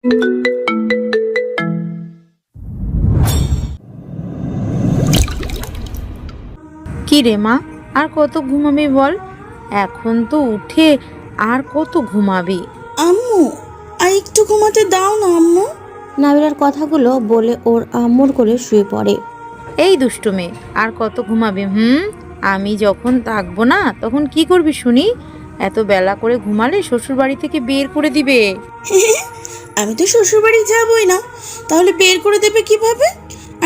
কি রে মা, আর কত ঘুমাবি বল? এখন তো উঠে আর কত ঘুমাবি? আম্মু, আর একটু ঘুমাতে দাও না আম্মু। নাবিলার কথাগুলো বলে ওর আম্মুর কোলে শুয়ে পড়ে। এই দুষ্টু মেয়ে, আর কত ঘুমাবি? আমি যখন থাকবো না তখন কি করবি শুনি? এত বেলা করে ঘুমালে শ্বশুর বাড়ি থেকে বের করে দিবে। আমি তো শ্বশুর বাড়ি যাবই না, তাহলে বের করে দেবে কিভাবে?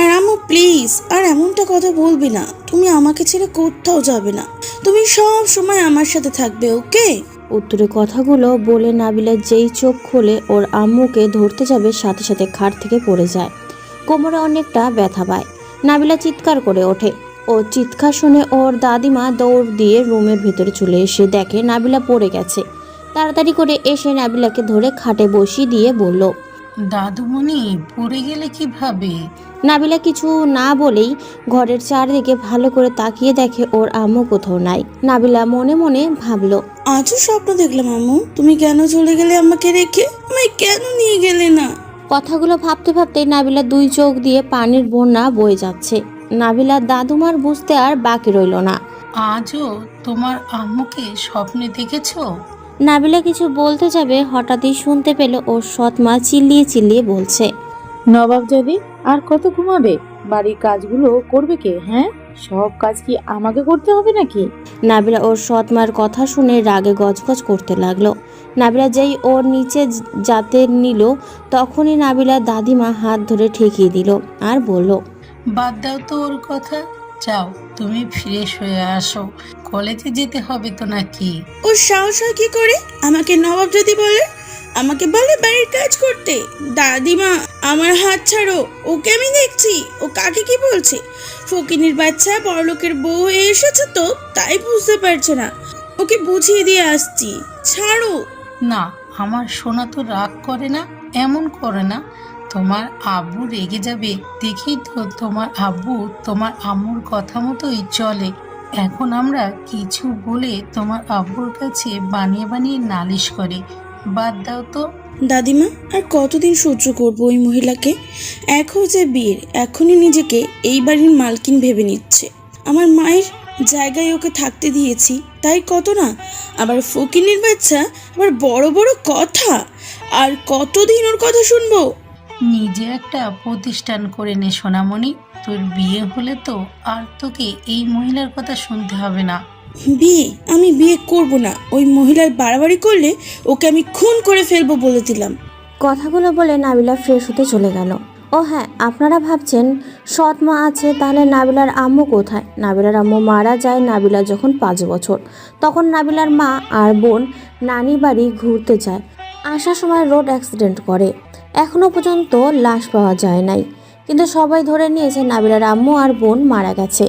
আর আম্মু প্লিজ, আর এমনটা কথা বলবি না। তুমি আমাকে ছেড়ে কোথাও যাবে না, তুমি সব সময় আমার সাথে থাকবে, ওকে? উত্তরে কথাগুলো বলে নাবিলা যেই চোখ খোলে ওর আম্মুকে ধরতে যাবে, সাথে সাথে খাট থেকে পড়ে যায়। কোমরে অনেকটা ব্যথা পায়। নাবিলা চিৎকার করে ওঠে। ও চিৎকার শুনে ওর দাদিমা দৌড় দিয়ে রুমের ভেতরে চলে এসে দেখে নাবিলা পড়ে গেছে। তাড়াতাড়ি করে এসে নাবিলাকে ধরে খাটে বসিয়ে দিয়ে বলল, দাদুমণি পড়ে গেলে কিভাবে? নাবিলা কিছু না বলেই ঘরের চারদিকে ভালো করে তাকিয়ে দেখে ওর আম্মু কোথাও নাই। নাবিলা মনে মনে ভাবলো, আজও স্বপ্ন দেখলাম আম্মু, তুমি কেন চলে গেলে আমাকে রেখে? আমায় কেন নিয়ে গেলে না? কথাগুলো ভাবতে ভাবতে নাবিলা দুই চোখ দিয়ে পানির বন্যা বয়ে যাচ্ছে। নাবিলার দাদুমার বুঝতে আর বাকি রইল না। আজও তোমার আম্মুকে স্বপ্নে দেখেছো? নাবিলা কিছু বলতে যাবে, হঠাৎই শুনতে পেল ওর সৎমা চিল্লিয়ে চিল্লিয়ে বলছে, নবাবজাদি আর কত ঘুমাবে? বাড়ির কাজগুলো করবে কে? সব কাজ কি আমাকে করতে হবে নাকি? নাবিলা ওর সৎমার কথা শুনে রাগে গজগজ করতে লাগলো। নাবিলা যেই ওর নিচে যাতে নিল, তখনই নাবিলার দাদিমা হাত ধরে ঠেকিয়ে দিল আর বলল, বাদ দাও তো ওর কথা, যাও তুমি ফ্রেশ হয়ে আসো, কলেজে যেতে হবে তো নাকি? ওর সাহস হয় কি করে আমাকে নবাব যদি বলে? আমাকে বলে বাড়ির কাজ করতে। দাদিমা, আমার হাত ছাড়ো, ওকে আমি দেখছি। ও কাকে কি বলছে? ফকিনীর বাচ্চা বড়লোকের বউ হয়ে এসেছে তো তাই বুঝতে পারছে না। ওকে বুঝিয়ে দিয়ে আসছি, ছাড়ো। না, আমার সোনা তো রাগ করে না, এমন করে না। তোমার আব্বু রেগে যাবে, দেখেই তো তোমার আব্বু তোমার আম্মুর কথা মতোই চলে। এখন আমরা কিছু বলে তোমার আব্বুর কাছে বানিয়ে বানিয়ে নালিশ করে। বাদ দাও তো। দাদিমা, আর কতদিন সহ্য করবো ওই মহিলাকে? এক হয়েছে বিয়ের, এখনই নিজেকে এই বাড়ির মালকিন ভেবে নিচ্ছে। আমার মায়ের জায়গায় ওকে থাকতে দিয়েছি, তাই কত না। আবার ফকিনীর বাচ্চা, আবার বড় বড় কথা। আর কতদিন ওর কথা শুনবো? নিজে একটা প্রতিষ্ঠান করে নে সোনামণি, তোর বিয়ে হলে তো আর তোকে এই মহিলার কথা শুনতে হবে না। বিয়ে? আমি বিয়ে করব না। ওই মহিলার বাড়াবাড়ি করলে ওকে আমি খুন করে ফেলবো বলে দিলাম। কথাগুলো বলে নাবিলা ফ্রেশ হতে চলে গেল। ও হ্যাঁ, আপনারা ভাবছেন সৎ মা আছে, তাহলে নাবিলার আম্মু কোথায়? নাবিলার আম্মু মারা যায় নাবিলা যখন 5 বছর। তখন নাবিলার মা আর বোন নানি বাড়ি ঘুরতে যায়। আসার সময় রোড অ্যাক্সিডেন্ট করে। এখনও পর্যন্ত লাশ পাওয়া যায় নাই, কিন্তু সবাই ধরে নিয়েছে নাবিলার আম্মু আর বোন মারা গেছে।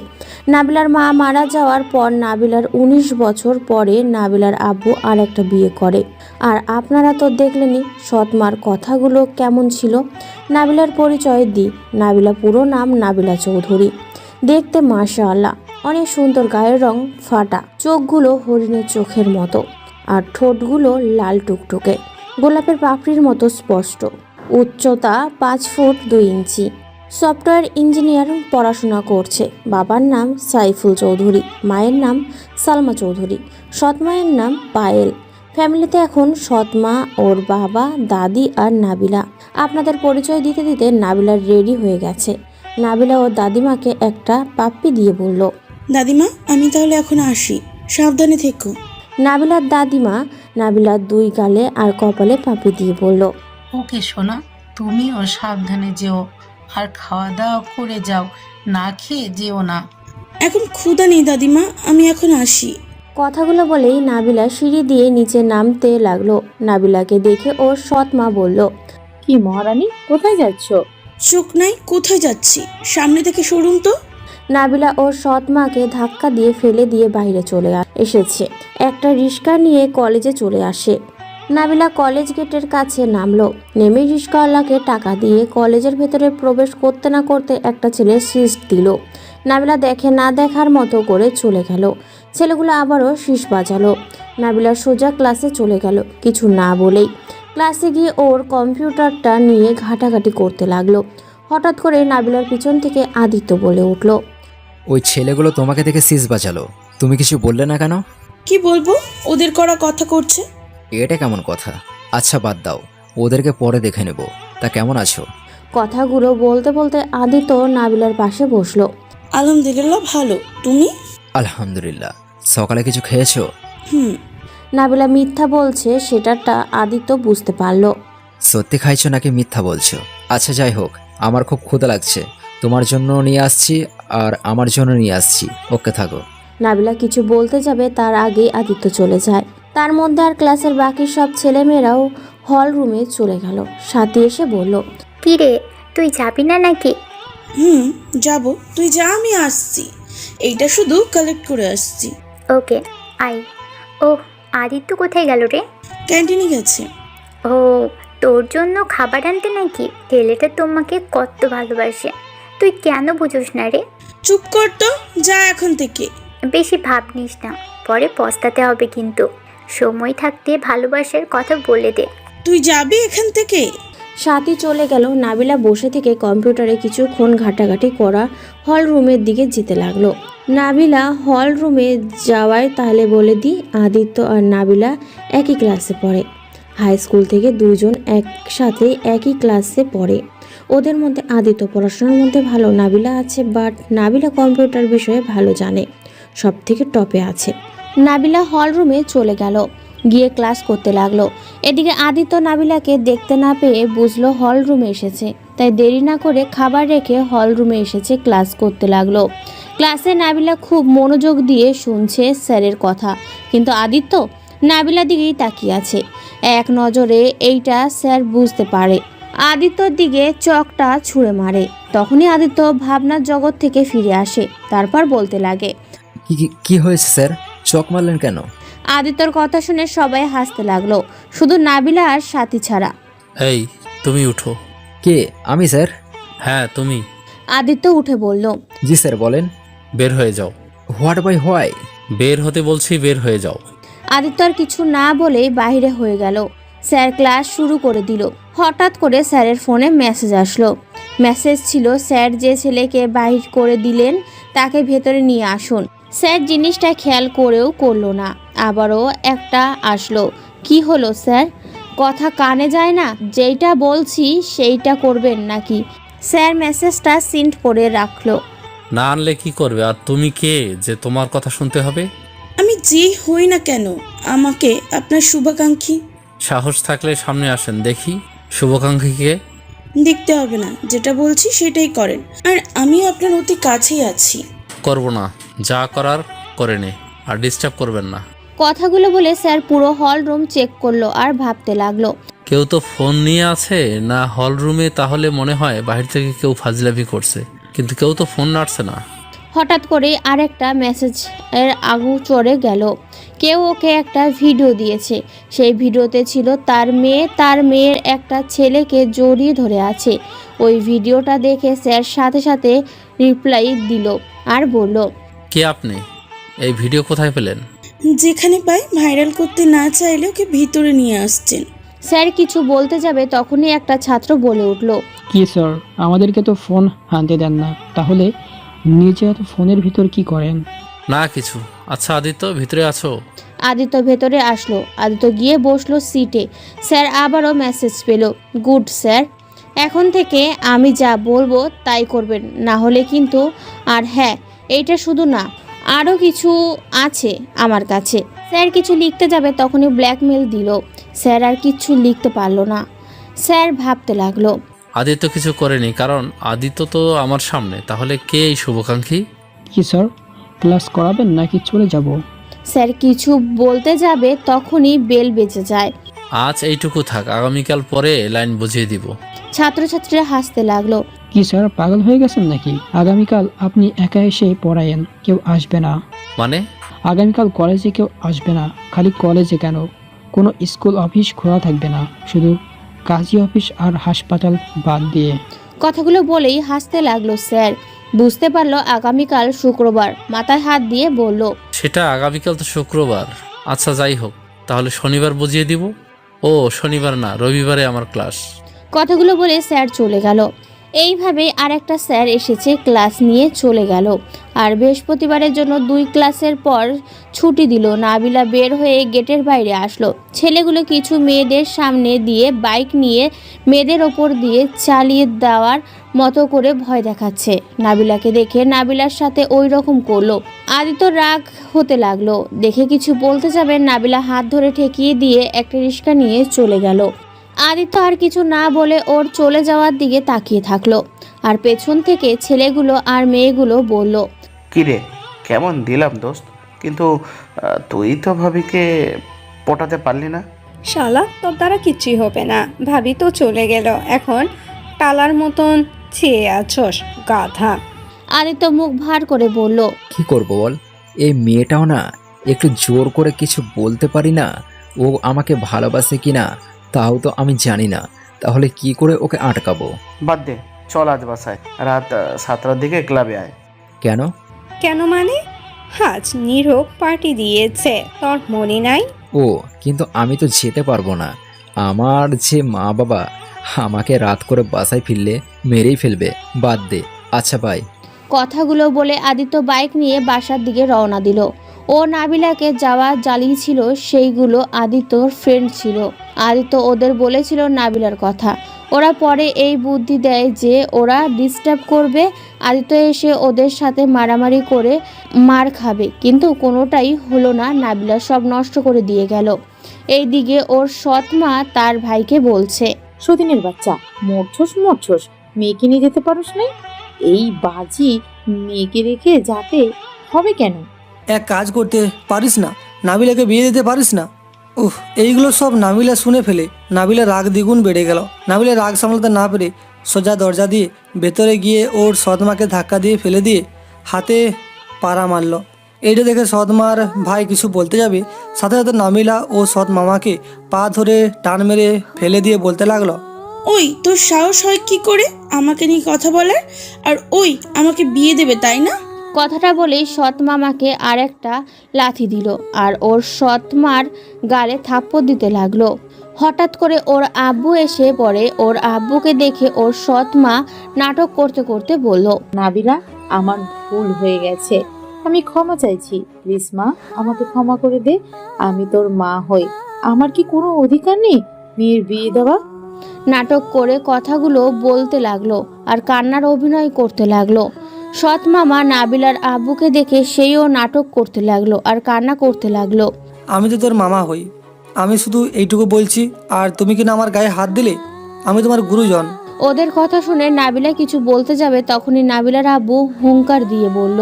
নাবিলার মা মারা যাওয়ার পর নাবিলার 19 বছর পরে নাবিলার আব্বু আর একটা বিয়ে করে। আর আপনারা তো দেখলেনই সৎমার কথাগুলো কেমন ছিল। নাবিলার পরিচয় দিই, নাবিলা পুরো নাম নাবিলা চৌধুরী। দেখতে মাশাআল্লাহ অনেক সুন্দর, গায়ের রং ফাটা, চোখগুলো হরিণের চোখের মতো, আর ঠোঁটগুলো লাল টুকটুকে, গোলাপের পাপড়ির মতো স্পষ্ট। উচ্চতা 5 ফুট 2 ইঞ্চি। সফটওয়্যার ইঞ্জিনিয়ার পড়াশোনা করছে। বাবার নাম সাইফুল চৌধুরী, মায়ের নাম সালমা চৌধুরী, সৎমায়ের নাম পায়েল। ফ্যামিলিতে এখন সৎমা, ওর বাবা, দাদি আর নাবিলা। আপনাদের পরিচয় দিতে দিতে নাবিলা রেডি হয়ে গেছে। নাবিলা ওর দাদিমাকে একটা পাপ্পি দিয়ে বলল, দাদিমা, আমি তাহলে এখন আসি, সাবধানে থেকো। নাবিলার দাদিমা নাবিলার 2 গালে আর কপালে পাপ্পি দিয়ে বলল, ওকে সোনা, তুমিও সাবধানে যেও, আর খাওয়া দাওয়া করে যাও, না খেয়ে যেও না। এখন ক্ষুধা নেই দাদিমা, আমি এখন আসি। কথাগুলো বলেই নাবিলা সিঁড়ি দিয়ে নিচে নামতে লাগলো। নাবিলাকে দেখে ওর সৎ মা বলল, কি মহারানী, কোথায় যাচ্ছ? চোখ নাই, কোথায় যাচ্ছি? সামনে থেকে সরুন তো। নাবিলা ওর সৎ মাকে ধাক্কা দিয়ে ফেলে দিয়ে বাইরে চলে এসেছে। একটা রিক্সা নিয়ে কলেজে চলে আসে। নাবিলা কলেজ গেটের কাছে নামলো। নেমে রিক্সাওয়ালাকে টাকা দিয়ে কলেজের ভেতরে প্রবেশ করতে না করতে একটা ছেলে শীষ দিল। নাবিলা দেখে না দেখার মতো করে চলে গেল। ছেলেগুলো আবারও শীষ বাজালো। নাবিলা সোজা ক্লাসে চলে গেল, কিছু না বলেই। ক্লাসে গিয়ে ওর কম্পিউটারটা নিয়ে ঘাটাঘাটি করতে লাগলো। হঠাৎ করে নাবিলার পিছন থেকে আদিত্য বলে উঠল, ওই ছেলেগুলো তোমাকে দেখে সিজ বাঁচালো, তুমি কিছু বললে না কেন? কি বলবো, ওদের করা কথা করছে। এটা কেমন কথা? আচ্ছা বাদ দাও, ওদেরকে পরে দেখে নেব। তা কেমন আছো? কথাগুলো বলতে বলতে আদিত্য নাবিলার পাশে বসলো। আলহামদুলিল্লাহ ভালো, তুমি? আলহামদুলিল্লাহ। সকালে কিছু খেয়েছো? হুম। নাবিলা মিথ্যা বলছে সেটাটা আদিত্য বুঝতে পারলো। সত্যি খাইছো নাকি মিথ্যা বলছো? আচ্ছা যাই হোক, আমার খুব ক্ষুধা লাগছে, তোমার জন্য নিয়ে আসছি আর আমার জন্য নিয়ে আসছি। ওকে থাকো। নাবিলা কিছু বলতে যাবে তার আগেই আদিত্য চলে যায়। তার মধ্যে আর ক্লাসের বাকি সব ছেলেমেয়েরাও হল রুমে চলে গেল। সাথী এসে বলল, কি রে, তুই যাবি না নাকি? যাব। তুই যা, আমি আসছি। এইটা শুধু কালেক্ট করে আসছি। ওকে, আই। ও, আদিত্য কোথায় গেল রে? ক্যান্টিনে গেছে। ও, তোর জন্য খাবার আনতে নাকি? ছেলেটা তোমাকে কত ভালোবাসে, তুই কেন বুঝোস না রে? চুপ কর তো, যা এখন থেকে। বেশি ভাবনিস না, পরে পস্তাতে হবে কিন্তু। সময় থাকতে ভালোবাসার কথা বলে দে। তুই যাবি এখান থেকে? সাথী চলে গেল। নাবিলা বসে থেকে কম্পিউটারে কিছুক্ষণ ঘাটাঘাটি করা হল রুমের দিকে যেতে লাগলো। নাবিলা হল রুমে যাওয়ায় তাহলে বলে দিই, আদিত্য আর নাবিলা একই ক্লাসে পড়ে। হাই স্কুল থেকে দুজন একসাথে একই ক্লাসে পড়ে। ওদের মধ্যে আদিত্য পড়াশোনার মধ্যে ভালো, নাবিলা আছে, বাট নাবিলা কম্পিউটার বিষয়ে ভালো জানে, সব থেকে টপে আছে। নাবিলা হল রুমে চলে গেল, গিয়ে ক্লাস করতে লাগলো। এদিকে আদিত্য নাবিলাকে দেখতে না পেয়ে বুঝলো হল রুমে এসেছে, তাই দেরি না করে খাবার রেখে হল রুমে এসেছে, ক্লাস করতে লাগলো। ক্লাসে নাবিলা খুব মনোযোগ দিয়ে শুনছে স্যারের কথা, কিন্তু আদিত্য নাবিলার দিকেই তাকিয়ে আছে। এক নজরে এইটা স্যার বুঝতে পারে, আদিত্যর দিকে চকটা ছুঁড়ে মারে। তখনই আদিত্য ভাবনার জগৎ থেকে ফিরে আসে, তারপর বলতে লাগে, কি হয়েছে স্যার? চক মারলেন কেন? আদিত্যর কথা শুনে সবাই হাসতে লাগলো, শুধু নাবিলা আর সাথী ছাড়া। এই, তুমি উঠো। কে? আমি স্যার? হ্যাঁ তুমি। আদিত্য উঠে বলল, জি স্যার বলেন। বের হয়ে যাও। What by why? বের হতে বলছি, বের হয়ে যাও। আদিত্য আর কিছু না বলেই বাইরে হয়ে গেল। স্যার ক্লাস শুরু করে দিল। হঠাৎ করে স্যারের ফোনে মেসেজ আসলো। মেসেজ ছিল, স্যার যে ছেলেকে বাহির করে দিলেন তাকে ভেতরে নিয়ে আসুন। স্যার জিনিসটা খেয়াল করেও করলো না, আবারও একটা আসলো। কি হলো স্যার? কথা কানে যায় না? যেইটা বলছি সেইটা করবেন নাকি? স্যার মেসেজটা সিন্ড করে রাখলো। না আনলে কি করবে? আর তুমি কে যে তোমার কথা শুনতে হবে? আমি যে হই না কেন, আমাকে আপনার শুভাকাঙ্ক্ষী। সাহস থাকলে সামনে আসেন দেখি, শুভাকাঙ্ক্ষীকে। দেখতে হবে না, যেটা বলছি সেটাই করেন। আর আমি আপনার অতি কাছেই আছি। করবো না, যা করার করে নে, আর ডিস্টার্ব করবেন না। কথাগুলো বলে স্যার পুরো হল রুম চেক করলো আর ভাবতে লাগলো, কেউ তো ফোন নিয়ে আছে না হল রুমে, তাহলে মনে হয় বাহির থেকে কেউ ফাজলামি করছে, কিন্তু কেউ তো ফোন নাড়ছে না। হঠাৎ করে আরেকটা মেসেজ এর আগু চড়ে গেল। কেউ ওকে একটা ভিডিও দিয়েছে। সেই ভিডিওতে ছিল তার মেয়ের একটা ছেলেকে জড়িয়ে ধরে আছে। ওই ভিডিওটা দেখে স্যার সাথে সাথে রিপ্লাই দিল আর বলল, কে আপনি? এই ভিডিও কোথায় পেলেন? যেখানে পাই ভাইরাল করতে না চাইলে ওকে ভিতরে নিয়ে আসছেন। স্যার কিছু বলতে যাবে তখনই একটা ছাত্র বলে উঠল, কি স্যার, আমাদেরকে তো ফোন আনতে দেন না, তাহলে নিজে এত ফোনের ভিতর কি করেন? না কিছু। আচ্ছা আদিত্য, ভিতরে আছো? আদিত্য ভেতরে আসলো। আদিত্য গিয়ে বসলো সিটে। স্যার আবারও মেসেজ পেল, গুড স্যার, এখন থেকে আমি যা বলবো তাই করবেন, না হলে কিন্তু। আর হ্যাঁ, এইটা শুধু না, আরও কিছু আছে আমার কাছে। স্যার কিছু লিখতে যাবে তখনই ব্ল্যাকমেল দিল। স্যার আর কিছু লিখতে পারলো না। স্যার ভাবতে লাগলো, আদিত্য কিছু করেনি, কারণ আদিত্য তো আমার সামনে, তাহলে কে এই শুভাকাঙ্ক্ষী? কি স্যার, ক্লাস করাবেন নাকি চলে যাব? স্যার কিছু বলতে যাবে তখনই বেল বেজে যায়। আজ এইটুকু থাক, আগামীকাল পরে লাইন বুঝিয়ে দিব। ছাত্রছাত্রীরা হাসতে লাগলো। কি স্যার, পাগল হয়ে গেছেন নাকি? আগামীকাল আপনি একা এসে পড়ায়েন, কেউ আসবে না। মানে? আগামীকাল কলেজে কেউ আসবে না। খালি কলেজে কেন, কোনো স্কুল অফিস খোলা থাকবে না, শুধু কাজী অফিস আর হাসপাতাল বাদ দিয়ে। কথাগুলো বলেই হাসতে লাগলো স্যার। বুঝতে পারলো আগামীকাল শুক্রবার। মাথায় হাত দিয়ে বলল, সেটা আগামীকাল তো শুক্রবার। আচ্ছা যাই হোক, তাহলে শনিবার বুঝিয়ে দিব। ও শনিবার না, রবিবারে আমার ক্লাস। কথাগুলো বলে স্যার চলে গেল। এইভাবেই আরেকটা স্যার এসেছে, ক্লাস নিয়ে চলে গেল। আর বৃহস্পতিবারের জন্য 2 ক্লাসের পর ছুটি দিল। নাবিলা বের হয়ে গেটের বাইরে আসলো। ছেলেগুলো কিছু মেয়েদের সামনে দিয়ে বাইক নিয়ে মেয়েদের ওপর দিয়ে চালিয়ে দেওয়ার মতো করে ভয় দেখাচ্ছে। নাবিলাকে দেখে নাবিলার সাথে ওই রকম করলো। আদিত্য রাগ হতে লাগলো। দেখে কিছু বলতে যাবে, নাবিলা হাত ধরে ঠেকিয়ে দিয়ে একটা রিক্সা নিয়ে চলে গেল। আদিত্য আর কিছু না বলে ওর চলে যাওয়ার দিকে তাকিয়ে থাকলো। আর পেছন থেকে ছেলেগুলো আর মেয়েগুলো বলল, কিরে কেমন দিলাম দোস্ত, কিন্তু তুই তো ভাবিকে পটাতে পারলি না। শালা, তোর দ্বারা কিচ্ছুই হবে না। ভাবি তো চলে গেল, এখন টালার মতন চেয়ে আছস গাধা। আদিত্য মুখ ভার করে বলল, কি করব বল, এই মেয়েটাও না একটু জোর করে কিছু বলতে পারি না। ও আমাকে ভালোবাসে কিনা তাও তো আমি জানি না, তাহলে কি করে ওকে আটকাবো? বাদ দে, চল আজ বাসায়, রাত 7টার দিকে ক্লাবে আয়। কেন? কেন মানে? আজ নিরোগ পার্টি দিয়েছে, তোর মনে নাই? ও কিন্তু আমি তো যেতে পারবো না। আমার যে মা বাবা আমাকে রাত করে বাসায় ফিরলে মেরেই ফেলবে। বাদ দে, আচ্ছা বাই। কথাগুলো বলে আদিত্য বাইক নিয়ে বাসার দিকে রওনা দিল। ও নাবিলাকে যাওয়া জ্বালিয়েছিল, সেইগুলো আদিত্যর ফ্রেন্ড ছিল। আদিত্য ওদের বলেছিল নাবিলার কথা। ওরা পরে এই বুদ্ধি দেয় যে ওরা ডিস্টার্ব করবে। আদিত্য এসে ওদের সাথে মারামারি করে মার খাবে, কিন্তু কোনোটাই হলো না। নাবিলা সব নষ্ট করে দিয়ে গেল। এইদিকে ওর সৎ মা তার ভাইকে বলছে, সতীনের বাচ্চা, মরছস, মেয়েকে নিয়ে যেতে পারোস না? এই বাজি মেয়েকে রেখে যাতে হবে কেন? এক কাজ করতে পারিস না, নাবিলাকে বিয়ে দিতে পারিস না? এইগুলো সব নাবিলা শুনে ফেলে নাবিলা রাগ দ্বিগুণ বেড়ে গেল। নাবিলা রাগ সামলাতে না পেরে সোজা দরজা দিয়ে ভেতরে গিয়ে ওর সৎমাকে ধাক্কা দিয়ে ফেলে দিয়ে হাতে পাড়া মারল। এইটা দেখে সৎমার ভাই কিছু বলতে যাবে, সাথে সাথে নাবিলা ও সৎ মামাকে পা ধরে টান মেরে ফেলে দিয়ে বলতে লাগলো, ওই তোর সাহস হয় কি করে আমাকে নিয়ে কথা বলার? আর ওই আমাকে বিয়ে দেবে তাই না? কথাটা বলেই সৎ মামাকে আর একটা লাথি দিল আর ওর সৎ মার গালে থাপ্পড় দিতে লাগলো। হঠাৎ করে ওর আব্বু এসে পড়ে। ওর আব্বুকে দেখে ওর সৎ মা নাটক করতে করতে বলল, নাবিলা, আমার ভুল হয়ে গেছে, আমি ক্ষমা চাইছি। প্লিজ মা, আমাকে ক্ষমা করে দে। আমি তোর মা হই, আমার কি কোনো অধিকার নেই মেয়ের বিয়ে দেওয়া? নাটক করে কথাগুলো বলতে লাগলো আর কান্নার অভিনয় করতে লাগলো। সৎ মামা নাবিলার আব্বুকে দেখে সেইও নাটক করতে লাগলো আর কান্না করতে লাগলো। আমি তো তোর মামা হই, আমি শুধু এইটুকু বলছি, আর তুমি কিনা আমার গায়ে হাত দিলে? আমি তোমার গুরুজন। ওদের কথা শুনে নাবিলা কিছু বলতে যাবে, তখনই নাবিলার আব্বু হুঙ্কার দিয়ে বলল,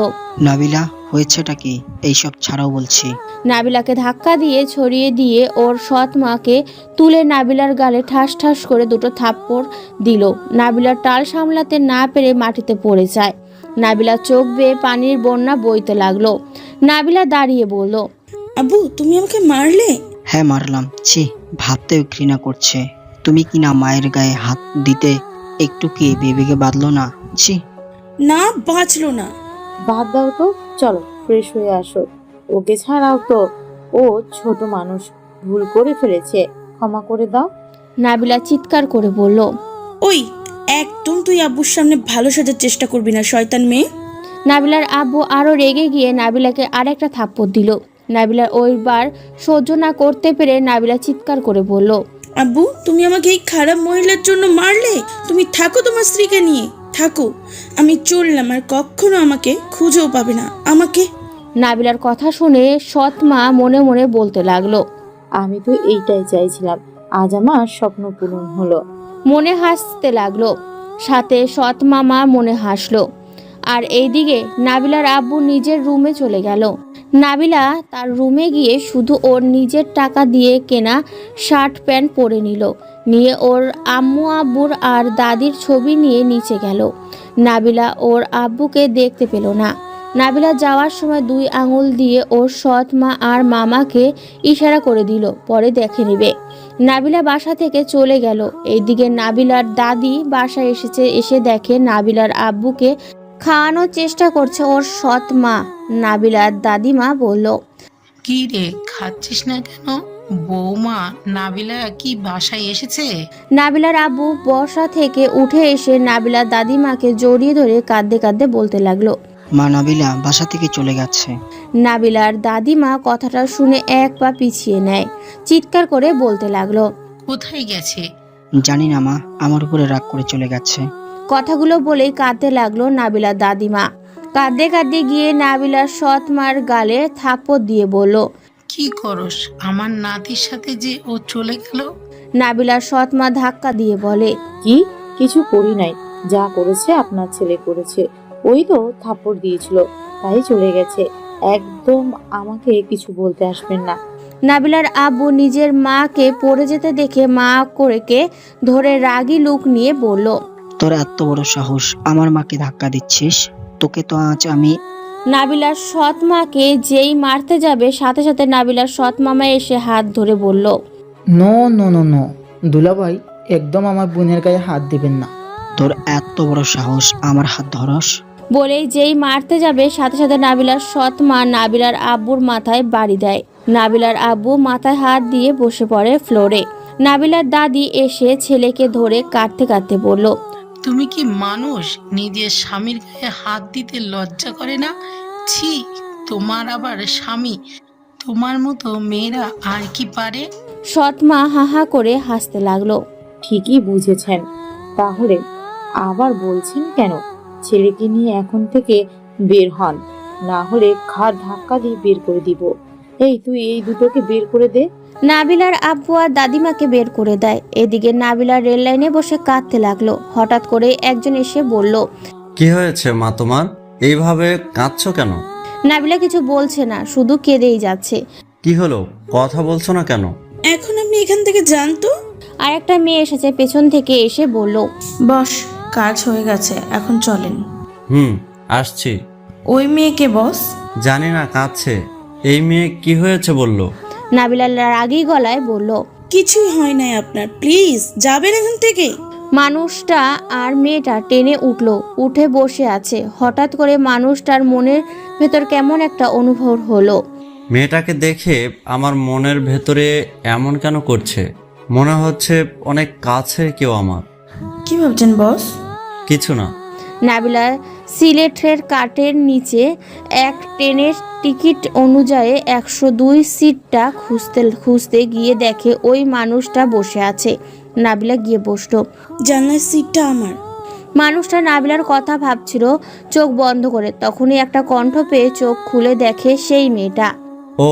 নাবিলা, হয়েছেটা কি? এইসব ছাড়াও বলছি। নাবিলাকে ধাক্কা দিয়ে ছড়িয়ে দিয়ে ওর সৎ মাকে তুলে নাবিলার গালে ঠাস ঠাস করে 2টো থাপ্পড় দিল। নাবিলার টাল সামলাতে না পেরে মাটিতে পড়ে যায়। নাবিলা চোখ বেয়ে পানির বন্যা বইতে লাগলো। নাবিলা দাঁড়িয়ে বলল, আব্বু তুমি আমাকে মারলে? হ্যাঁ মারলাম। ছি, ভাবতেও ঘৃণা করছে। তুমি কি না মায়ের গায়ে হাত দিতে একটু কি বেবিকে বাঁধলো না? ছি। না, বাঁচলো না। বাদ দাও তো, চলো ফ্রেশ হয়ে আসো। ওকে ছাড়াও তো, ও ছোট মানুষ, ভুল করে ফেলেছে, ক্ষমা করে দাও। নাবিলা চিৎকার করে বলল, ওই একদম তুই আব্বুর সামনে ভালো সাজার চেষ্টা করবি না, শয়তান মেয়ে। নাবিলার আব্বু আরো রেগে গিয়ে নাবিলাকে আরেকটা থাপ্পড় দিল। নাবিলার ওইবার সহ্য না করতে পেরে নাবিলা চিৎকার করে বলল, আব্বু তুমি আমাকে এই খারাপ মহিলার জন্য মারলে? তুমি থাকো তোমার স্ত্রীকে নিয়ে থাকো, আমি চললাম, আর কখনো আমাকে খুঁজেও পাবে না আমাকে। নাবিলার কথা শুনে সৎ মা মনে মনে বলতে লাগলো, আমি তো এইটাই চাইছিলাম, আজ আমার স্বপ্ন পূরণ হলো। মনে হাসতে লাগলো, সাথে সৎ মামা মনে হাসলো। আর এইদিকে নাবিলার আব্বু নিজের রুমে চলে গেল। নাবিলা তার রুমে গিয়ে শুধু ওর নিজের টাকা দিয়ে কেনা শার্ট প্যান্ট পরে নিয়ে ওর আম্মু আব্বুর আর দাদির ছবি নিয়ে নিচে গেল। নাবিলা ওর আব্বুকে দেখতে পেল না। নাবিলা যাওয়ার সময় 2 আঙুল দিয়ে ওর সৎ মা আর মামাকে ইশারা করে দিল, পরে দেখে নেবে। নাবিলা বাসা থেকে চলে গেল। এইদিকে নাবিলার দাদি বাসায় এসে দেখে নাবিলার আব্বুকে খাওয়ানোর চেষ্টা করছে ওর সৎ মা। নাবিলার দাদিমা বলল, কি রে, খাচ্ছিস না কেন? বৌমা নাবিলা কি বাসায় এসেছে? নাবিলার আব্বু বসা থেকে উঠে এসে নাবিলার দাদিমাকে জড়িয়ে ধরে কাঁদতে কাঁদতে বলতে লাগলো। মা নাবিলা বাসা থেকে চলে গেছে। নাবিলার দাদিমা কথাটা শুনে এক পা পিছিয়ে নেয়, চিৎকার করে বলতে লাগলো। কোথায় গেছে? জানি না মা, আমার উপরে রাগ করে চলে গেছে। কথাগুলো বলেই কাঁদতে লাগলো নাবিলার দাদিমা। কাঁদতে কাঁদতে গিয়ে নাবিলার সৎ মার গালে থাপ্পড় দিয়ে বলল, কি করস? আমার নাতির সাথে যে ও চলে গেল। নাবিলার সৎ মা ধাক্কা দিয়ে বলে, কি? কিছু করি নাই, যা করেছে আপনার ছেলে করেছে। ওই তো থাপ্পড় দিয়েছিল, তাই চলে গেছে। একদম আমাকে কিছু বলতে আসবেন না। নাবিলার আব্বু নিজের মাকে পড়ে যেতে দেখে মা করেকে ধরে রাগী লুক নিয়ে বলল, তোর এত বড় সাহস, আমার মাকে ধাক্কা দিচ্ছিস? তোকে তো আজ আমি। নাবিলার সৎ মাকে যেই মারতে যাবে সাথে সাথে নাবিলার সৎ মামা এসে হাত ধরে বলল, নো নো নো নো দুলাভাই, একদম আমার বোনের গায়ে হাত দিবেন না। তোর এত বড় সাহস, আমার হাত ধরস? বলেই যেই মারতে যাবে সাথে সাথে নাবিলার সৎ মা নাবিলার আব্বুর মাথায় বাড়ি দেয়। নাবিলার আব্বু মাথায় হাত দিয়ে বসে পড়ে ফ্লোরে। নাবিলার দাদি এসে ছেলেকে ধরে কাঁদতে কাঁদতে বলল, তুমি কি মানুষ? নিজের স্বামীর গায়ে হাত দিতে লজ্জা করে না? ছি, তোমার আবার স্বামী। তোমার মতো মেয়েরা আর কি পারে? সৎ মা হা হা করে হাসতে লাগলো। ঠিকই বুঝেছেন, তাহলে আবার বলছেন কেন? ছেলেকে নিয়ে এখন থেকে বের হন, না হলে ঘাড় ধাক্কা দিয়ে বের করে দিব। এই তুই এই দুটোকে বের করে দে। নাবিলার আব্বু আর দাদিমাকে বের করে দেয়। এদিকে নাবিলার রেল লাইনে বসে কাঁদতে লাগলো। হঠাৎ করে একজন এসে বলল, কি হয়েছে মা তোমার? এইভাবে কাঁদছো কেন? নাবিলা কিছু বলছে না, শুধু কেঁদেই যাচ্ছে। কি হলো, কথা বলছো না কেন? এখন আপনি এখান থেকে যান তো। আর একটা মেয়ে এসেছে পেছন থেকে এসে বলল, বস, কাজ হয়ে গেছে, এখন চলেন। আসছি। ওই মেয়েকে বস। জানি না, কাঁদছে। এই মেয়ে কি হয়েছে বললো? নাবিলা রাগী গলায় বলল, কিছুই হয় নাই আপনার, প্লিজ যাবেন এখান থেকে। মানুষটা আর মেয়েটা টেনে উঠে বসে আছে। হঠাৎ করে মানুষটার মনের ভেতর কেমন একটা অনুভব হলো। মেয়েটাকে দেখে আমার মনের ভেতরে এমন কেন করছে? মনে হচ্ছে অনেক কাছের কেউ আমার। কি ভাবছেন বস? কিছু না। নাবিলা সিলেটের কাঠের নিচে এক ট্রেনের টিকিট অনুযায়ী 102 সিটটা খুঁজতে গিয়ে দেখে ওই মানুষটা বসে আছে। নাবিলা গিয়ে বসলো। জানলার সিটটা আমার। মানুষটা নাবিলার কথা ভাবছিল চোখ বন্ধ করে। তখনই একটা কণ্ঠ পেয়ে চোখ খুলে দেখে সেই মেয়েটা। ও,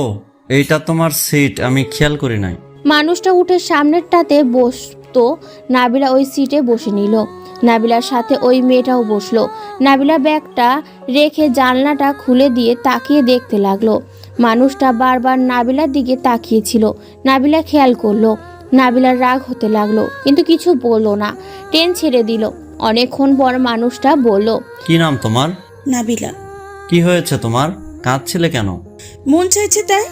এইটা তোমার সিট, আমি খেয়াল করি নাই। মানুষটা উঠে সামনেরটাতে বসতো। নাবিলা ওই সিটে বসে নিল। নাবিলার সাথে ওই মেয়েটাও বসলো। নাবিলা ব্যাগটা রেখে জানলাটা খুলে দিয়ে তাকিয়ে দেখতে লাগলো। মানুষটা বারবার নাবিলার দিকে তাকিয়েছিল। নাবিলা খেয়াল করলো। নাবিলার রাগ হতে লাগলো, কিন্তু কিছু বলল না, ট্রেন ছেড়ে দিল। অনেকক্ষণ পর মানুষটা বলল, কি নাম তোমার? নাবিলা। কি হয়েছে তোমার? কাঁদছিলে কেন? মন চাইছে তাই।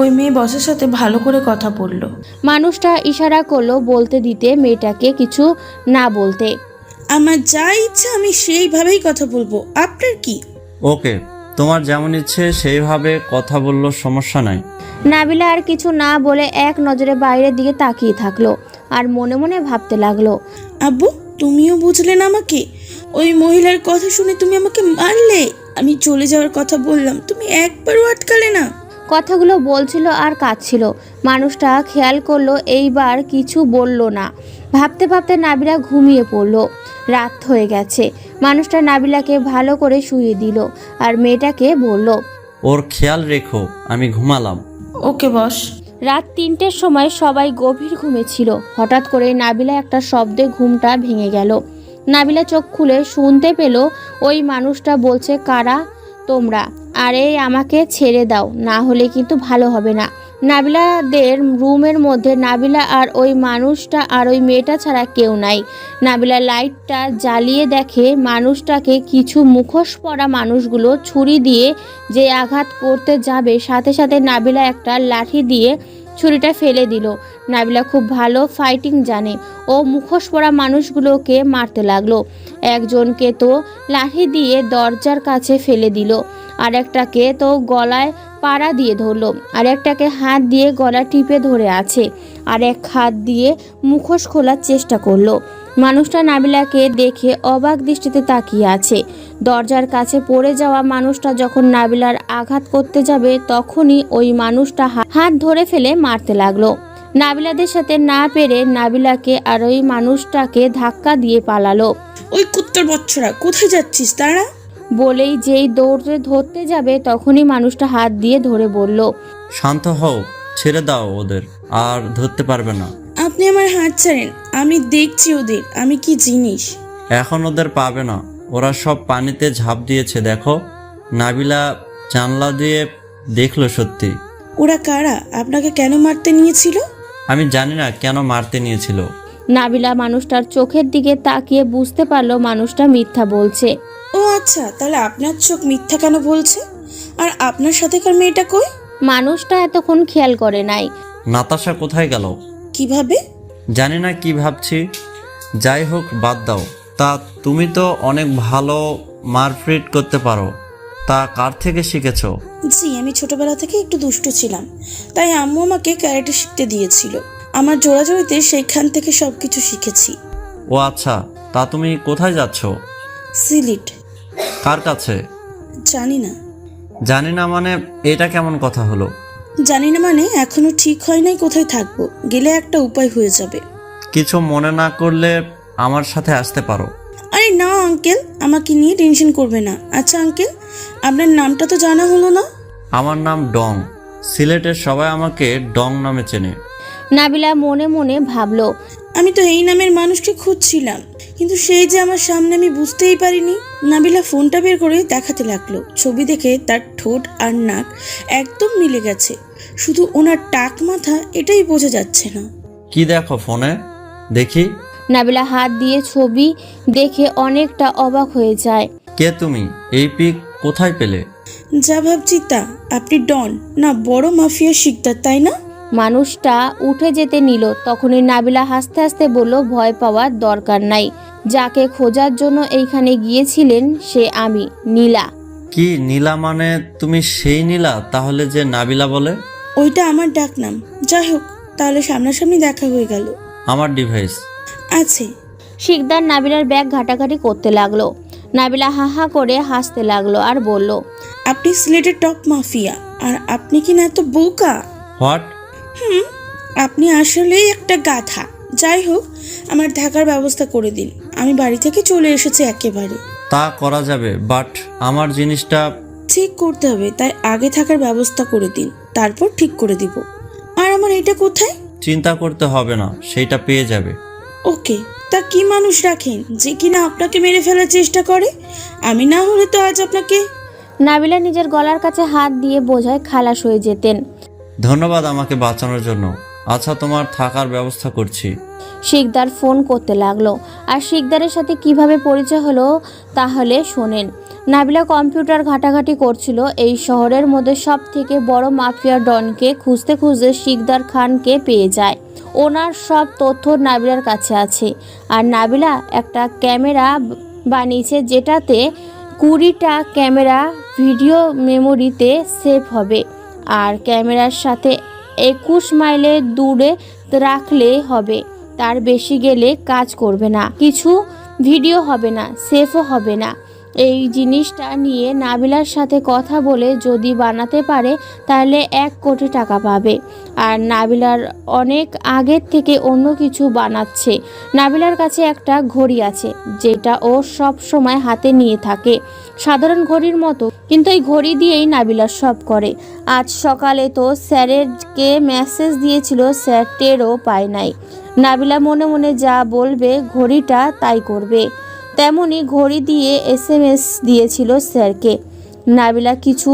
ওই মেয়ে বসের সাথে ভালো করে কথা বলল। মানুষটা ইশারা করলো বলতে দিতে মেয়েটাকে কিছু না বলতে। আমার যা ইচ্ছা আমি সেইভাবেই কথা বলবো, আপনার কি? ওকে, তোমার যেমন ইচ্ছে সেইভাবে কথা বললো, সমস্যা নাই। নাবিলা আর কিছু না বলে এক নজরে বাইরের দিকে তাকিয়ে থাকলো আর মনে মনে ভাবতে লাগলো, আব্বু তুমিও বুঝলে না আমাকে? ওই মহিলার কথা শুনে তুমি আমাকে মারলে। আমি চলে যাওয়ার কথা বললাম, তুমি একবারও আটকালে না। কথাগুলো বলছিল আর কাঁদছিল। মানুষটা খেয়াল করলো এইবার কিছু বলল না। ভাবতে ভাবতে নাবিলা ঘুমিয়ে পড়লো। রাত হয়ে গেছে। মানুষটা নাবিলাকে ভালো করে শুইয়ে দিল আর মেয়েটাকে বলল, ওর খেয়াল রেখো, আমি ঘুমালাম। ওকে বস। রাত 3টের সময় সবাই গভীর ঘুমে ছিল। হঠাৎ করে নাবিলা একটা শব্দে ঘুমটা ভেঙে গেল। নাবিলা চোখ খুলে শুনতে পেল ওই মানুষটা বলছে, কারা তোমরা? আরে আমাকে ছেড়ে দাও, না হলে কিন্তু ভালো হবে না। নাবিলাদের রুমের মধ্যে নাবিলা আর ওই মানুষটা আর ওই মেয়েটা ছাড়া কেউ নাই। নাবিলা লাইটটা জ্বালিয়ে দেখে মানুষটাকে কিছু মুখোশ পরা মানুষগুলো ছুরি দিয়ে যে আঘাত করতে যাবে সাথে সাথে নাবিলা একটা লাঠি দিয়ে ছুরিটা ফেলে দিল। নাবিলা খুব ভালো ফাইটিং জানে। ও মুখোশ পরা মানুষগুলোকে মারতে লাগলো। একজনকে তো লাঠি দিয়ে দরজার কাছে ফেলে দিল আর একটাকে তো গলায় পাড়া দিয়ে ধরলো, আর একটাকে হাত দিয়ে গলা টিপে ধরে আছে, আর এক হাত দিয়ে মুখোশ খোলার চেষ্টা করলো। মানুষটা নাবিলাকে দেখে অবাক দৃষ্টিতে তাকিয়ে আছে। দরজার কাছে পড়ে যাওয়া মানুষটা যখন নাবিলার আঘাত করতে যাবে তখনই ওই মানুষটা হাত ধরে ফেলে মারতে লাগলো। নাবিলাদের সাথে না পেরে নাবিলাকে আর ওই মানুষটাকে ধাক্কা দিয়ে পালালো। ওই কুত্তার বাচ্চারা, কোথায় যাচ্ছিস তারা? বলেই যেই দৌড়ে ধরতে যাবে তখনই মানুষটা হাত দিয়ে ধরে বলল, শান্ত হও, ছেড়ে দাও ওদের, আর ধরতে পারবে না। আপনি আমার হাত ছাড়েন, আমি দেখছি ওদের আমি কি জিনিস। এখন ওদের পাবে না, ওরা সব পানিতে ঝাঁপ দিয়েছে। দেখো, নাবিলা জানলা দিয়ে দেখলো। সত্যি। ওরা কারা? আপনাকে কেন মারতে নিয়েছিল? আমি জানি না কেন মারতে নিয়েছিল। নাবিলা মানুষটার চোখের দিকে তাকিয়ে বুঝতে পারলো মানুষটা মিথ্যা বলছে। ও আচ্ছা, তাহলে আপনার চোখ মিথ্যা কেন বলছে? আর আপনার সাথেকার মেয়েটা কই? মানুষটা এতক্ষণ খেয়াল করে নাই। নাতাশা কোথায় গেল? কিভাবে? জানি না কি ভাবছি। যাই হোক, বাদ দাও। তা তুমি তো অনেক ভালো মারপিট করতে পারো, তা কার থেকে শিখেছো? জি, আমি ছোটবেলা থেকে একটু দুষ্টু ছিলাম, তাই আম্মু আমাকে ক্যারেটে শিখতে দিয়েছিল। আমার জোড়াজোড়িতে সেইখান থেকে সবকিছু শিখেছি। ও আচ্ছা, তা তুমি কোথায় যাচ্ছ? সিলেট। কার কাছে? জানি না। জানি না মানে এটা কেমন কথা হলো? জানি না মানে এখনো ঠিক হয় নাই কোথায় থাকবো, গেলে একটা উপায় হয়ে যাবে। কিছু মনে না করলে আমার সাথে আসতে পারো। আরে না আঙ্কেল, আমাকে নিয়ে টেনশন করবে না। আচ্ছা আঙ্কেল, আপনার নামটা তো জানা হলো না। আমার নাম ডং। সিলেটের সবাই আমাকে ডং নামে চেনে। নাবিলা মনে মনে ভাবলো, আমি তো এই নামের মানুষকে খুঁজছিলাম, কিন্তু সেই যে আমার সামনে, আমি বুঝতেই পারিনি। নাবিলা ফোনটা বের করে দেখাতে লাগলো। ছবি দেখে তার ঠোঁট আর নাক একদম মিলে গেছে, শুধু ওনার টাক মাথা এটাই বোঝা যাচ্ছে না। কি দেখো ফোনে? দেখি। নাবিলা হাত দিয়ে ছবি দেখে অনেকটা অবাক হয়ে যায়। কে তুমি? এই পিক কোথায় পেলে? যা ভাবছি তা। আপনি ডন না বড় মাফিয়া শিকদার, তাই না? মানুষটা উঠে যেতে নিল, তখনই নাবিলা হাসতে হাসতে বলল, ভয় পাওয়ার দরকার নাই। যাকে খোঁজার জন্য এইখানে গিয়েছিলেন সে আমি, নীলা। কি নীলা মানে? তুমি সেই নীলা তাহলে যে নাবিলা বলে? ওইটা আমার ডাক নাম। যাই হোক, তাহলে সামনাসামনি দেখা হয়ে গেল। আমার ডিভাইস আছে। শিকদার নাবিলার ব্যাগ ঘাটাঘাটি করতে লাগলো। নাবিলা হা হা করে হাসতে লাগলো আর বলল, আপনি সিলেটের টপ মাফিয়া, আর আপনি কি না এত বোকা? হোয়াট? আপনি আসলেই একটা গাধা। যাই হোক, আমার থাকার ব্যবস্থা করে দিন। আমি বাড়ি থেকে চলে এসেছি একেবারে। তা করা যাবে, বাট আমার জিনিসটা ঠিক করতে হবে, তাই আগে থাকার ব্যবস্থা করে দিন, তারপর ঠিক করে দিব। আর আমার এটা কোথায়? চিন্তা করতে হবে না, সেইটা পেয়ে যাবে। ওকে। তা কি মানুষ রাখেন যে কিনা আপনাকে মেরে ফেলার চেষ্টা করে? আমি না হলে তো আজ আপনাকে। নাবিলা নিজের গলার কাছে হাত দিয়ে বোঝায় খালাস হয়ে যেতেন। ধন্যবাদ আমাকে বাঁচানোর জন্য। আচ্ছা, তোমার থাকার ব্যবস্থা করছি। শিকদার ফোন করতে লাগলো। আর শিকদারের সাথে কিভাবে পরিচয় হলো তাহলে শোনেন। নাবিলা কম্পিউটার ঘাটাঘাটি করছিল। এই শহরের মধ্যে সব থেকে বড় মাফিয়া ডনকে খুঁজতে খুঁজতে শিকদার খানকে পেয়ে যায়। ওনার সব তথ্য নাবিলার কাছে আছে। আর নাবিলা একটা ক্যামেরা বানিয়েছে যেটাতে 20টা ক্যামেরা ভিডিও মেমোরিতে সেভ হবে। আর ক্যামেরার সাথে 21 মাইলের দূরে রাখলে হবে, তার বেশি গেলে কাজ করবে না, কিছু ভিডিও হবে না, সেফও হবে না। এই জিনিসটা নিয়ে নাবিলার সাথে কথা বলে যদি বানাতে পারে তাহলে 1 কোটি টাকা পাবে। আর নাবিলার অনেক আগের থেকে অন্য কিছু বানাচ্ছে। নাবিলার কাছে একটা ঘড়ি আছে যেটা ও সব সময় হাতে নিয়ে থাকে, সাধারণ ঘড়ির মতো, কিন্তু এই ঘড়ি দিয়েই নাবিলা সব করে। আজ সকালে তো স্যারেরকে মেসেজ দিয়েছিল, স্যার টেরও পায় নাই। নাবিলা মনে মনে যা বলবে ঘড়িটা তাই করবে। তেমনি ঘড়ি দিয়ে SMS দিয়েছিল স্যারকে। নাবিলা কিছু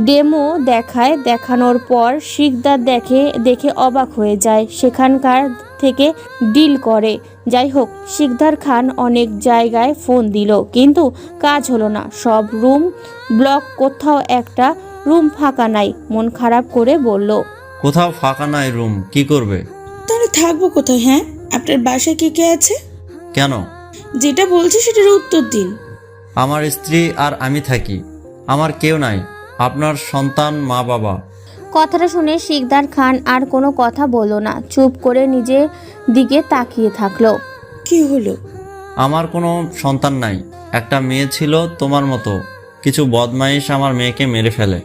ডেমো দেখায়, দেখানোর পর শিকদার দেখে অবাক হয়ে যায়, সেখানকার থেকে ডিল করে। যাই হোক, শিকদার খান অনেক জায়গায় ফোন দিল কিন্তু কাজ হলো না, সব রুম ব্লক, কোথাও একটা রুম ফাঁকা নাই। মন খারাপ করে বলল, কোথাও ফাঁকা নাই রুম, কি করবে? তাহলে থাকবো কোথায়? হ্যাঁ, আপনার বাসায় কে কে আছে? কেন? যেটা বলছি সেটার উত্তর দিন। আমার স্ত্রী আর আমি থাকি। আমার কেউ নাই, আপনার সন্তান, মা বাবা। কথাটা শুনে শিকদার খান আর কোনো কথা বলল না, চুপ করে নিজের দিকে তাকিয়ে থাকলো। কি হলো? আমার কোনো সন্তান নাই। একটা মেয়ে ছিল তোমার মতো, কিছু বদমাইশ আমার মেয়েকে মেরে ফেলে।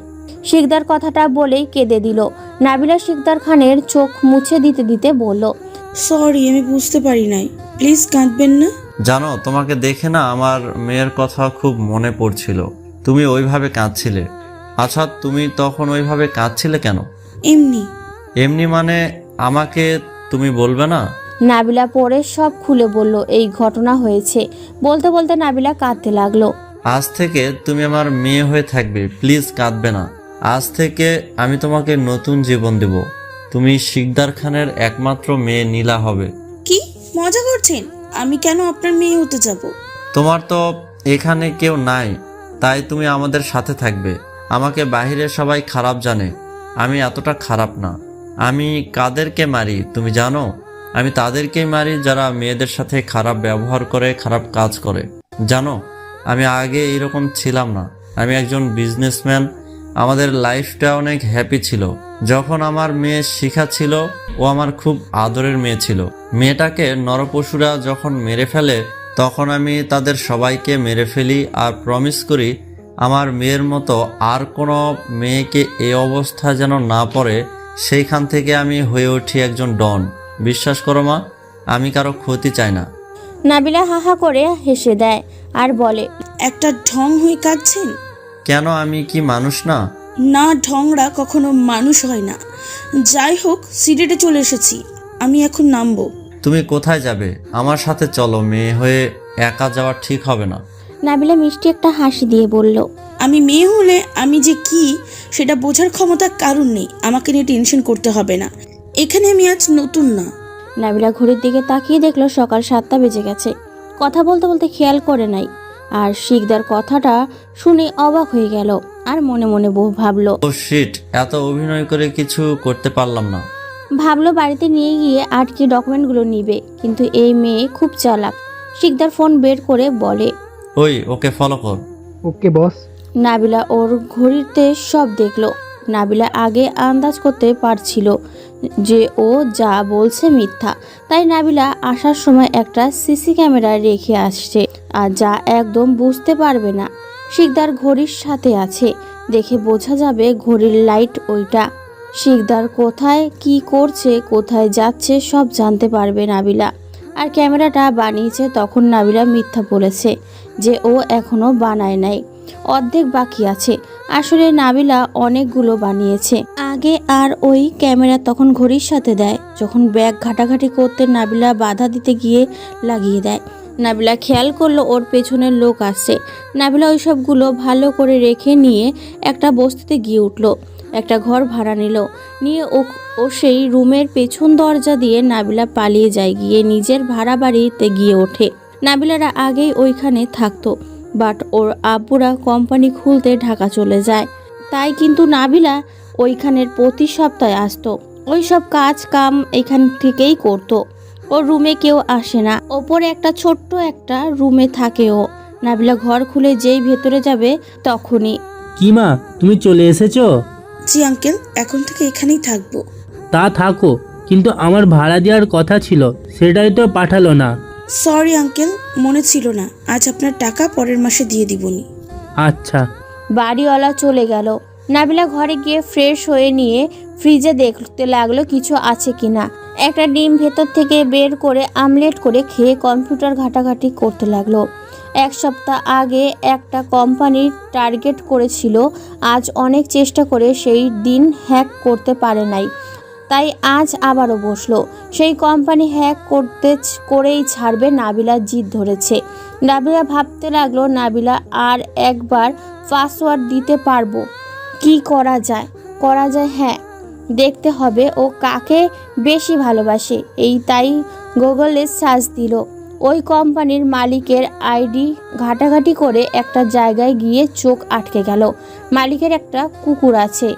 শিকদার কথাটা বলেই কেঁদে দিল। নাবিলা শিকদার খানের চোখ মুছে দিতে দিতে বলল, সরি, আমি বুঝতে পারি নাই, প্লিজ কাঁদবেন না। জানো, তোমাকে দেখে না আমার মেয়ের কথা খুব মনে পড়ছিল। তুমি ওইভাবে কাঁদছিলে। আচ্ছা, তুমি তখন ওইভাবে কাঁদছিলে কেন? এমনি। এমনি মানে আমাকে তুমি বলবে না? নাবিলা পরে সব খুলে বলল এই ঘটনা হয়েছে। বলতে বলতে নাবিলা কাঁদতে লাগলো। আজ থেকে তুমি আমার মেয়ে হয়ে থাকবে, প্লিজ কাঁদবে না। আজ থেকে আমি তোমাকে নতুন জীবন দেব। তুমি শিকদার খানের একমাত্র মেয়ে নীলা হবে। কি মজা করছেন? আমি কেন আপনার মেয়ে হতে যাব? তোমার তো এখানে কেউ নাই, তাই তুমি আমাদের সাথে থাকবে। আমাকে বাইরে সবাই খারাপ জানে, আমি এতটা খারাপ না। আমি কাদেরকে মারি তুমি জানো? আমি তাদেরকেই মারি যারা মেয়েদের সাথে খারাপ ব্যবহার করে, খারাপ কাজ করে। জানো, আমি আগে এরকম ছিলাম না। আমি একজন বিজনেসম্যান। আমাদের লাইফটা অনেক হ্যাপি ছিল। যখন আমার মেয়ে শিখা ছিল, ও আমার খুব আদরের মেয়ে ছিল। মেয়েটাকে নরপশুরা যখন মেরে ফেলে, তখন আমি তাদের সবাইকে মেরে ফেলি আর প্রমিস করি আমার মেয়ের মতো আর কোনো মেয়েকে এই অবস্থা যেন না পড়ে। সেইখান থেকে আমি হয়ে উঠি একজন ডন। বিশ্বাস করো মা, আমি কারো ক্ষতি চাই না। নাবিলা হাহা করে হেসে দেয় আর বলে, একটা ঢং হয়ে কাঁদছেন কেন? আমি কি মানুষ না? না, ঢংরা কখনো মানুষ হয় না। যাই হোক, সিলেটে চলে এসেছি, আমি এখন নামবো। তুমি কোথায় যাবে? আমার সাথে চলো, মেয়ে হয়ে একা যাওয়া ঠিক হবে না। নাবিলা মিষ্টি একটা হাসি দিয়ে বলল, আমি মেয়ে হলে আমি যে কি সেটা বোঝার ক্ষমতা কারণ নেই। আমাকে নিয়ে টেনশন করতে হবে না। এখানে আমি আজ নতুন না। নাবিলা ঘড়ির দিকে তাকিয়ে দেখলো সকাল 7টা বেজে গেছে। কথা বলতে বলতে খেয়াল করে নাই। আর শিকদার কথাটা শুনে অবাক হয়ে গেল আর মনে মনে ভাবলো, ও শিট, এত অভিনয় করে কিছু করতে পারলাম না। ভাবলো বাড়িতে নিয়ে গিয়ে আটকে ডকুমেন্টগুলো নিবে, কিন্তু এই মেয়ে খুব চালাক। শিকদার ফোন বের করে বলে, ওই ওকে ফলো কর। ওকে বস। নাবিলা ওর ঘড়িতে সব দেখলো। নাবিলা আগে আন্দাজ করতে পারছিল যে ও যা বলছে মিথ্যা, তাই নাবিলা আসার সময় একটা সিসি ক্যামেরা রেখে আসছে, আর যা একদম বুঝতে পারবে না শিকদার ঘড়ির সাথে আছে। দেখে বোঝা যাবে ঘড়ির লাইট ওইটা। শিকদার কোথায় কি করছে, কোথায় যাচ্ছে সব জানতে পারবে নাবিলা। আর ক্যামেরাটা বানিয়েছে তখন নাবিলা মিথ্যা বলেছে যে ও এখনো বানায় নাই, অর্ধেক বাকি আছে। আসলে নাবিলা অনেকগুলো বানিয়েছে আগে, আর ওই ক্যামেরা তখন ঘড়ির সাথে দেয়। যখন ব্যাগ ঘাটাঘাটি করতে নাবিলা বাধা দিতে গিয়ে লাগিয়ে দেয়। নাবিলা খেয়াল করলো ওর পেছনের লোক আসছে। নাবিলা ওই সবগুলো ভালো করে রেখে নিয়ে একটা বস্তিতে গিয়ে উঠলো। একটা ঘর ভাড়া নিয়ে ও সেই রুমের পেছন দরজা দিয়ে নাবিলা পালিয়ে যায়, গিয়ে নিজের ভাড়া বাড়িতে গিয়ে ওঠে। নাবিলারা আগেই ওইখানে থাকতো, বাট ওর আব্বুরা কোম্পানি খুলতে ঢাকা চলে যায়। তাই কিন্তু নাবিলা ওইখানের প্রতি সপ্তাহে আসতো, ওই সব কাজ কাম এখান থেকেই করতো। ওর রুমে কেউ আসে না, ওপরে একটা ছোট্ট একটা রুমে থাকে ও। নাবিলা ঘর খুলে যেই ভেতরে যাবে তখনই, কি মা, তুমি চলে এসেছো? জি আঙ্কেল, এখন থেকে এখানেই থাকবো। তা থাকো, কিন্তু আমার ভাড়া দেওয়ার কথা ছিল, সেটাই তো পাঠালো না। সরি আঙ্কেল, মনে ছিল না। আজ আপনার টাকা পরের মাসে দিয়ে দিবনি। আচ্ছা। বাড়িওয়ালা চলে গেল। নাবিলা ঘরে গিয়ে ফ্রেশ হয়ে নিয়ে ফ্রিজে দেখতে লাগলো কিছু আছে কিনা। একটা ডিম ভেতর থেকে বের করে আমলেট করে খেয়ে কম্পিউটার ঘাটাঘাটি করতে লাগলো। 1 সপ্তাহ আগে একটা কোম্পানির টার্গেট করেছিল, আজ অনেক চেষ্টা করে সেই দিন হ্যাক করতে পারে নাই, তাই আজ আবারও বসলো। সেই কোম্পানি হ্যাক করেই ছাড়বে, নাবিলা জিদ ধরেছে। নাবিলা ভাবতে লাগলো, নাবিলা আর একবার পাসওয়ার্ড দিতে পারবো, কি করা যায় হ্যাঁ, দেখতে হবে ও কাকে বেশি ভালোবাসে। তাই গুগলে সার্চ দিল। ওই কোম্পানির মালিকের আইডি ঘাটাঘাটি করে একটা জায়গায় গিয়ে চোখ আটকে গেল। মালিকের একটা কুকুর আছে,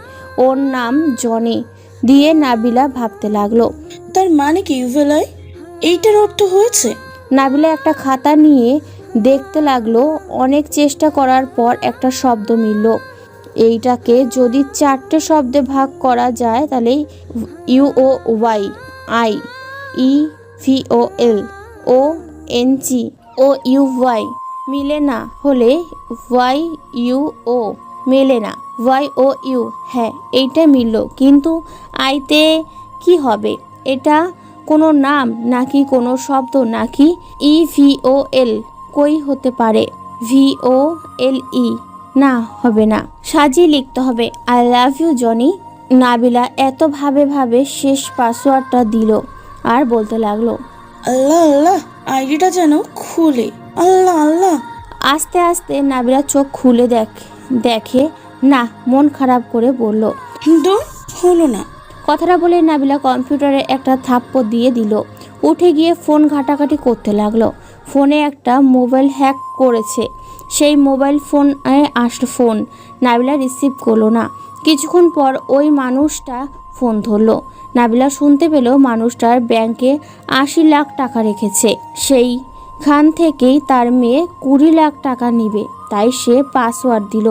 ওর নাম জনি দিয়ে নাবিলা ভাবতে লাগলো। তার মানে কি ইউভেলয়? এইটার অর্থ হয়েছে? নাবিলা একটা খাতা নিয়ে দেখতে লাগলো। অনেক চেষ্টা করার পর একটা শব্দ মিলল। এইটাকে যদি 4টে শব্দে ভাগ করা যায় তাহলে UOY I EVOL ONG OUY মিলে না হলে YUO মেলে না YOU। হ্যাঁ, এইটা মিলল, কিন্তু আইতে কি হবে? এটা কোনো নাম নাকি কোনো শব্দ নাকি EVOL কই হতে পারে? VOLE না, হবে না, সাজিয়ে লিখতে হবে। I love you Johnny. Nabila এত ভাবে শেষ পাসওয়ার্ডটা দিল আর বলতে লাগলো, আল্লাহ আল্লাহ, আইডিটা যেন খুলে। আল্লাহ আল্লাহ। আস্তে আস্তে নাবিলা চোখ খুলে দেখে না, মন খারাপ করে বলল, দূর হলো না। কথাটা বলে নাবিলা কম্পিউটারে একটা থাপ্পড় দিয়ে দিল। উঠে গিয়ে ফোন ঘাটাঘাটি করতে লাগলো। ফোনে একটা মোবাইল হ্যাক করেছে। সেই মোবাইল আসলো ফোন। নাবিলা রিসিভ করলো না। কিছুক্ষণ পর ওই মানুষটা ফোন ধরলো। নাবিলা শুনতে পেল মানুষটার ব্যাংকে 80 লাখ টাকা রেখেছে। সেইখান থেকেই তার মেয়ে 20 লাখ টাকা নিবে, তাই সে পাসওয়ার্ড দিল।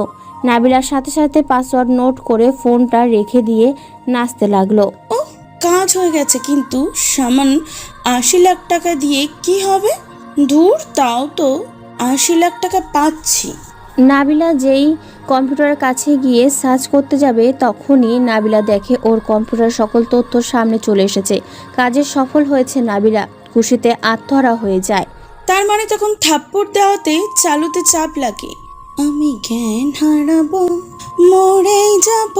নাবিলার সাথে সাথে পাসওয়ার্ড নোট করে ফোনটা রেখে দিয়ে নাচতে লাগলো। ও, কাজ হয়ে গেছে, কিন্তু সামান্য 80 লাখ টাকা দিয়ে কি হবে? দূর, তাও তো 80 লাখ টাকা পাচ্ছি। নাবিলা যেই কম্পিউটারের কাছে গিয়ে সার্চ করতে যাবে তখনই নাবিলা দেখে ওর কম্পিউটার সকল তথ্য সামনে চলে এসেছে। কাজে সফল হয়েছে নাবিলা। খুশিতে আত্মহারা হয়ে যায়। তার মানে তখন থাপ্পড় দেওয়াতে চালুতে চাপ লাগে। আমি জ্ঞান হারাবো, মরেই যাব,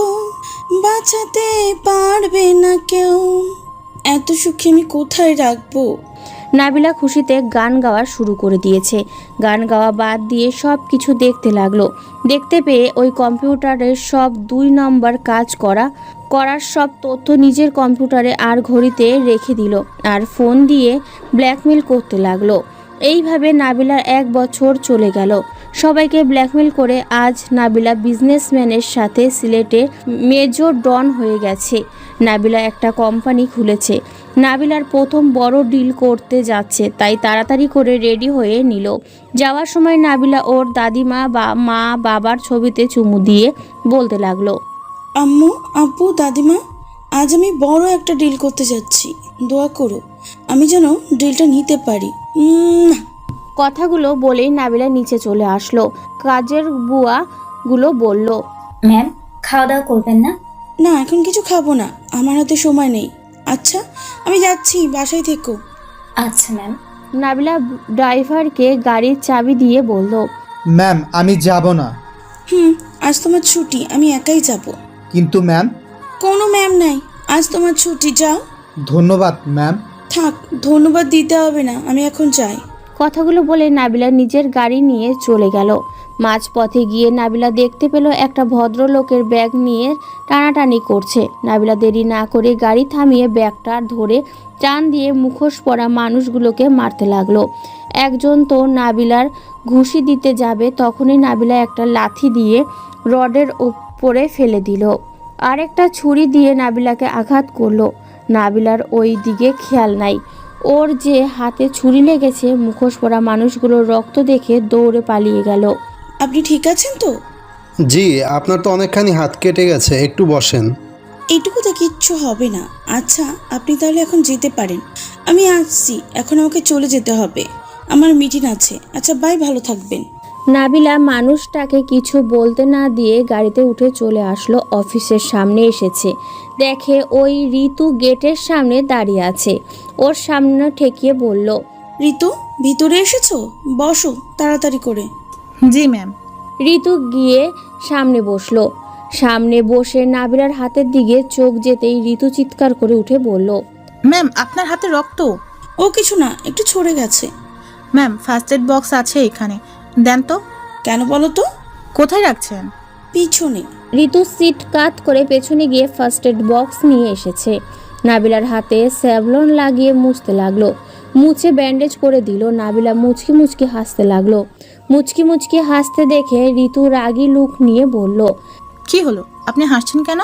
বাঁচাতে পারবে না কেউ। এত সুখে আমি কোথায় রাখবো? নাবিলা খুশিতে গান গাওয়া শুরু করে দিয়েছে। গান গাওয়া বাদ দিয়ে সব কিছু দেখতে লাগলো। দেখতে পেয়ে ওই কম্পিউটারের সব 2 নম্বর কাজ করার সব তথ্য নিজের কম্পিউটারে আর ঘড়িতে রেখে দিল আর ফোন দিয়ে ব্ল্যাকমেল করতে লাগলো। এইভাবে নাবিলার 1 বছর চলে গেল। সবাইকে ব্ল্যাকমেল করে আজ নাবিলা বিজনেসম্যানের সাথে সিলেটে মেজর ডন হয়ে গেছে। নাবিলা একটা কোম্পানি খুলেছে। নাবিলার প্রথম বড় ডিল করতে যাচ্ছে, তাই তাড়াতাড়ি করে রেডি হয়ে নিল। যাওয়ার সময় নাবিলা ওর দাদিমা বা মা বাবার ছবিতে চুমু দিয়ে বলতে লাগলো, আম্মু, আব্বু, দাদিমা, আজ আমি বড় একটা ডিল করতে যাচ্ছি। দোয়া করো আমি যেন ডিলটা নিতে পারি। কথাগুলো বলেই নাবিলা নিচে চলে আসলো। কাজের বুয়াগুলো বলল, ম্যাম, খাওয়া দাওয়া করবেন না? না, এখন কিছু খাবো না, আমার হাতে সময় নেই। আচ্ছা, আমি যাচ্ছি, বাসায় থেকো। আচ্ছা ম্যাম। নাবিলা ড্রাইভারকে গাড়ির চাবি দিয়ে বলল, ম্যাম, আমি যাব না। আজ তোমার ছুটি, আমি একাই যাব। কিন্তু ম্যাম। কোনো ম্যাম নাই, আজ তোমার ছুটি, যাও। ধন্যবাদ ম্যাম। থাক, ধন্যবাদ দিতে হবে না, আমি এখন যাই। কথাগুলো বলে নাবিলা নিজের গাড়ি নিয়ে চলে গেল। মাঝপথে গিয়ে নাবিলা দেখতে পেল একটা ভদ্রলোকের ব্যাগ নিয়ে টানাটানি করছে। নাবিলা দেরি না করে গাড়ি থামিয়ে ব্যাগটা ধরে টান দিয়ে মুখোশ পরা মানুষগুলোকে মারতে লাগলো। একজন তো নাবিলার ঘুষি দিতে যাবে, তখনই নাবিলা একটা লাথি দিয়ে রডের উপরে ফেলে দিল। আরেকটা ছুরি দিয়ে নাবিলাকে আঘাত করলো। নাবিলার ওই দিকে খেয়াল নাই। ওর যে হাতে ছুরি লেগেছে। মুখোশ পরা মানুষগুলোর রক্ত দেখে দৌড়ে পালিয়ে গেল। আপনি ঠিক আছেন তো? জি, আপনার তো অনেকখানি হাত কেটে গেছে, একটু বসেন। এইটুকুতে কিচ্ছু হবে না। আচ্ছা, আপনি তাহলে এখন যেতে পারেন। আমি আসছি, এখন আমাকে চলে যেতে হবে, আমার মিটিং আছে। আচ্ছা বাই, ভালো থাকবেন। নাবিলা মানুষটাকে কিছু বলতে না দিয়ে গাড়িতে উঠে চলে আসলো। অফিসের সামনে এসেছে, দেখে ওই ঋতু গেটের সামনে দাঁড়িয়ে আছে। ওর সামনে ঠেকিয়ে বলল, ঋতু, ভিতরে এসেছো? বসো তাড়াতাড়ি করে। জি ম্যাম। ঋতু গিয়ে সামনে বসলো। সামনে বসে নাবিলার হাতের দিকে চোখ যেতেই ঋতু চিৎকার করে উঠে বলল, ম্যাম, আপনার হাতে রক্ত। ও কিছু না, একটু ছড়ে গেছে। ম্যাম, ফার্স্ট এড বক্স আছে এখানে, দেন তো। কেন বলো তো? কোথায় রাখছেন? পিছনে। ঋতু সিট কাত করে পেছনে গিয়ে ফার্স্ট এড বক্স নিয়ে এসেছে। নাবিলার হাতে স্যাভলন লাগিয়ে মুছতে লাগলো। মুছে ব্যান্ডেজ করে দিল। নাবিলা মুচকি মুচকি হাসতে লাগলো। মুচকি মুচকি হাসতে দেখে ঋতু রাগী লুক নিয়ে বলল, কি হলো, আপনি হাসছেন কেন?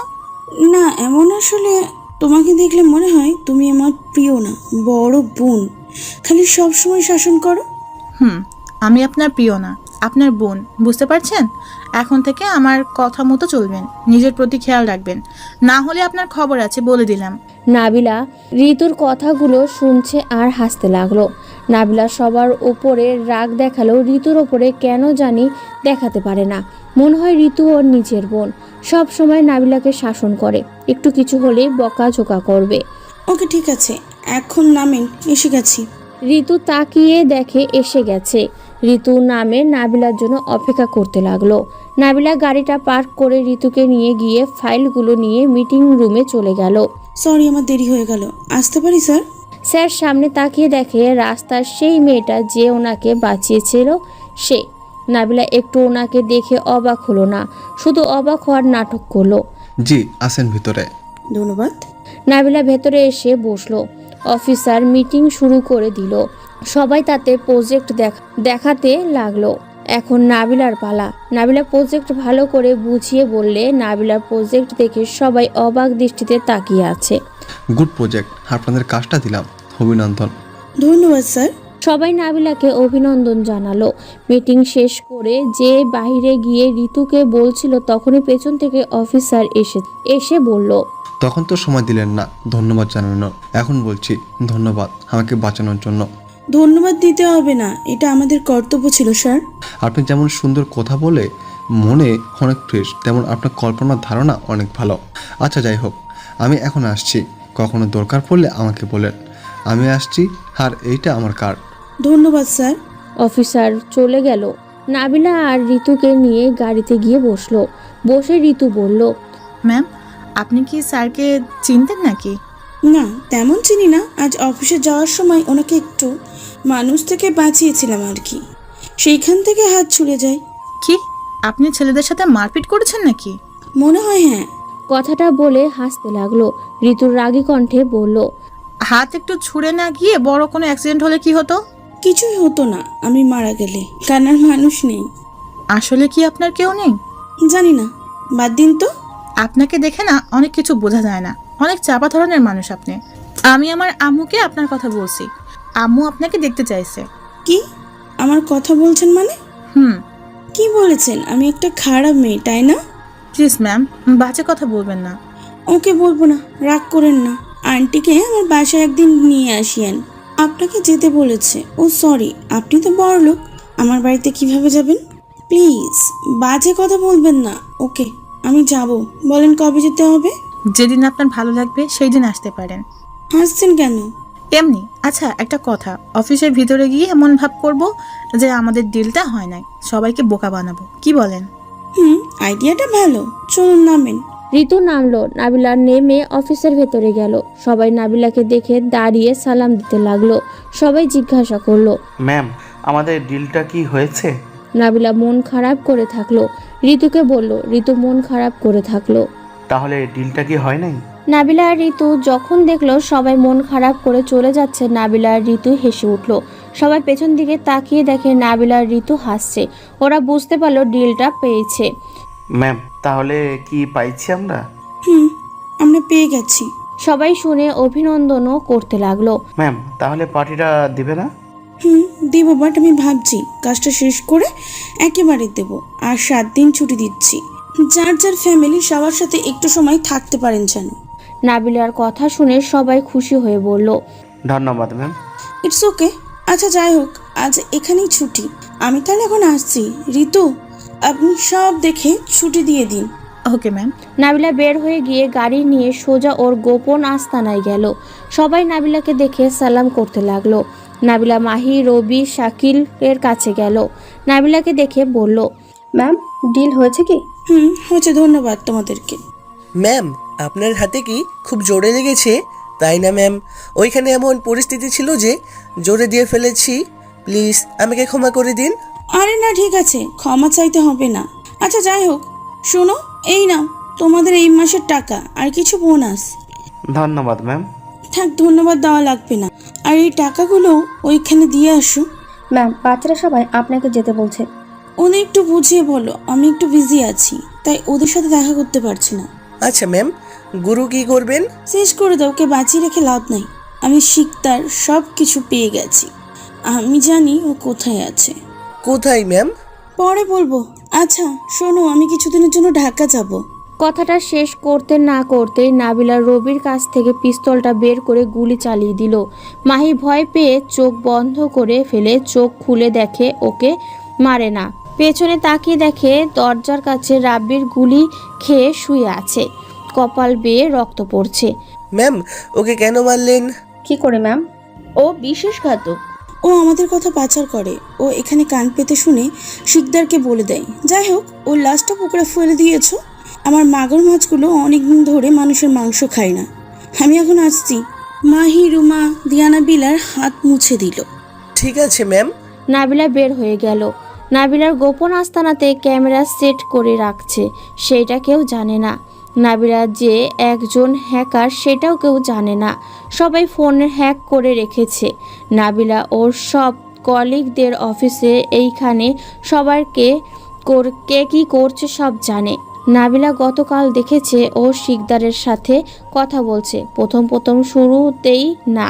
না, এমন আসলে তোমাকে দেখলে মনে হয় তুমি আমার প্রিয় না, বড় বোন। খালি সব সময় শাসন করো। আমি আপনার প্রিয় না, আপনার বোন, বুঝতে পারছেন? এখন থেকে আমার কথা মতো চলবেন, নিজের প্রতি খেয়াল রাখবেন, না হলে আপনার খবর আছে, বলে দিলাম। নাবিলা ঋতুর কথাগুলো শুনছে আর হাসতে লাগলো। নাবিলা সবার ওপরে রাগ দেখালো, ঋতুর ওপরে কেন জানি দেখাতে পারে না। মনে হয় ঋতু ওর নিজের বোন, সব সময় নাবিলাকে শাসন করে, একটু কিছু হলেই বকাঝোকা করবে। ওকে ঠিক আছে, এখন নামেন, এসে গেছি। ঋতু তাকিয়ে দেখে এসে গেছে। ঋতু নামে নাবিলার জন্য অপেক্ষা করতে লাগলো। নাবিলা গাড়িটা পার্ক করে ঋতুকে নিয়ে গিয়ে ফাইলগুলো নিয়ে মিটিং রুমে চলে গেল। সরি, আমার দেরি হয়ে গেল, আসতে পারি স্যার? স্যার সামনে তাকিয়ে দেখে রাস্তার সেই মেয়েটা যে ওনাকে বাঁচিয়েছিল সে। নাবিলা একটু ওনাকে দেখে অবাক হলো না, শুধু অবাক হওয়ার নাটক করলো। জি আসেন ভিতরে। ধন্যবাদ। নাবিলা ভেতরে এসে বসলো। অফিসার মিটিং শুরু করে দিল। সবাই তাতে প্রজেক্ট দেখাতে লাগলো। এখন নাবিলার পালা। নাবিলা প্রজেক্ট ভালো করে বুঝিয়ে বললে নাবিলার প্রজেক্ট দেখে সবাই অবাক দৃষ্টিতে তাকিয়ে আছে। গুড প্রজেক্ট, আপনাদের কাজটা দিলাম, অভিনন্দন। ধন্যবাদ স্যার। সবাই নাবিলাকে অভিনন্দন জানালো। মিটিং শেষ করে যে বাইরে গিয়ে ঋতুকে বলছিল তখনই পেছন থেকে অফিসার এসে বলল, তখন তো সময় দিলেন না ধন্যবাদ জানানোর, এখন বলছি ধন্যবাদ আমাকে বাঁচানোর জন্য। ধন্যবাদ দিতে হবে না, এটা আমাদের কর্তব্য ছিল স্যার। আপনি যেমন সুন্দর কথা বলে মনে অনেক ফ্রেশ, তেমন আপনার কল্পনার ধারণা অনেক ভালো। আচ্ছা যাই হোক, আমি এখন আসছি, কখনো দরকার পড়লে আমাকে বলেন, আমি আসছি। আর এইটা আমার কার্ড। ধন্যবাদ স্যার। অফিসার চলে গেল। নাবিলা আর ঋতুকে নিয়ে গাড়িতে গিয়ে বসলো। বসে ঋতু বলল, ম্যাম, আপনি কি স্যারকে চিনতেন নাকি? না, তেমন চিনি না। আজ অফিসে যাওয়ার সময় ওনাকে একটু মানুষ থেকে বাঁচিয়েছিলাম আর কি, সেইখান থেকে হাত ছুড়ে যায়। কি, আপনি ছেলেদের সাথে মারপিট করেছেন নাকি? মনে হয় হ্যাঁ। কথাটা বলে হাসতে লাগলো। ঋতুর রাগী কণ্ঠে বলল, হাত একটু ছুঁড়ে না গিয়ে বড় কোনো অ্যাক্সিডেন্ট হলে কি হতো? কিছুই হতো না, আমি মারা গেলে কান্নার মানুষ নেই। আসলে কি আপনার কেউ নেই? জানি না, বাদ দিন তো। আপনাকে দেখে না অনেক কিছু বোঝা যায় না, অনেক চাপা ধরনের মানুষ আপনি। আমি আমার আম্মুকে আপনার কথা বলছি, আম্মু আপনাকে দেখতে চাইছে। কি আমার কথা বলছেন মানে? কি বলেছেন? আমি একটা খারাপ মেয়ে, তাই না? প্লিজ ম্যাম, বাজে কথা বলবেন না। ওকে বলবো না, রাগ করেন না। আন্টিকে আমার বাসায় একদিন নিয়ে আসিয়েন, আপনাকে যেতে বলেছে। ও সরি, আপনি তো বড় লোক, আমার বাড়িতে কিভাবে যাবেন? প্লিজ বাজে কথা বলবেন না। ওকে আমি যাব, বলেন কবে যেতে হবে? যেদিন আপনার ভালো লাগবে সেই দিন আসতে পারেন। হাসছেন কেন? এমনি। আচ্ছা একটা কথা, অফিসের ভিতরে গিয়ে এমন ভাব করব যে আমাদের ডিলটা হয় নাই, সবাইকে বোকা বানাবো, কি বলেন? আইডিয়াটা ভালো, চলুন নামেন। ঋতু নামলো। নাবিলা নেমে অফিসের ভেতরে গেল। সবাই নাবিলাকে দেখে দাঁড়িয়ে সালাম দিতে লাগলো। সবাই জিজ্ঞাসা করলো, ম্যাম আমাদের ডিলটা কি হয়েছে? নাবিলা মন খারাপ করে থাকলো। ঋতুকে বলল। ঋতু মন খারাপ করে থাকলো। তাহলে ডিলটা কি হয় নাই? নাবিলা আর ঋতু যখন দেখলো সবাই মন খারাপ করে চলে যাচ্ছে, নাবিলা আর ঋতু হেসে উঠলো। সবাই পেছন দিকে তাকিয়ে দেখে নাবিলা আর ঋতু হাসছে। ওরা বুঝতে পারলো ডিলটা পেয়েছে। ম্যাম তাহলে কি পাইছি আমরা? আমরা পেয়ে গেছি। সবাই শুনে অভিনন্দনও করতে লাগলো। ম্যাম তাহলে পার্টিটা দিবে না? দিব, বাট আমি ভাবছি কাজটা শেষ করে একেবারে দেব। আর 7 দিন ছুটি দিচ্ছি, যার যার ফ্যামিলি সবার সাথে একটু সময় থাকতে পারেন যেন। নাবিলার কথা শুনে সবাই খুশি হয়ে বলল, ধন্যবাদ ম্যাম। It's okay. আচ্ছা যাই হোক, আজ এখানেই ছুটি, আমি তাহলে এখন আসছি। ঋতু আপনি সব দেখে ছুটি দিয়ে দিন। Okay ma'am. নাবিলা বের হয়ে গিয়ে গাড়ি নিয়ে সোজা ওর গোপন আস্তানায় গেল। সবাই নাবিলাকে দেখে সালাম করতে লাগলো। নাবিলা মাহি, রবি, শাকিল এর কাছে গেল। নাবিলাকে দেখে বলল, ম্যাম ডিল হয়েছে কি? হয়েছে, ধন্যবাদ তোমাদেরকে। ম্যাম আপনার হাতে কি খুব জোরে লেগেছে তাই না ম্যাম? ওইখানে এমন পরিস্থিতি ছিল যে জোরে দিয়ে ফেলেছি, প্লিজ আমাকে ক্ষমা করে দিন। আরে না, ঠিক আছে, ক্ষমা চাইতে হবে না। আচ্ছা যাই হোক, শোনো, এই নাও তোমাদের এই মাসের টাকা আর কিছু বোনাস। ধন্যবাদ ম্যাম। থাক, ধন্যবাদ দেওয়া লাগবে না। আর এই টাকাগুলো ওইখানে দিয়ে আসো। ম্যাম বাচ্চারা সবাই আপনাকে যেতে বলছে। ওদের একটু বুঝিয়ে বলো, আমি একটু বিজি আছি, তাই ওদের সাথে দেখা করতে পারছি না। আচ্ছা ম্যাম, গুরু কি করবেন? শেষ করে দাও, ওকে বাঁচিয়ে রেখে লাভ নাই। আমি শিকদার সব কিছু পেয়ে গেছি, আমি জানি ও কোথায় আছে। কোথায় ম্যাম? পরে বলবো। আচ্ছা শোনো, আমি কিছুদিনের জন্য ঢাকা যাব। কথাটা শেষ করতে না করতেই নাবিলা রবির কাছ থেকে পিস্তলটা বের করে গুলি চালিয়ে দিল। মাহি ভয় পেয়ে চোখ বন্ধ করে ফেলে চোখ খুলে দেখে ওকে মারে না। পেছনে তাকিয়ে দেখে দরজার কাছে রাব্বির গুলি খেয়ে শুয়ে আছে, কপাল বেয়ে রক্ত পড়ছে। ম্যাম ওকে কেন মারলেন? কি করে ম্যাম? ও বিশ্বাসঘাতক। ও আমাদের কথা পাচার করে। ও এখানে কান পেতে শুনে শিকদারকে বলে দেয়। যাই হোক, ও লাশটা পুকুরে ফেলে দিয়েছো। আমার মাগুর মাছগুলো অনেকদিন ধরে মানুষের মাংস খায় না। আমি এখন আসছি। মাহি, রুমা, দিয়ানা বিলার হাত মুছে দিল। ঠিক আছে ম্যাম। নাবিলা বের হয়ে গেল। নাবিলার গোপন আস্তানাতে ক্যামেরা সেট করে রাখছে, সেটা কেউ জানে না। নাবিলা যে একজন হ্যাকার সেটাও কেউ জানে না। সবাই ফোন হ্যাক করে রেখেছে। নাবিলা ওর সব কলিগদের অফিসে এইখানে সবাইকে কে কী করছে সব জানে। নাবিলা গতকাল দেখেছে ও শিকদারের সাথে কথা বলছে। প্রথম শুরুতেই না,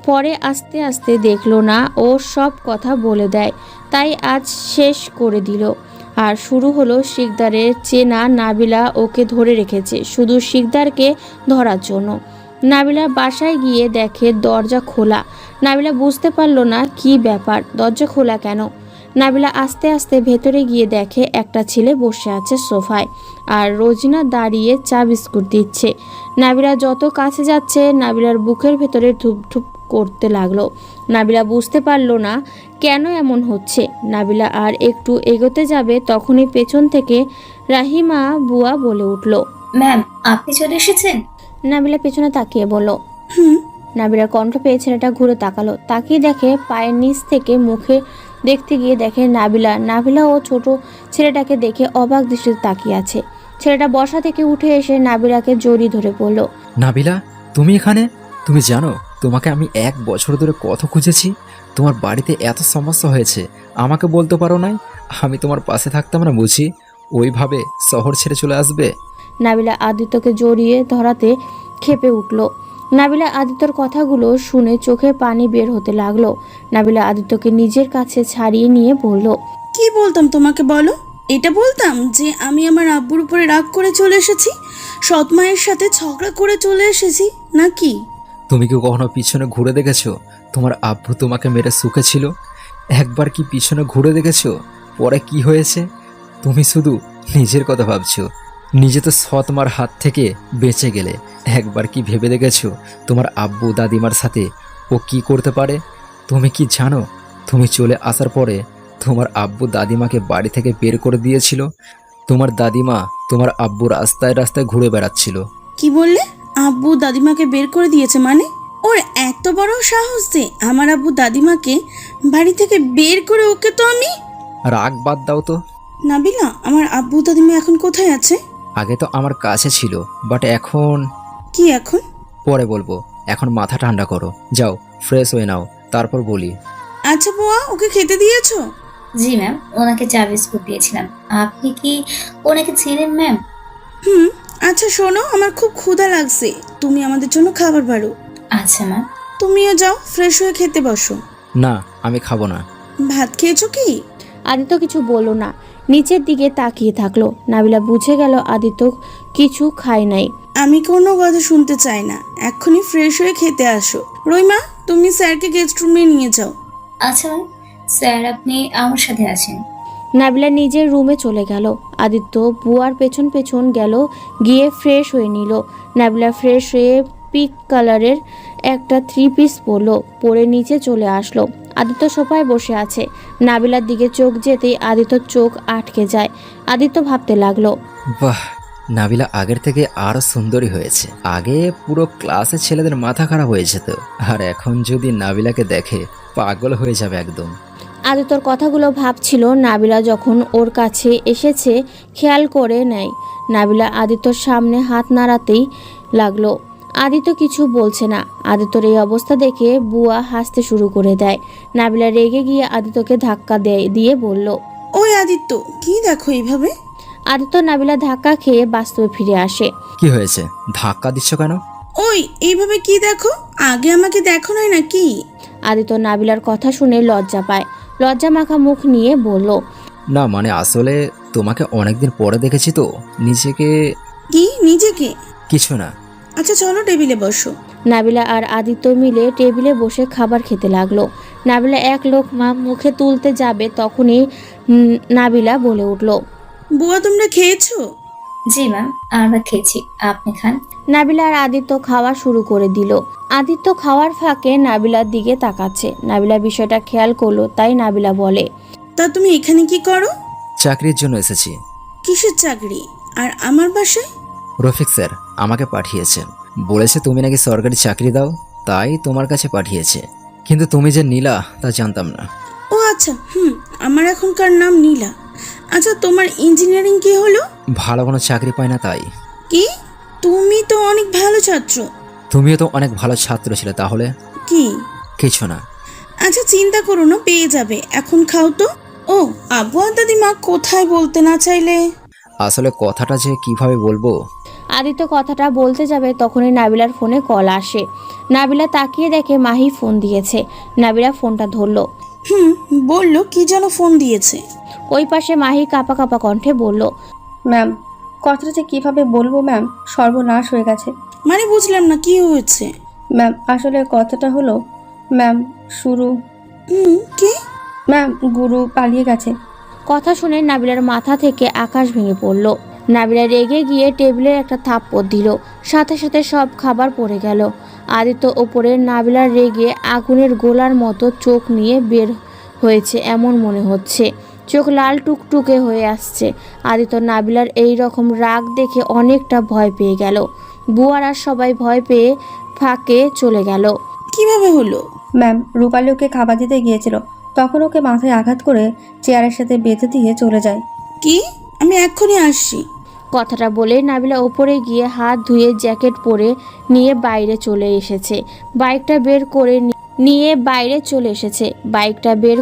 পরে আস্তে আস্তে দেখলো না ও সব কথা বলে দেয়, তাই আজ শেষ করে দিল। আর শুরু হলো শিকদারের চেনা। নাবিলা ওকে ধরে রেখেছে শুধু শিকদারকে ধরার জন্য। নাবিলা বাসায় গিয়ে দেখে দরজা খোলা। নাবিলা বুঝতে পারলো না কি ব্যাপার, দরজা খোলা কেন। নাবিলা আস্তে আস্তে ভেতরে গিয়ে দেখে একটা ছেলে বসে আছে সোফায়, আর রোজিনা দাঁড়িয়ে চা বিস্কুট দিচ্ছে। নাবিলা যত কাছে যাচ্ছে নাবিলার বুকের ভেতরে ধুপধুপ করতে লাগলো। নাবিলা বুঝতে পারলো না কেন এমন হচ্ছে। নাবিলা আর একটু এগোতে যাবে তখনই পেছন থেকে রাহিমা বুয়া বলে উঠল, ম্যাম আপনি চলে এসেছেন? নাবিলা পেছনে তাকিয়ে বলল, নাবিলার কণ্ঠ পেয়ে ছেলেটা ঘুরে তাকালো। তাকিয়ে দেখে পায়ের নিচ থেকে মুখে দেখতে গিয়ে দেখে নাবিলা ও ছোট ছেলেটাকে দেখে অবাক দৃষ্টিতে তাকিয়ে আছে। ছেলেটা বসা থেকে উঠে এসে নাবিলাকে জড়িয়ে ধরে বলল, নাবিলা তুমি এখানে? তুমি জানো তোমাকে আমি 1 বছর ধরে কত খুঁজেছি। তোমার বাড়িতে এত সমস্যা হয়েছে, আমাকে বলতে পারো নাই? আমি তোমার পাশে থাকতাম না বুঝি? ওইভাবে শহর ছেড়ে চলে আসবে? নাবিলা আদিত্যকে জড়িয়ে ধরাতে ক্ষেপে উঠল। নাবিলা আদিত্যর কথাগুলো শুনে চোখে পানি বের হতে লাগলো। নাবিলা আদিত্যকে নিজের কাছে ছাড়িয়ে নিয়ে বলল, কি বলতাম তোমাকে বলো? এটা বলতাম যে আমি আমার আব্বুর উপরে রাগ করে চলে এসেছি, সৎ মায়ের সাথে ঝগড়া করে চলে এসেছি নাকি? তুমি কি কখনো পিছনে ঘুরে দেখেছো? তোমার আব্বু তোমাকে মেরে সুখে ছিল? একবার কি পিছনে ঘুরে দেখেছো পরে কি হয়েছে? তুমি শুধু নিজের কথা ভাবছো। নিজে তো সৎ মার হাত থেকে বেঁচে গেলে। একবার কি ভেবে দেখেছো তোমার আব্বু দাদিমার সাথে ও কি করতে পারে? তুমি কি জানো তুমি চলে আসার পরে তোমার আব্বু দাদিমাকে বাড়ি থেকে বের করে দিয়েছিল? তোমার দাদিমা তোমার আব্বু রাস্তায় রাস্তায় ঘুরে বেড়াচ্ছিল। কি বললে? আব্বু দাদিমাকে বের করে দিয়েছে মানে? ওর এত বড় সাহস যে আমার আব্বু দাদিমাকে বাড়ি থেকে বের করে ওকে তো আমি... রাগ বাদ দাও তো। নাবিলা, আমার আব্বু দাদিমা এখন কোথায় আছে? আগে তো আমার কাছে ছিল, বাট এখন... কি এখন? পরে বলবো, এখন মাথা ঠান্ডা করো। যাও ফ্রেশ হয়ে নাও, তারপর বলি। আচ্ছা বুয়া, ওকে খেতে দিয়েছো? জি ম্যাম, ওনাকে চা বিস্কুট দিয়েছিলাম। আপনি কি ওনাকে চেনেন ম্যাম? আচ্ছা শোনো, আমার খুব ক্ষুধা লাগছে, তুমি আমাদের জন্য খাবার বাড়ো। আচ্ছা ম্যাম। তুমিও যাও, ফ্রেশ হয়ে খেতে বসো। না, আমি খাবো না। ভাত খেয়েছো কি? আদিত্য কিছু বলল না, নিচের দিকে তাকিয়ে থাকলো। নাবিলা বুঝে গেল আদিত্য কিছু খায় নাই। আমি কোনো কথা শুনতে চাই না, এক্ষুনি ফ্রেশ হয়ে খেতে আসো। রইমা, তুমি স্যারকে গেস্ট রুমে নিয়ে যাও। আচ্ছা ম্যাম, স্যার আপনি আমার সাথে আছেন। নাবিলা নিজের রুমে চলে গেল। আদিত্য বুয়ার পেছন পেছন গেল, গিয়ে ফ্রেশ হয়ে নিল। নাবিলা ফ্রেশ হয়ে পিঙ্ক কালারের একটা 3 পিস পরলো, পরে নিচে চলে আসলো। আদিত্য সোফায় বসে আছে। নাবিলার দিকে চোখ যেতেই আদিত্যর চোখ আটকে যায়। আদিত্য ভাবতে লাগলো, বাহ, নাবিলা আগের থেকে আরো সুন্দরী হয়েছে। আগে পুরো ক্লাসে ছেলেদের মাথা খারাপ হয়ে যেত, আর এখন যদি নাবিলাকে দেখে পাগল হয়ে যাবে একদম। আদিত্যর কথাগুলো ভাবছিল। নাবিলা যখন ওর কাছে এসেছে খেয়াল করে নেয়। নাবিলা আদিত্যর সামনে হাত নাড়াতেই লাগলো। আদিত্য কিছু বলছে না। আদিত্যর এই অবস্থা দেখে বুয়া হাসতে শুরু করে দেয়। নাবিলা রেগে গিয়ে আদিত্যকে ধাক্কা দিয়ে বলল, ওই আদিত্য, কি দেখো এইভাবে? আদিত্য নাবিলা ধাক্কা খেয়ে বাস্তবে ফিরে আসে। কি হয়েছে, ধাক্কা দিচ্ছ কেন? ওই এইভাবে কি দেখো? আগে আমাকে দেখো নাই নাকি? আদিত্য নাবিলার কথা শুনে লজ্জা পায়। লজ্জা মাখা মুখ নিয়ে বলল, না মানে আসলে তোমাকে অনেকদিন পরে দেখেছি তো নিজেকে। কি নিজেকে? কিছু না। আচ্ছা চলো টেবিলে বসো। নাবিলা আর আদিত্য মিলে টেবিলে বসে খাবার খেতে লাগলো। নাবিলা এক লোকমা মুখে তুলতে যাবে তখনই নাবিলা বলে উঠল, বুয়া তোমরা খেয়েছো? জি ম্যাম, আমরা খেয়েছি, আপনি খান। নাবিলা আর আদিত্য খাওয়া শুরু করে দিল। আদিত্য খাওয়ার ফাঁকে নাবিলার দিকে তাকাচ্ছে। নাবিলা বিষয়টা খেয়াল করলো, তাই নাবিলা বলে, তা তুমি এখানে কি করো? চাকরির জন্য এসেছি। কিসের চাকরি? আর আমার বাসায়? রফিক স্যার আমাকে পাঠিয়েছেন, বলেছে তুমি নাকি সরকারি চাকরি দাও, তাই তোমার কাছে পাঠিয়েছে। কিন্তু তুমি যে নীলা তা জানতাম না। ও আচ্ছা, আমার এখনকার নাম নীলা। আচ্ছা তোমার ইঞ্জিনিয়ারিং কি হলো? ভালো কোনো চাকরি পায় না তাই। কি? তুমি তো অনেক ভালো ছাত্র। তুমিও তো অনেক ভালো ছাত্র ছিলে, তাহলে কি? কিছু না। আচ্ছা চিন্তা করো না, পেয়ে যাবে। এখন খাও তো। ও আব্বু আর দাদিমা কোথায় বলতে না চাইলে? আসলে কথাটা যে কিভাবে বলবো। আদিত্য কথাটা বলতে যাবে তখনই নাবিলার ফোনে কল আসে। নাবিলা তাকিয়ে দেখে মাহি ফোন দিয়েছে। নাবিলা ফোনটা ধরলো। বললো কি যেন ফোন দিয়েছে। ওই পাশে মাহি কাঁপা কাঁপা কণ্ঠে বলল, ম্যাম কথাটা যে কিভাবে বলবো ম্যাম, সর্বনাশ হয়ে গেছে। মানে বুঝলাম না, কি হয়েছে? ম্যাম আসলে কথাটা হলো ম্যাম, শুরু কি? ম্যাম গুরু পালিয়ে গেছে। কথা শুনে নাবিলার মাথা থেকে আকাশ ভেঙে পড়ল। নাবিলা রেগে গিয়ে টেবিলে একটা থাপ্পড় দিল, সাথে সাথে সব খাবার পড়ে গেল। আদিত্য ওপরে নাবিলার রেগে আগুনের গোলার মতো চোখ নিয়ে বের হয়েছে এমন মনে হচ্ছে, চোখ লাল টুকটুকে হয়ে আসছে। আদিত্য নাবিলার এই রকম রাগ দেখে অনেকটা ভয় পেয়ে গেল। বুয়ারা সবাই ভয় পেয়ে ফাঁকে চলে গেল। কিভাবে হলো? ম্যাম রূপালী ওকে খাবার দিতে গিয়েছিল, তখন ওকে মাথায় আঘাত করে চেয়ারের সাথে বেঁধে দিয়ে চলে যায়। কি? আমি এক্ষুনি আসছি। কথাটা বলে নাবিলা ওপরে গিয়ে হাত ধুয়ে জ্যাকেট পরে নিয়ে বাইরে চলে এসেছে। বাইকটা বের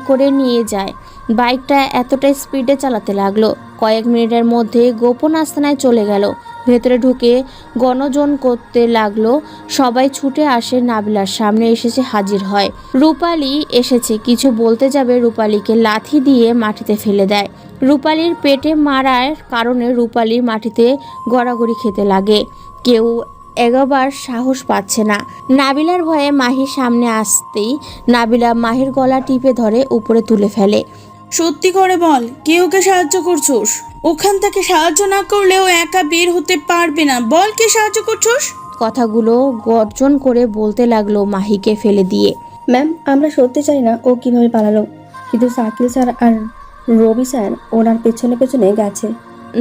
করে নিয়ে যায়। বাইকটা এতটা স্পিডে চালাতে লাগলো, কয়েক মিনিটের মধ্যে গোপন আস্তানায় চলে গেল। ভেতরে ঢুকে গণজন করতে লাগলো। সবাই ছুটে আসে, নাবিলার সামনে এসেছে হাজির হয়। রূপালী এসেছে, কিছু বলতে যাবে রূপালীকে লাথি দিয়ে মাটিতে ফেলে দেয়। রূপালীর পেটে মারার কারণে রূপালী মাটিতে গড়াগড়ি খেতে লাগে। কেউ এগোবার সাহস পাচ্ছে না। নাবিলার ভয়ে মাহি সামনে আসতেই নাবিলা মাহির গলা টিপে ধরে উপরে তুলে ফেলে। সত্যি করে বল, কে ওকে সাহায্য করছোস? ওখান থেকে সাহায্য না করলেও একা বের হতে পারবে না। বল কে সাহায্য করছোস? কথাগুলো গর্জন করে বলতে লাগলো মাহিকে ফেলে দিয়ে। ম্যাম আমরা সত্যি জানি না ও কিভাবে পালালো, কিন্তু শাকিল স্যার আর রবি স্যার ওনার পেছনে পেছনে গেছে।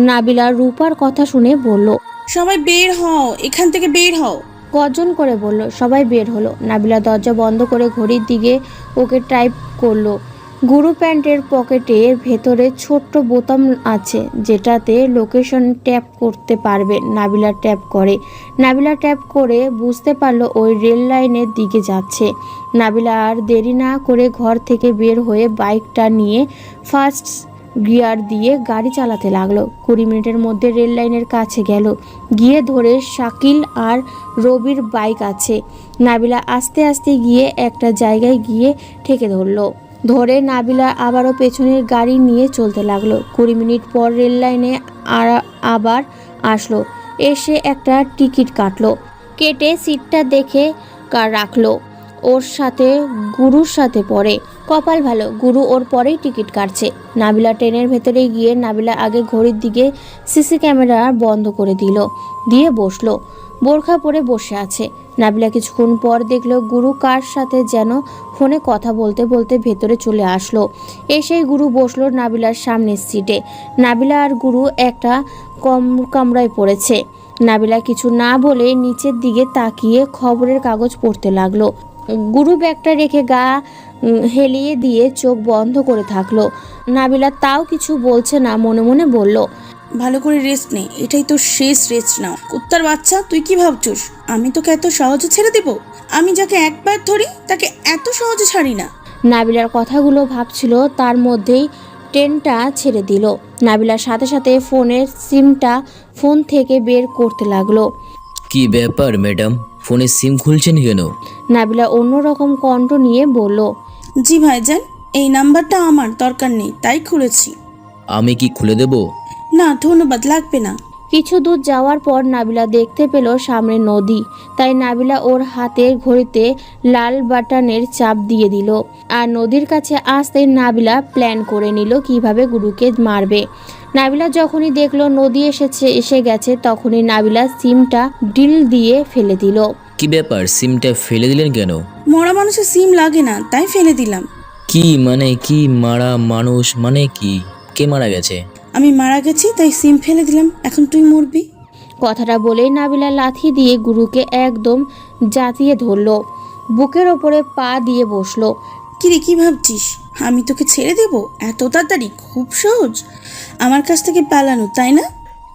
নাবিলা রূপার কথা শুনে বলল, সবাই বের হও, এখান থেকে বের হও। গর্জন করে বলল। সবাই বের হলো। নাবিলা দরজা বন্ধ করে ঘড়ির দিকে ওকে টাইপ করলো। গুরু প্যান্টের পকেটের ভেতরে ছোট্ট বোতাম আছে যেটাতে লোকেশন ট্যাপ করতে পারবে। নাবিলা ট্যাপ করে বুঝতে পারলো ওই রেল লাইনের দিকে যাচ্ছে। নাবিলা আর দেরি না করে ঘর থেকে বের হয়ে বাইকটা নিয়ে ফার্স্ট গিয়ার দিয়ে গাড়ি চালাতে লাগলো। 20 মিনিটের মধ্যে রেল লাইনের কাছে গেল। গিয়ে ধরে শাকিল আর রবির বাইক আছে। নাবিলা আস্তে আস্তে গিয়ে একটা জায়গায় গিয়ে ঠেকে ধরে নাবিলা আবারও পেছনের গাড়ি নিয়ে চলতে লাগলো। 20 মিনিট পর রেল লাইনে আবার আসলো। এসে একটা টিকিট কাটলো, কেটে সিটটা দেখে রাখলো। ওর সাথে গুরুর সাথে পড়ে। কপাল ভালো, গুরু ওর পরেই টিকিট কাটছে। নাবিলা ট্রেনের ভেতরে গিয়ে নাবিলা আগে ঘড়ির দিকে সিসি ক্যামেরা বন্ধ করে দিয়ে বসলো। বোরখা পরে বসে আছে। নাবিলা কিছুক্ষণ পর দেখলো গুরু কার সাথে যেন ফোনে কথা বলতে বলতে ভেতরে চলে আসলো। এসেই গুরু বসলো নাবিলার সামনের সিটে। নাবিলা আর গুরু একটা কামরায় পড়েছে। নাবিলা কিছু না বলে নিচের দিকে তাকিয়ে খবরের কাগজ পড়তে লাগলো। গুরু ব্যাগটা রেখে গা হেলিয়ে দিয়ে চোখ বন্ধ করে থাকলো। নাবিলা তাও কিছু বলছে না, মনে মনে বলল, ভালো করে রেস্ট নে, এটাই তো শেষ রেস্ট নাও। কুত্তার বাচ্চা, তুই কি ভাবছিস আমি তোকে এত সহজে ছেড়ে দেব? আমি যাকে একবার ধরি তাকে এত সহজে ছাড়ি না। নাবিলার কথাগুলো ভাবছিল, তার মধ্যেই ট্রেনটা ছেড়ে দিল। নাবিলার সাথে সাথে ফোনের সিমটা ফোন থেকে বের করতে লাগলো। কি ব্যাপার ম্যাডাম, ফোনে সিম খুলছেন কেন? নাবিলা অন্যরকম কণ্ঠ নিয়ে বলল, জি ভাইজান, এই নাম্বারটা আমার দরকার নেই, তাই খুলেছি। আমি কি খুলে দেব? না ধন্যবাদ, লাগবে না। কিছু দূর যাওয়ার পর নাবিলা দেখতে পেল সামনে নদী, তাই নাবিলা ওর হাতের ঘড়িতে লাল বাটনের চাপ দিয়ে দিল। আর নদীর কাছে আসতেই নাবিলা প্ল্যান করে নিল কিভাবে গুরুকে মারবে। নাবিলা যখনই দেখলো নদী এসে গেছে, তখনই নাবিলা সিমটা ডিল দিয়ে ফেলে দিল। কি ব্যাপার, সিমটা ফেলে দিলেন কেন? মরা মানুষের সিম লাগে না, তাই ফেলে দিলাম। কি মানে কি মারা মানুষ মানে কি? কে মারা গেছে? আমি মারা গেছি তাই সিম ফেলে দিলাম, এখন তুই মরবি। কথাটা বলেই নাবিলা লাথি দিয়ে গুরুকে একদম জাতিয়ে ধরলো, বুকের ওপরে পা দিয়ে বসলো। কিরে কি ভাবছিস আমি তোকে ছেড়ে দেব এত তাড়াতাড়ি? খুব সহজ আমার কাছ থেকে পালানো, তাই না?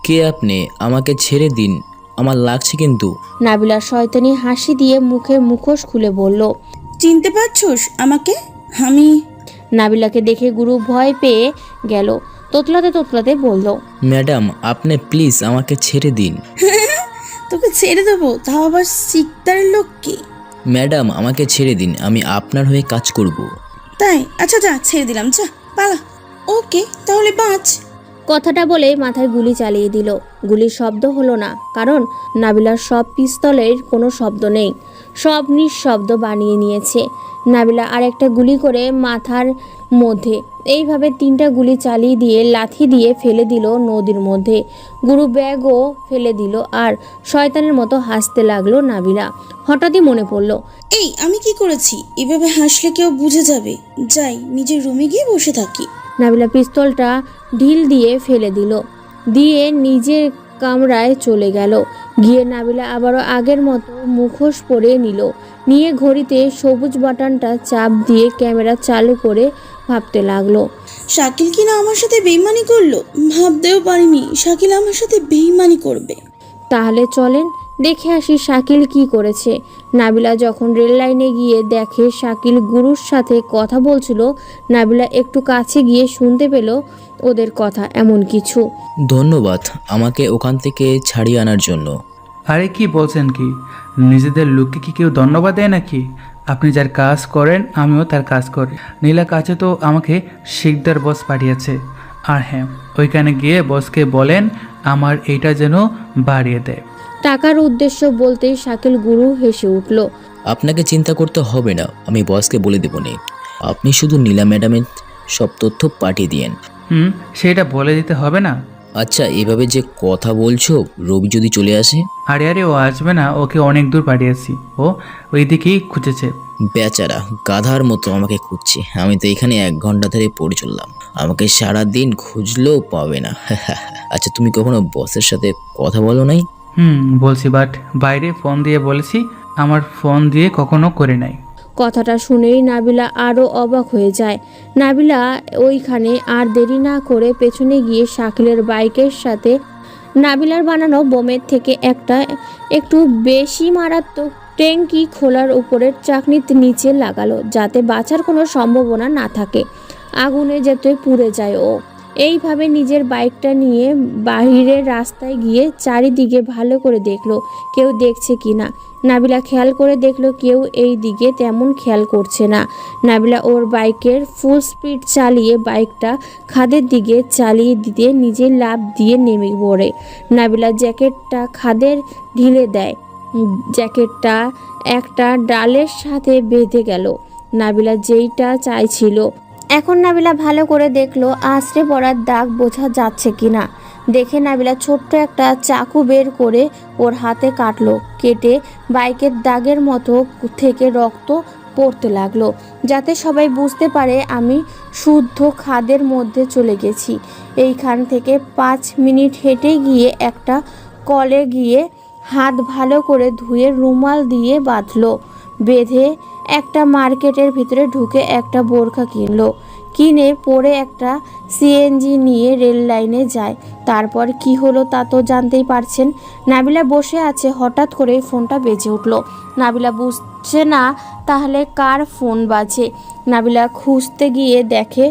কে আপনি? আমাকে ছেড়ে দিন, আমার লাগছে কিন্তু। নাবিলা শয়তানি হাসি দিয়ে মুখে মুখোশ খুলে বলল, চিনতে পারছোস আমাকে? আমি নাবিলাকে দেখে গুরু ভয় পেয়ে গেল, তোতলাতে তোতলাতে বলল, ম্যাডাম আপনি প্লিজ আমাকে ছেড়ে দিন। তোকে ছেড়ে দেবো, তাও আবার শিকদারের লোককে? ম্যাডাম আমাকে ছেড়ে দিন, আমি আপনার হয়ে কাজ করব। তাই? আচ্ছা যা, ছেড়ে দিলাম, যা পালা। ওকে তাহলে বাঁচ। কথাটা বলে মাথায় গুলি চালিয়ে দিল। গুলির শব্দ হলো না, কারণ নাবিলার সব পিস্তলের কোনো শব্দ নেই, সব নিঃশব্দ বানিয়ে নিয়েছে। নাবিলা আরেকটা গুলি করে মাথার মধ্যে, এইভাবে 3টা গুলি চালিয়ে দিয়ে লাথি দিয়ে ফেলে দিল নদীর মধ্যে। গুরু ব্যাগও ফেলে দিল আর শয়তানের মতো হাসতে লাগলো নাবিলা। হঠাৎই মনে পড়ল, এই আমি কি করেছি? এভাবে হাসলে কেউ বুঝে যাবে, যাই নিজের রুমে গিয়ে বসে থাকি। নাবিলা পিস্তলটা ঢিল দিয়ে ফেলে দিল, দিয়ে নিজের কামরায় চলে গেল। গিয়ে নাবিলা আবারও আগের মতো মুখোশ পরে নিল, নিয়ে ঘড়িতে সবুজ বাটনটা চাপ দিয়ে ক্যামেরা চালু করে ভাবতে লাগলো, শাকিল কিনা আমার সাথে বেইমানি করলো। ভাবতেও পারিনি শাকিল আমার সাথে বেইমানি করবে। তাহলে চলেন দেখে আসি শাকিল কি করেছে। নাবিলা যখন রেল লাইনে গিয়ে দেখে শাকিল গুরুর সাথে কথা বলছিল, নাবিলা একটু কাছে গিয়ে শুনতে পেল ওদের কথা এমন কিছু। ধন্যবাদ আমাকে ওখান থেকে ছাড়িয়ে আনার জন্য। আরে কি বলছেন কি? নিজেদের লোককে কি কেউ ধন্যবাদ দেয় নাকি? আপনি যার কাজ করেন আমিও তার কাজ করি। নীলা কাছে তো আমাকে শিকদার বস পাঠিয়েছে। আর হ্যাঁ, ওইখানে গিয়ে বসকে বলেন আমার এইটা যেন বাড়িয়ে দেয়। টাকার উদ্দেশ্য বলতেই শাকিল গুরু হেসে উঠল। আপনাকে চিন্তা করতে হবে না, আমি বসকে বলে দেব নি। আপনি শুধু নীলা ম্যাডামের সব তথ্য পাঠিয়ে দিয়েন। সেটা বলে দিতে হবে না। আচ্ছা এভাবে যে কথা বলছো, রবি যদি চলে আসে? আরে আরে ও আসবে না, ওকে অনেক দূর পাঠিয়েছি, ও ওইদিকেই খুঁজেছে। বেচারা গাধার মতো আমাকে খুঁজছে, আমি তো এখানে 1 ঘন্টা ধরে পড়ে চললাম, আমাকে সারা দিন খুঁজলেও পাবে না। আচ্ছা তুমি কখনো বসের সাথে কথা বলো নাই? বলছি, বাট বাইরে ফোন দিয়ে বলেছি, আমার ফোন দিয়ে কখনো করে নাই। কথাটা শুনেই নাবিলা আরও অবাক হয়ে যায়। নাবিলা ওইখানে আর দেরি না করে পেছনে গিয়ে শাকিলের বাইকের সাথে নাবিলার বানানো বোমের থেকে একটু বেশি মারাত্মক ট্যাঙ্কি খোলার উপরের চাকনির নিচে লাগালো, যাতে বাঁচার কোনো সম্ভাবনা না থাকে, আগুনে যাতে পুড়ে যায় ও। এইভাবে নিজের বাইকটা নিয়ে বাহিরের রাস্তায় গিয়ে চারিদিকে ভালো করে দেখলো কেউ দেখছে কিনা। নাবিলা খেয়াল করে দেখলো কেউ এই দিকে তেমন খেয়াল করছে না। নাবিলা ওর বাইকের ফুল স্পিড চালিয়ে বাইকটা খাদের দিকে চালিয়ে দিতে নিজে লাফ দিয়ে নেমে পড়ে। নাবিলা জ্যাকেটটা খাদের ঢিলে দেয়, জ্যাকেটটা একটা ডালের সাথে বেঁধে গেল। নাবিলা যেইটা চাইছিল। এখন নাবিলা ভালো করে দেখলো আছড়ে পড়ার দাগ বোঝা যাচ্ছে কিনা। দেখে নাবিলা ছোট্ট একটা চাকু বের করে ওর হাতে কাটলো, কেটে বাইকের দাগের মতো থেকে রক্ত পড়তে লাগলো, যাতে সবাই বুঝতে পারে আমি শুদ্ধ খাদের মধ্যে চলে গেছি। এইখান থেকে 5 মিনিট হেঁটে গিয়ে একটা কলে গিয়ে হাত ভালো করে ধুয়ে রুমাল দিয়ে বাঁধলো, বেঁধে একটা মার্কেটের ভিতরে ঢুকে একটা বোরখা কিনলো, কিনে পরে একটা সিএনজি নিয়ে রেল লাইনে যায়। তারপর কি হলো তা তো জানতেই পারছেন। নাবিলা বসে আছে, হঠাৎ করে ফোনটা বেজে উঠলো। নাবিলা বুঝছে না তাহলে কার ফোন বাজে। নাবিলা খুঁজতে গিয়ে দেখে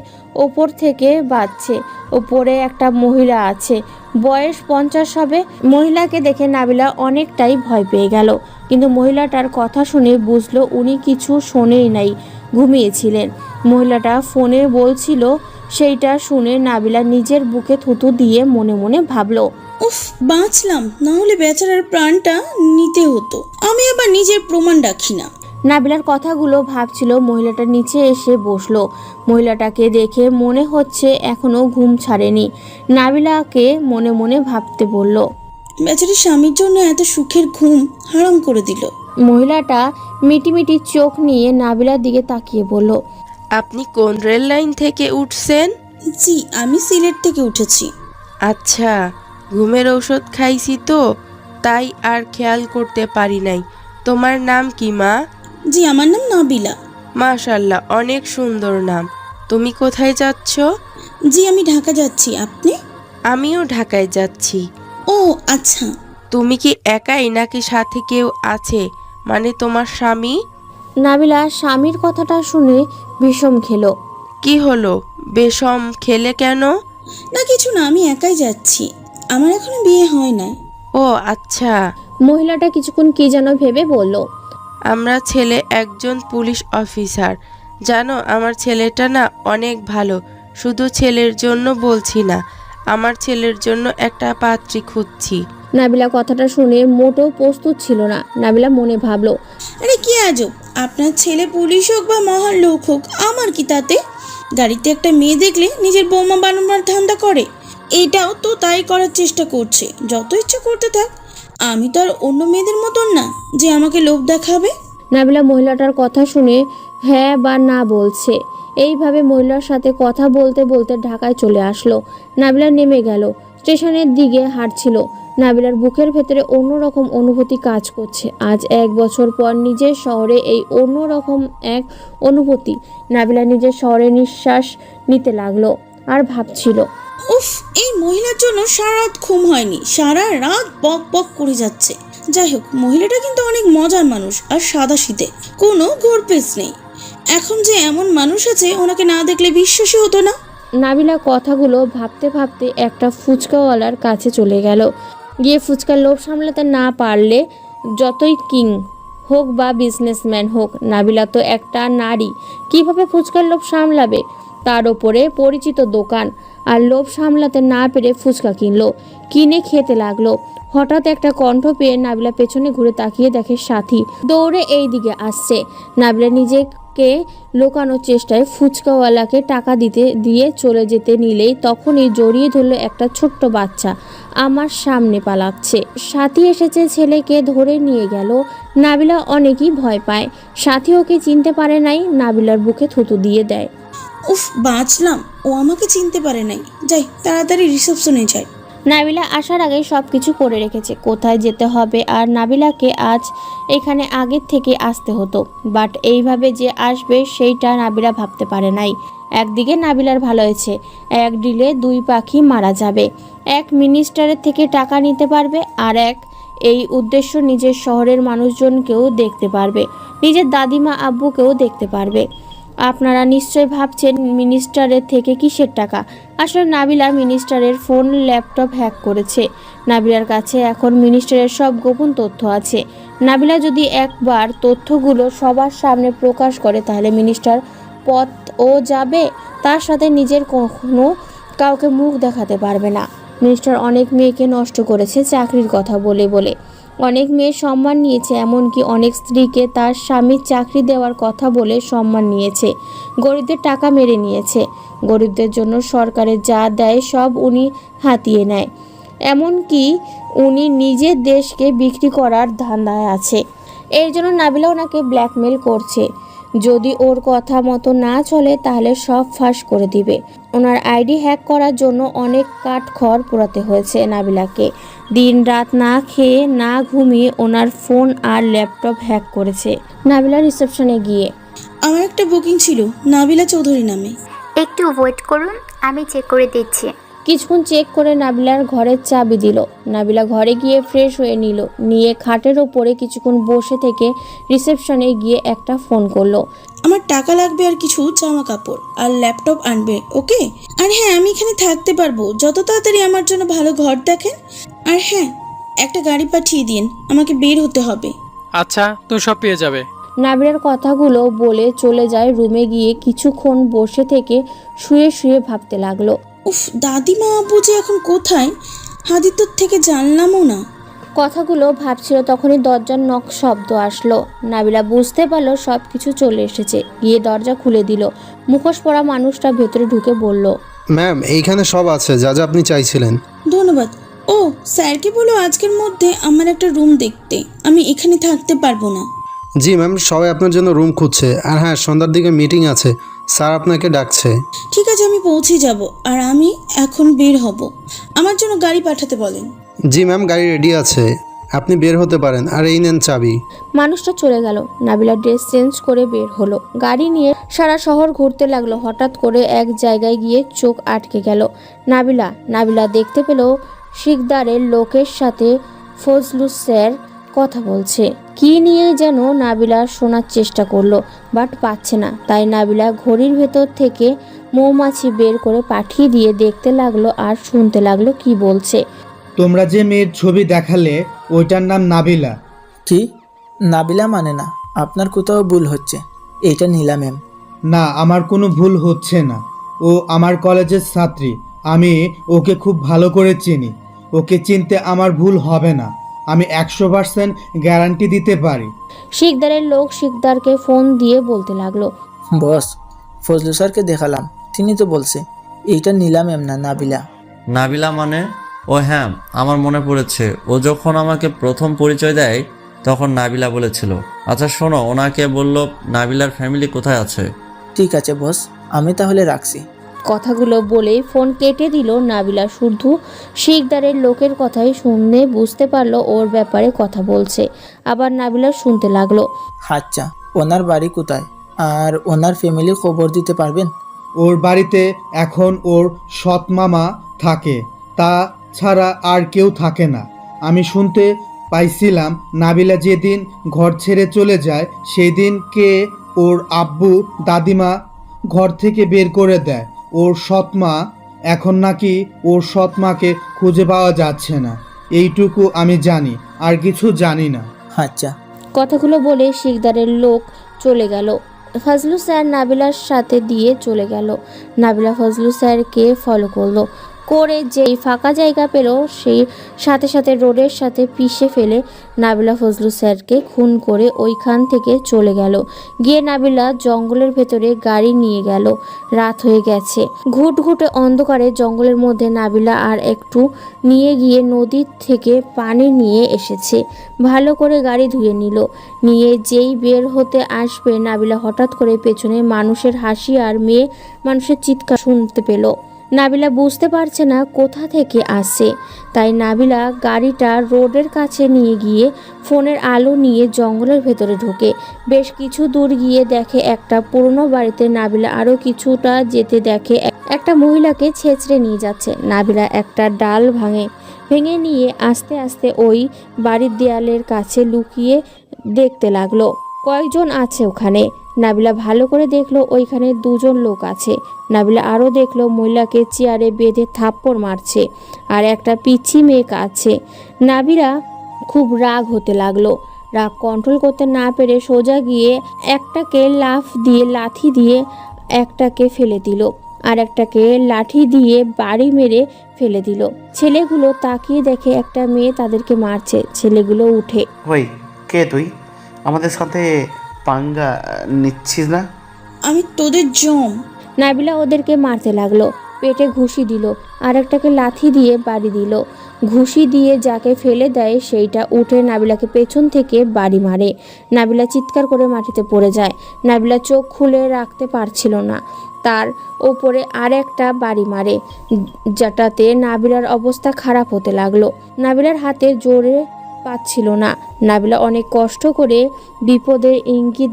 ওপর থেকে বাজছে, ওপরে একটা মহিলা আছে, বয়স 50 হবে। মহিলাকে দেখে নাবিলা অনেকটাই ভয় পেয়ে গেল, কিন্তু মহিলাটার কথা শুনে বুঝলো উনি কিছু শোনেই নাই, ঘুমিয়েছিলেন। মহিলাটা ফোনে বলছিল সেইটা শুনে নাবিলা নিজের বুকে থুতু দিয়ে মনে মনে ভাবলো, উফ, বাঁচলাম, না হলে বেচারার প্রাণটা নিতে হতো। আমি আবার নিজের প্রমাণ রাখি না। নাবিলার কথাগুলো ভাবছিল। মহিলাটা নিচে এসে বসলো। মহিলাটাকে দেখে মনে হচ্ছে এখনো ঘুম ছাড়েনি। নাবিলাকে মনে মনে ভাবতে বলল, বেচারি স্বামীর জন্য এত সুখের ঘুম হারাম করে দিল। মহিলাটা মিটিমিটি চোখ নিয়ে নাবিলার দিকে তাকিয়ে বলল, আপনি কোন রেল লাইন থেকে উঠছেন? জি, আমি সিলেট থেকে উঠেছি। আচ্ছা, ঘুমের ঔষধ খাইছি তো, তাই আর খেয়াল করতে পারি নাই। তোমার নাম কি মা? জি, আমার নাম নাবিলা। মাশাল্লাহ, অনেক সুন্দর নাম। তুমি কোথায় যাচ্ছ? জি, আমি ঢাকা যাচ্ছি। আপনি? আমিও ঢাকায় যাচ্ছি। ও আচ্ছা। তুমি কি একাই নাকি সাথে কেউ আছে, মানে তোমার স্বামী? নাবিলা স্বামীর কথাটা শুনে বিষম খেলো। কি হলো, বেশম খেলে কেন? না কিছু না, আমি একাই যাচ্ছি, আমার এখনো বিয়ে হয় নাই। ও আচ্ছা। মহিলাটা কিছুক্ষণ কি যেন ভেবে বলল, আমরা ছেলে একজন পুলিশ অফিসার। জানো, আমার ছেলেটা না অনেক ভালো। শুধু ছেলের জন্য বলছি না, আমার ছেলের জন্য একটা পাত্রী খুঁজছি। নাবিলা কথাটা শুনে মোটেও প্রস্তুত ছিল না। নাবিলা মনে ভাবলো, আরে কি আজব, আপনার ছেলে পুলিশ হোক বা মহান লোক হোক, আমার কি তাতে? গাড়িতে একটা মেয়ে দেখলে নিজের বৌমা বানানোর ধান্দা করে। এটাও তো তাই করার চেষ্টা করছে। যত ইচ্ছা করতে থাক, আমি তো আর অন্য মেয়েদের মতন না যে আমাকে লোভ দেখাবে। নাবিলা মহিলাটার কথা শুনে হ্যাঁ বা না বলছে। এইভাবে মহিলার সাথে কথা বলতে বলতে ঢাকায় চলে আসলো। নাবিলা নেমে গেল, স্টেশনের দিকে হাঁটছিল। নাবিলার বুকের ভেতরে অন্যরকম অনুভূতি কাজ করছে। আজ 1 বছর পর নিজের শহরে এই অন্যরকম এক অনুভূতি। নাবিলা নিজের শহরে নিঃশ্বাস নিতে লাগলো আর ভাবছিল, উফ, এই মহিলার জন্য সারা রাত ঘুম হয়নি, সারা রাত বক বক করে যাচ্ছে। যাই হোক, মহিলাটা কিন্তু অনেক মজার মানুষ আর সাদাসিধে, কোনো ঘোরপেচ নেই। এখন যে এমন মানুষ আছে, ওনাকে না দেখলে বিশ্বাসই হতো না। নাবিলা কথাগুলো ভাবতে ভাবতে একটা ফুচকাওয়ালার কাছে চলে গেল। গিয়ে ফুচকার লোভ সামলাতে না পারলে যতই কিং হোক বা বিজনেসম্যান হোক, নাবিলা তো একটা নারী, কিভাবে ফুচকার লোভ সামলাবে? তার ওপরে পরিচিত দোকান, আর লোভ সামলাতে না পেরে ফুচকা কিনে খেতে লাগলো। হঠাৎ একটা কণ্ঠ পেয়ে নাবিলা পেছনে ঘুরে তাকিয়ে দেখে সাথী দৌড়ে এই দিকে আসছে। নাবিলা নিজেকে লুকানোর চেষ্টায় ফুচকাওয়ালাকে টাকা দিয়ে চলে যেতে নিলেই তখনই জড়িয়ে ধরলো একটা ছোট্ট বাচ্চা। আমার সামনে পালাচ্ছে। সাথী এসেছে, ছেলেকে ধরে নিয়ে গেল। নাবিলা অনেকই ভয় পায়। সাথী ওকে চিনতে পারে নাই, নাবিলার বুকে থুতু দিয়ে দেয়। উফ, বাঁচলাম, ও আমাকে চিনতে পারে নাই। যাই তাড়াতাড়ি রিসেপশনে যাই। নাবিলা আসার আগে সব কিছু করে রেখেছে, কোথায় যেতে হবে। আর নাবিলাকে আজ এখানে আগের থেকে আসতে হতো, বাট এইভাবে যে আসবে সেইটা নাবিলা ভাবতে পারে নাই। একদিকে নাবিলার ভালো হয়েছে, 1 ডিলে 2 পাখি মারা যাবে। এক মিনিস্টারের থেকে টাকা নিতে পারবে, আর এই উদ্দেশ্য নিজের শহরের মানুষজনকেও দেখতে পারবে, নিজের দাদিমা আব্বুকেও দেখতে পারবে। আপনারা নিশ্চয় ভাবছেন মিনিস্টারের থেকে কিসের টাকা। আসলে নাবিলা মিনিস্টারের ফোন ল্যাপটপ হ্যাক করেছে। নাবিলার কাছে এখন মিনিস্টারের সব গোপন তথ্য আছে। নাবিলা যদি একবার তথ্যগুলো সবার সামনে প্রকাশ করে, তাহলে মিনিস্টার পদও যাবে, তার সাথে নিজের কখনো কাউকে মুখ দেখাতে পারবে না। মিনিস্টার অনেক মেয়েকে নষ্ট করেছে চাকরির কথা বলে বলে। অনেক মেয়ের সম্মান নিয়েছে, এমনকি অনেক স্ত্রীকে তার স্বামীর চাকরি দেওয়ার কথা বলে সম্মান নিয়েছে। গরিবদের টাকা মেরে নিয়েছে। গরিবদের জন্য সরকারের যা দেয় সব উনি হাতিয়ে নেয়। এমনকি উনি নিজের দেশকে বিক্রি করার ধান্দায় আছে। এর জন্য নাবিলা ওনাকে ব্ল্যাকমেল করছে। যদি ওর কথা মতো না চলে তাহলে সব ফাঁস করে দিবে। ওনার আইডি হ্যাক করার জন্য অনেক কাঠখড় পোড়াতে হয়েছে নাবিলাকে। দিন রাত না খেয়ে না ঘুমিয়ে ওনার ফোন আর ল্যাপটপ হ্যাক করেছে। নাবিলা রিসেপশনে গিয়ে, আমার একটা বুকিং ছিল নাবিলা চৌধুরী নামে। একটু ওয়েট করুন, আমি চেক করে দিচ্ছি। কিছুক্ষণ চেক করে নাবিলার ঘরের চাবি দিল। নাবিলা ঘরে গিয়ে ফ্রেশ হয়ে নিয়ে খাটের ওপরে কিছুক্ষণ বসে থেকে রিসেপশনে গিয়ে একটা ফোন করলো। আমার টাকা লাগবে আর কিছু জামা কাপড় আর ল্যাপটপ আনবে, ওকে? আর হ্যাঁ, আমি এখানে থাকতে পারবো, যত তাড়াতাড়ি আমার জন্য ভালো ঘর দেখেন। আর হ্যাঁ, একটা গাড়ি পাঠিয়ে দিন, আমাকে বের হতে হবে। আচ্ছা, তুমি সব পেয়ে যাবে। নাবিলার কথাগুলো বলে চলে যায় রুমে, গিয়ে কিছুক্ষণ বসে থেকে শুয়ে শুয়ে ভাবতে লাগলো। উফ, দাদিমা আব্বু যে এখন কোথায়? হাদিত্যর থেকে জানলামও না। কথাগুলো ভাবছিল তখনই দরজার নক শব্দ আসলো। নাবিলা বুঝতে পারলো সব কিছু চলে এসেছে, গিয়ে দরজা খুলে দিল। মুখোশ পরা মানুষটা ভেতরে ঢুকে বলল, ম্যাম এইখানে সব আছে যা যা আপনি চাইছিলেন। ধন্যবাদ। ও স্যারকে বলো আজকের মধ্যে আমার একটা রুম দেখতে, আমি এখানে থাকতে পারবো না। জি ম্যাম, সবাই আপনার জন্য রুম খুঁজছে। আর হ্যাঁ, সন্ধ্যার দিকে মিটিং আছে, স্যার আপনাকে ডাকছে। ঠিক আছে, আমি পৌঁছে যাব। আর আমি এখন বের হব, আমার জন্য গাড়ি পাঠাতে বলেন। জি ম্যাম, গাড়ি রেডি আছে, আপনি বের হতে পারেন। আর এই নেন চাবি। মানুষটা চলে গেল। নাবিলা ড্রেস চেঞ্জ করে বের হলো, গাড়ি নিয়ে সারা শহর ঘুরতে লাগলো। হঠাৎ করে এক জায়গায় গিয়ে চোখ আটকে গেল নাবিলা দেখতে পেল শিকদারের লোকের সাথে ফজলু স্যার কথা বলছে। কি নিয়ে যেন নাবিলা শোনার চেষ্টা করলো, বাট পাচ্ছে না। তাই নাবিলা ঘড়ির ভেতর থেকে মৌমাছি বের করে পাঠিয়ে দিয়ে দেখতে লাগলো আর শুনতে লাগলো কি বলছে। তোমরা যে মেয়ের ছবি দেখালে ওইটার নাম নাবিলা। কি? নাবিলা মানে না, আপনার কোথাও ভুল হচ্ছে, এইটা নীলা ম্যাম। না, আমার কোনো ভুল হচ্ছে না। ও আমার কলেজের ছাত্রী, আমি ওকে খুব ভালো করে চিনি। ওকে চিনতে আমার ভুল হবে না, আমি 100% গ্যারান্টি দিতে পারি। শিকদারের লোক শিকদারকে ফোন দিয়ে বলতে লাগলো, বস, ফজলু স্যারকে দেখালাম, তিনি তো বলছে এইটা নীলা ম্যাম না নাবিলা। নাবিলা মানে? ও হ্যাঁ, আমার মনে পড়েছে। ও যখন আমাকে প্রথম পরিচয় দেয় তখন নাবিলা বলেছিল। আচ্ছা শোনো, ওনাকে বললো নাবিলার ফ্যামিলি কোথায় আছে। ঠিক আছে বস, আমি তাহলে রাখছি। কথাগুলো বলেই ফোন কেটে দিল। নাবিলা শুধু শিকদারের লোকের কথাই শুনে বুঝতে পারলো ওর ব্যাপারে কথা বলছে। আবার নাবিলা শুনতে লাগলো, আচ্ছা ওনার বাড়ি কোথায় আর ওনার ফ্যামিলি খবর দিতে পারবেন? ওর বাড়িতে এখন ওর সৎ মামা থাকে, তা ছাড়া আর কেউ থাকে না। আমি শুনতে পাইছিলাম নাবিলা যেদিন ঘর ছেড়ে চলে যায় সেই দিনকে ওর আব্বু দাদিমা ঘর থেকে বের করে দেয়। ওর সৎ মা এখন নাকি ওর সৎ মাকে খুঁজে পাওয়া যাচ্ছে না। এইটুকু আমি জানি, আর কিছু জানি না। আচ্ছা। কথাগুলো বলে শিকদারের লোক চলে গেল। ফজলু স্যার নাবিলার সাথে দিয়ে চলে গেল। নাবিলা ফজলু স্যারকে ফলো করলো, করে যেই ফাঁকা জায়গা পেল সেই সাথে সাথে রোডের সাথে পিষে ফেলে নাবিলা ফজলু স্যারকে খুন করে ওইখান থেকে চলে গেল। গিয়ে নাবিলা জঙ্গলের ভেতরে গাড়ি নিয়ে গেল। রাত হয়ে গেছে, ঘুটঘুটে অন্ধকারে জঙ্গলের মধ্যে নাবিলা আর একটু নিয়ে গিয়ে নদীর থেকে পানি নিয়ে এসেছে। ভালো করে গাড়ি ধুয়ে নিল। নিয়ে যেই বের হতে আসবে নাবিলা হঠাৎ করে পেছনে মানুষের হাসি আর মেয়ে মানুষের চিৎকার শুনতে পেল। নাবিলা বুঝতে পারছে না কোথা থেকে আসে, তাই নাবিলা গাড়িটা রোডের কাছে নিয়ে গিয়ে ফোনের আলো নিয়ে জঙ্গলের ভেতরে ঢোকে। বেশ কিছু দূর গিয়ে দেখে একটা পুরনো বাড়িতে। নাবিলা আরও কিছুটা যেতে দেখে একটা মহিলাকে ছেঁচড়ে নিয়ে যাচ্ছে। নাবিলা একটা ডাল ভেঙে নিয়ে আস্তে আস্তে ওই বাড়ির দেয়ালের কাছে লুকিয়ে দেখতে লাগলো কয়েকজন আছে ওখানে। নাবিলা ভালো করে দেখলো ওইখানে দুজন লোক আছে। নাবিলা আরও দেখলো মহিলাকে চেয়ারে বেঁধে থাপ্পড় মারছে আর একটা পিচ্ছি মেয়ে আছে। নাবিলা খুব রাগ হতে লাগলো। রাগ কন্ট্রোল করতে না পেরে সোজা গিয়ে একটাকে লাথি দিয়ে একটাকে ফেলে দিল, আর একটাকে লাঠি দিয়ে বাড়ি মেরে ফেলে দিল। ছেলেগুলো তাকিয়ে দেখে একটা মেয়ে তাদেরকে মারছে। ছেলেগুলো উঠে, ওই কে তুই? আমাদের সাথে পাঙ্গা নিচ্ছিস না? আমি তোদের জম। নাবিলা ওদেরকে মারতে লাগলো, পেটে ঘুষি দিল, আর একটাকে লাথি দিয়ে বাড়ি দিল। ঘুষি দিয়ে যাকে ফেলে দেয় সেইটা উঠে নাবিলাকে পেছন থেকে বাড়ি মারে। নাবিলা চিৎকার করে মাটিতে পড়ে যায়। নাবিলা চোখ খুলে রাখতে পারছিল না। তার ওপরে আর একটা বাড়ি মারে, যেটাতে নাবিলার অবস্থা খারাপ হতে লাগলো। নাবিলার হাতে জোরে পাচ্ছিল না। নাবিলা অনেক কষ্ট করে বিপদের ইঙ্গিত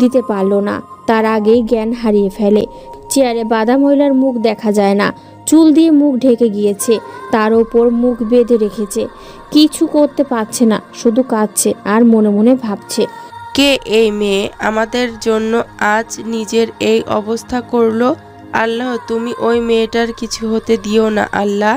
দিতে পারলো না। তার আগেই জ্ঞান হারিয়ে ফেলে। চেয়ারে বাঁধা মহিলার মুখ দেখা যায় না, চুল দিয়ে মুখ ঢেকে গিয়েছে, তার ওপর মুখ বেঁধে রেখেছে। কিছু করতে পারছে না, শুধু কাঁদছে আর মনে মনে ভাবছে, কে এই মেয়ে আমাদের জন্য আজ নিজের এই অবস্থা করলো? আল্লাহ, তুমি ওই মেয়েটার কিছু হতে দিও না আল্লাহ।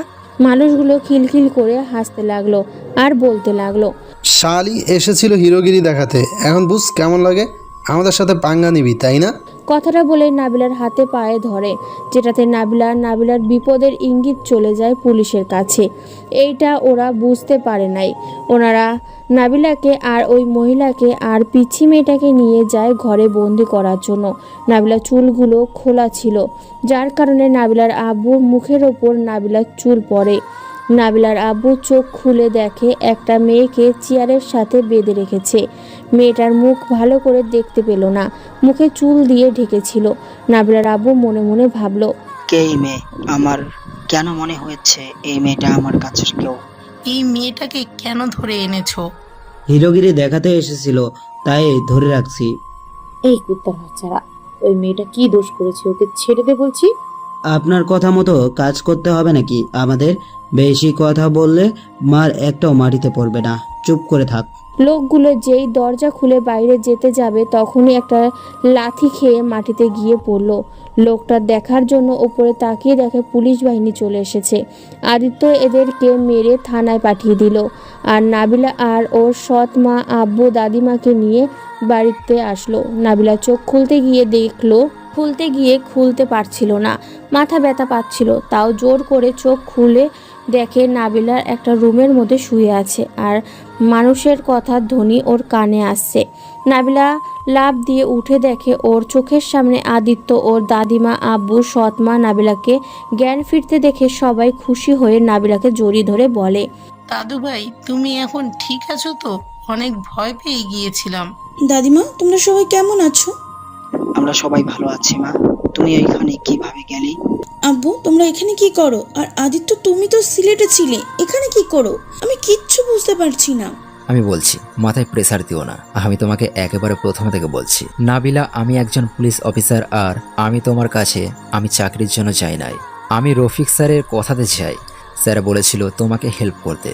মানুষগুলো খিলখিল করে হাসতে লাগলো আর বলতে লাগলো, শালি এসেছিল হিরোগিরি দেখাতে, এখন বুঝ কেমন লাগে? আমাদের সাথে পাঙ্গা নিবি তাই না? কথাটা বলে নাবিলার হাতে পায়ে ধরে, যেটাতে নাবিলার বিপদের ইঙ্গিত চলে যায় পুলিশের কাছে। এইটা ওরা বুঝতে পারে নাই। ওনারা নাবিলাকে আর ওই মহিলাকে আর পিচ্ছি মেয়েটাকে নিয়ে যায় ঘরে বন্দি করার জন্য। নাবিলার চুলগুলো খোলা ছিল, যার কারণে নাবিলার আব্বুর মুখের ওপর নাবিলার চুল পড়ে। নাবিলার আব্বু চোখ খুলে দেখে একটা মেয়েকে চেয়ারের সাথে বেঁধে রেখেছে। মেয়েটার মুখ ভালো করে দেখতে পেল না, মুখে চুল দিয়ে ঢেকেছিল। নাবিলার আব্বু মনে মনে ভাবলো, কে এই মেয়ে? আমার কেন মনে হয়েছে এই মেয়েটা আমার কাছের কেউ। এই মেয়েটাকে কেন ধরে এনেছো? হিরোগিরি দেখাতে এসেছিল, তাই ধরে রাখছি। এই কুত্তার বাচ্চারা, ওই মেয়েটা কি দোষ করেছে? ওকে ছেড়ে দে বলছি। আপনার কথা মতো কাজ করতে হবে নাকি আমাদের? বেশি কথা বললে মার একটাও মাটিতে পড়বে না, চুপ করে থাক। লোকগুলো যেই দরজা খুলে বাইরে যেতে যাবে তখনই একটা লাথি খেয়ে মাটিতে গিয়ে পড়ল। লোকটা দেখার জন্য ওপরে তাকিয়ে দেখে পুলিশ বাহিনী চলে এসেছে। আদিত্য এদেরকে মেরে থানায় পাঠিয়ে দিল। আর নাবিলা আর ওর সৎ মা, আব্বু, দাদিমাকে নিয়ে বাড়িতে আসলো। নাবিলা চোখ খুলতে গিয়ে খুলতে পারছিল না, মাথা ব্যথা পাচ্ছিল। তাও জোর করে চোখ খুলে দেখে নাবিলার একটা রুমের মধ্যে শুয়ে আছে, আর মানুষের কথার ধ্বনি ওর কানে আসছে। নাবিলা লাফ দিয়ে উঠে দেখে ওর চোখের সামনে আদিত্য, ওর দাদিমা, আব্বু, সৎমা। নাবিলাকে জ্ঞান ফিরতে দেখে সবাই খুশি হয়ে নাবিলাকে জড়িয়ে ধরে বলে, দাদু ভাই, তুমি এখন ঠিক আছো তো? অনেক ভয় পেয়ে গিয়েছিলাম। দাদিমা, তোমরা সবাই কেমন আছো? আমরা সবাই ভালো আছি মা। তুমি এইখানে কিভাবে গেলি? আব্বু, তোমরা এখানে কি করো? আর আদিত্য, তুমি তো সিলেটে ছিলে, এখানে কি করো? আমি কিচ্ছু বুঝতে পারছি না। আমি বলছি, মাথায় প্রেসার দিও না। আমি তোমাকে একেবারে প্রথম থেকে বলছি, নাবিলা, আমি একজন পুলিশ অফিসার, আর আমি তোমার কাছে আমি চাকরির জন্য যাই নাই। আমি রফিক স্যারের কথাতে যাই। স্যার বলেছিল তোমাকে হেল্প করতে,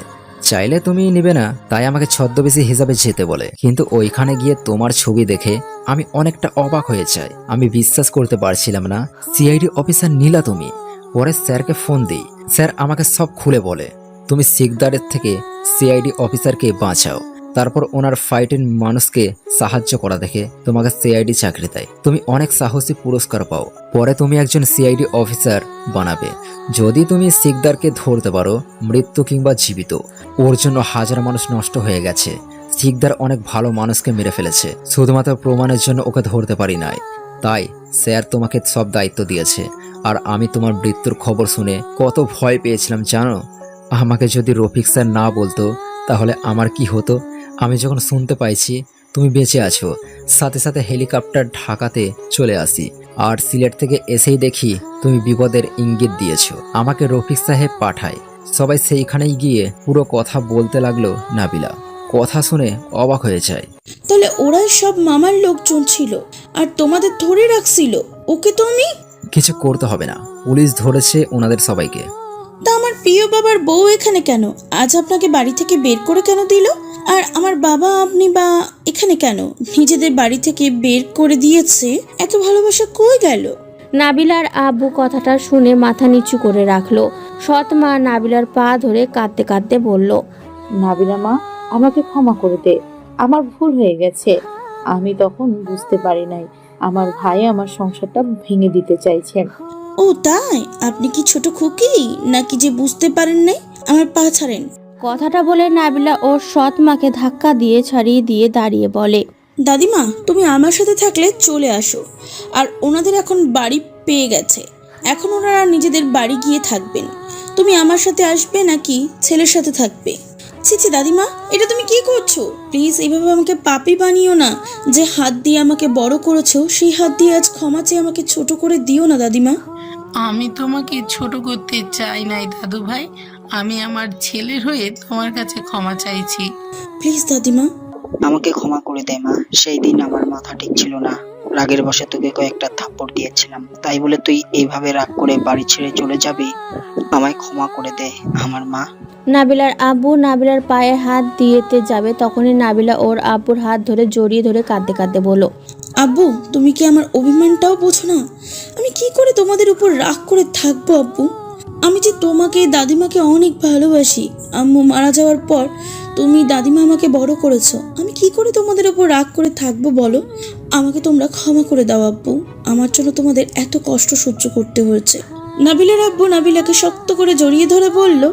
চাইলে তুমি নিবে না, তাই আমাকে ছদ্মবেশী হিসাবে যেতে বলে। কিন্তু ওইখানে গিয়ে তোমার ছবি দেখে আমি অনেকটা অবাক হয়ে যাই। আমি বিশ্বাস করতে পারছিলাম না সিআইডি অফিসার নীলা তুমি। পরে স্যারকে ফোন দিই, স্যার আমাকে সব খুলে বলে তুমি সিকদারের থেকে সিআইডি অফিসারকে বাঁচাও। তারপর ওনার ফাইটিং মানুষকে সাহায্য করা দেখে তোমাকে সিআইডি চাকরি দেয়। তুমি অনেক সাহসী পুরস্কার পাও। পরে তুমি একজন সিআইডি অফিসার বানাবে যদি তুমি সিকদারকে ধরতে পারো, মৃত্যু কিংবা জীবিত। ওর জন্য হাজার মানুষ নষ্ট হয়ে গেছে। সিকদার অনেক ভালো মানুষকে মেরে ফেলেছে, শুধুমাত্র প্রমাণের জন্য ওকে ধরতে পারি নাই। তাই স্যার তোমাকে সব দায়িত্ব দিয়েছে। আর আমি তোমার মৃত্যুর খবর শুনে কত ভয় পেয়েছিলাম জানো? আমাকে যদি রফিক স্যার না বলতো তাহলে আমার কি হতো? আমি যখন শুনতে পাইছি তুমি বেঁচে আছো, সাথে সাথে হেলিকপ্টার ঢাকাতে চলে আসি। আর সিলেট থেকে এসেই দেখি তুমি বিপদের ইঙ্গিত দিয়েছো। আমাকে রফিক সাহেব পাঠায়। সবাই সেইখানেই গিয়ে পুরো কথা বলতে লাগলো। নাবিলা কথা শুনে অবাক হয়ে যায়। তাহলে ওরাই সব মামার লোকজন ছিল আর তোমাদের ধরে রাখছিল। ওকে তো আমি কিছু করতে হবে না, পুলিশ ধরেছে ওনাদের সবাইকে। তা আমার প্রিয় বাবার বউ এখানে কেন? আজ আপনাকে বাড়ি থেকে বের করে কেন দিল? আর আমার বাবা আপনি বা এখানে কেন? নিজেদের বাড়ি থেকে বের করে দিয়েছে, এত ভালোবাসা কই গেল? নাবিলার আব্বু কথাটা শুনে মাথা নিচু করে রাখলো। সৎ মা নাবিলার পা ধরে কাঁদতে কাঁদতে বলল, নাবিলা মা, আমাকে ক্ষমা করে দে, আমার ভুল হয়ে গেছে। আমি তখন বুঝতে পারি নাই আমার ভাই আমার সংসারটা ভেঙে দিতে চাইছেন। ও তাই? আপনি কি ছোট খুকি নাকি যে বুঝতে পারেন নাই? আমার পা ছাড়েন। কথাটা বলে নাবিলা ওর সৎ মাকে ধাক্কা দিয়ে ছাড়িয়ে দিয়ে দাঁড়িয়ে বলে, দাদিমা, তুমি আমার সাথে থাকলে চলে আসো। আর ওনাদের এখন বাড়ি পেয়ে গেছে, এখন ওনারা নিজেদের বাড়ি গিয়ে থাকবেন। তুমি আমার সাথে আসবে নাকি ছেলের সাথে থাকবে? ছি দাদিমা, এটা তুমি কি করছো? প্লিজ এইভাবে আমাকে পাপী বানিও না। যে হাত দিয়ে আমাকে বড় করেছো সেই হাত দিয়ে আজ ক্ষমা চেয়ে আমাকে ছোট করে দিও না দাদিমা। আমি তোমাকে ছোট করতে চাই নাই দাদু ভাই, আমি আমার ছেলের হয়ে তোমার কাছে ক্ষমা চাইছি। প্লিজ দাদিমা, আমাকে ক্ষমা করে দে মা। সেই দিন আমার মাথা ঠিক ছিল না, রাগের বশে তোকে কয়েকটা থাপ্পড় দিয়েছিলাম। তাই বলে তুই এইভাবে রাগ করে বাড়ি ছেড়ে চলে যাবি? আমায় ক্ষমা করে দে আমার মা। নাবিলার আব্বু নাবিলার পায়ে হাত দিয়েতে যাবে, তখনই নাবিলা ওর আব্বুর হাত ধরে জড়িয়ে ধরে কাঁদতে কাঁদতে বলল, আব্বু, তুমি কি আমার অভিমানটাও বোঝো না? আমি কি করে তোমাদের উপর রাগ করে থাকবো আব্বু? আমি যে তোমাকে দাদিমাকে অনেক ভালোবাসি। আম্মু মারা যাওয়ার পর তুমি দাদিমা আমাকে বড় করেছো, আমি কি করে তোমাদের ওপর রাগ করে থাকবো বলো? আমাকে তোমরা ক্ষমা করে দাও আব্বু, আমার জন্য তোমাদের এত কষ্ট সহ্য করতে হয়েছে। নাবিলার আব্বু নাবিলাকে শক্ত করে জড়িয়ে ধরে বলল,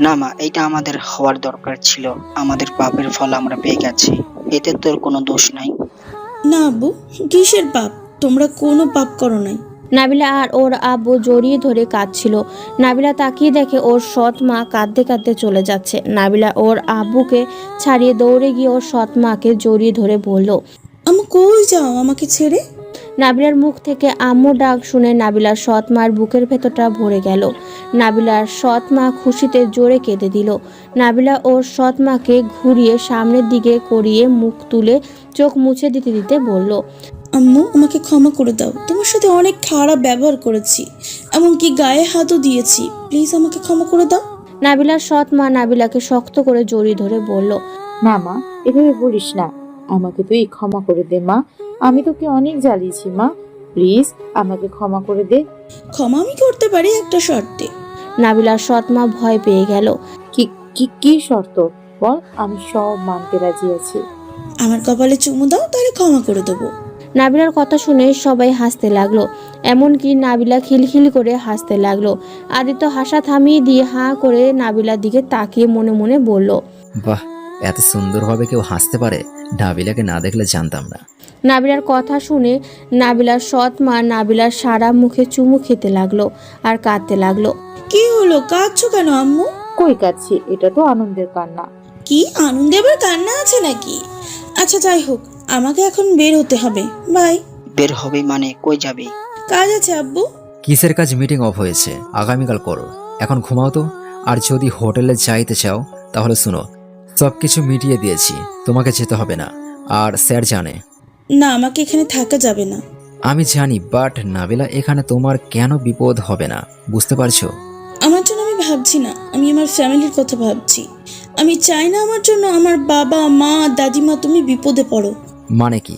না মা, এটা আমাদের হওয়ার দরকার ছিল। আমাদের পাপের ফল আমরা পেয়ে গেছি, এতে তোর কোনো দোষ নাই। না আব্বু, কিসের পাপ? তোমরা কোনো পাপ করো নাই। নাবিলা আর ওর আব্বু জড়িয়ে ধরে কাঁদছিল। নাবিলা তাকিয়ে দেখে ওর সৎ মা কাঁদতে কাঁদতে চলে যাচ্ছে। নাবিলা ওর আব্বুকে ছাড়িয়ে দৌড়ে গিয়ে ওর সৎ মাকে জড়িয়ে ধরে বলল, আম্মু কই যাও আমাকে ছেড়ে? নাবিলার মুখ থেকে আম্মু ডাক শুনে নাবিলার সৎ মার বুকের ভেতরটা ভরে গেল। নাবিলার সৎ মা খুশিতে জোরে কেঁদে দিল। নাবিলা ওর সৎ মাকে ঘুরিয়ে সামনের দিকে করিয়ে মুখ তুলে চোখ মুছে দিতে দিতে বলল, আম্মু আমাকে ক্ষমা করে দাও, তোমার সাথে অনেক খারাপ ব্যবহার করেছি, এমনকি গায়ে হাতও দিয়েছি, প্লিজ আমাকে ক্ষমা করে দাও। নাবিলার সৎ মা নাবিলাকে শক্ত করে জড়িয়ে ধরে বলল, না মা, এভাবে বলিস না, আমাকে তুই ক্ষমা করে দে মা, আমি তোকে অনেক জ্বালিয়েছি মা, প্লিজ আমাকে ক্ষমা করে দে। ক্ষমা আমি করতে পারি একটা শর্তে। নাবিলার সৎ মা ভয় পেয়ে গেল। কি কি কি শর্ত বল, আমি সব মানতে রাজি আছি। আমার কপালে চুমু দাও, তাহলে ক্ষমা করে দেবো। নাবিলার কথা শুনে সবাই হাসতে লাগলো, এমনকি নাবিলা খিলখিল করে হাসতে লাগলো। আদিত্য হাসা থামিয়ে দিয়ে হাঁ করে নাবিলার দিকে তাকিয়ে মনে মনে বলল, বাহ, এত সুন্দরভাবে কেউ হাসতে পারে, নাবিলাকে না দেখলে জানতাম না। নাবিলার কথা শুনে নাবিলার সৎ মা নাবিলার সারা মুখে চুমু খেতে লাগলো আর কাঁদতে লাগলো। কি হলো, কাঁদছো কেন আম্মু? কই কাঁদছি, এটা তো আনন্দের কান্না। কি আনন্দে আবার কান্না আছে নাকি? আচ্ছা যাই হোক, আমাকে এখন বের হতে হবে, বাই। বের হবে মানে কই যাবি? কাজ আছে আব্বু। কিসের কাজ? মিটিং অফ হয়েছে, আগামীকাল করো, এখন ঘুমাও তো। আর যদি হোটেলে যাইতে চাও তাহলে শুনো, সবকিছু মিটিয়ে দিয়েছি, তোমাকে যেতে হবে না। আর স্যার জানে না, আমাকে এখানে থাকা যাবে না। আমি জানি, বাট নাবিলা, এখানে তোমার কেন বিপদ হবে না, বুঝতে পারছো? আমার জন্য আমি ভাবছি না, আমি আমার ফ্যামিলির কথা ভাবছি। আমি চাই না আমার জন্য আমার বাবা মা দাদিমা তুমি বিপদে পড়ো। মানে কি?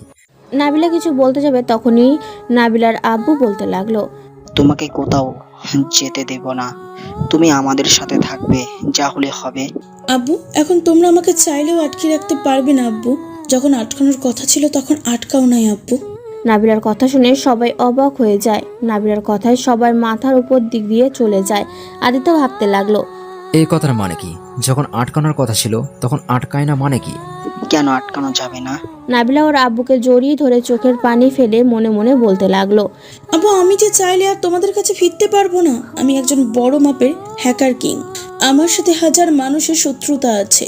নাবিলা কিছু বলতে যাবে তখনই নাবিলার আব্বু বলতে লাগলো, তোমাকে কোথাও যেতে দেব না, তুমি আমাদের সাথে থাকবে, যা হলে হবে। আব্বু, এখন তোমরা আমাকে চাইলেও আটকে রাখতে পারবে না আব্বু। যখন আটকানোর কথা ছিল তখন আটকাও নাই আব্বু। নাবিলার কথা শুনে সবাই অবাক হয়ে যায়। নাবিলার কথায় সবার মাথার উপর দিক দিয়ে চলে যায়। আদিত্য ভাবতে লাগলো, এই কথার মানে কি? যখন আটকানোর কথা ছিল তখন আটকায় না মানে কি? কেন আটকানো যাবে না? নাবিলা ওর আব্বুকে জড়িয়ে ধরে চোখের পানি ফেলে মনে মনে বলতে লাগলো, আব্বু, আমি যে চাইলে আর তোমাদের কাছে ফিরতে পারবো না। আমি একজন বড় মাপের হ্যাকার কিং, আমার সাথে হাজার মানুষের শত্রুতা আছে।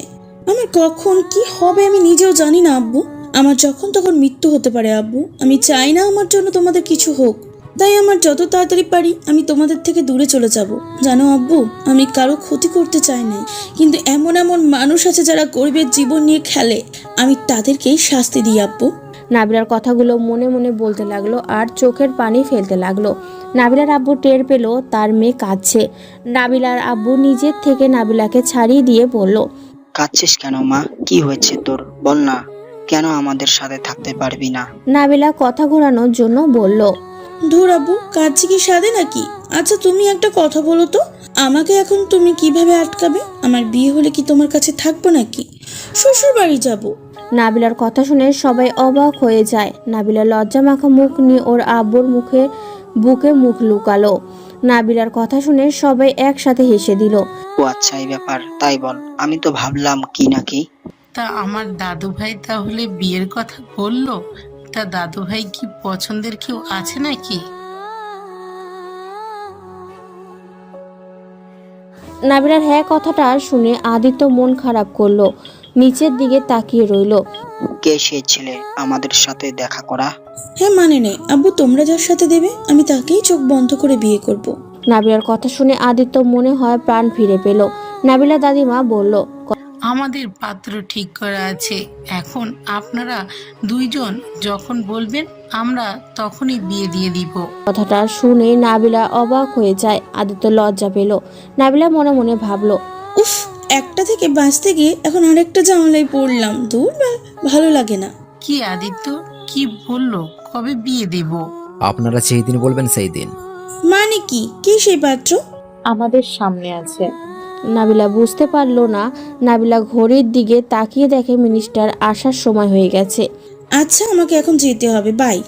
আমার কখন কি হবে আমি নিজেও জানি না আব্বু। আমার যখন তখন মৃত্যু হতে পারে আব্বু। আমি চাই না আমার জন্য তোমাদের কিছু হোক, তাই আমার যত তাড়াতাড়ি পারি আমি তোমাদের থেকে দূরে চলে যাব। জানো আব্বু, আমি কারো ক্ষতি করতে চাই নাই, কিন্তু এমন এমন মানুষ আছে যারা গরিবের জীবন নিয়ে খেলে, আমি তাদেরকেই শাস্তি দিই আব্বু। নাবিলার কথাগুলো মনে মনে বলতে লাগলো আর চোখের পানি ফেলতে লাগলো। নাবিলার আব্বু টের পেল তার মেয়ে কাঁদছে। নাবিলার আব্বু নিজের থেকে নাবিলাকে ছাড়িয়ে দিয়ে বলল, কাঁদছিস কেন মা? কি হয়েছে তোর, বল না, কেন আমাদের সাথে থাকতে পারবি না? নাবিলা কথা ঘোরানোর জন্য বলল, ধুর আব্বু, কাঁদছি কি সাদে নাকি? আচ্ছা তুমি একটা কথা বলো তো, আমাকে এখন তুমি কিভাবে আটকাবে? আমার বিয়ে হলে কি তোমার কাছে থাকবো নাকি শ্বশুর বাড়ি যাবো? নাবিলার কথা শুনে সবাই অবাক হয়ে যায়। নাবিলা লজ্জা মাখা মুখ নিয়ে ওর আব্বুর বুকে মুখ লুকালো। নাবিলার কথা শুনে সবাই একসাথে হেসে দিল। ও আচ্ছা, এই ব্যাপার, তাই বল। আমি তো ভাবলাম কি নাকি। তা আমার দাদু ভাই তাহলে বিয়ের কথা বললো? তা দাদু ভাই কি পছন্দের কেউ আছে নাকি? নাবিলার হ্যাঁ কথাটা শুনে আদিত্য মন খারাপ করলো, নিচের দিকে তাকিয়ে রইল। কে সে ছেলে আমাদের সাথে দেখা করা? হ্যাঁ মানে নেই আব্বু, তোমরা যার সাথে দেবে আমি তাকেই চোখ বন্ধ করে বিয়ে করব। নাবিলার কথা শুনে আদিত্য মনে হয় প্রাণ ফিরে পেল। নাবিলা দাদিমা বলল, আমাদের পাত্র ঠিক করা আছে, এখন আপনারা দুইজন যখন বলবেন আমরা তখনই বিয়ে দিয়ে দিব। কথাটা শুনে নাবিলা অবাক হয়ে যায়। আদিত্য লজ্জা পেল। নাবিলা মনে মনে ভাবলো, উফ, একটা থেকে বাঁচতে গিয়ে এখন আরেকটা ঝামেলায় পড়লাম। দূর, ভালো লাগে না। কি আদিত্য কি বললো, কবে বিয়ে দেব? আপনারা যেই দিন বলবেন সেই দিন। মানে কি? কি সেই পাত্র? আমাদের সামনে আছে। নাবিলা বুঝতে পারল না। নাবিলা ঘড়ির দিকে তাকিয়ে দেখে মিনিস্টার আসার সময় হয়ে গেছে। আচ্ছা, আমাকে এখন যেতে হবে, বাই।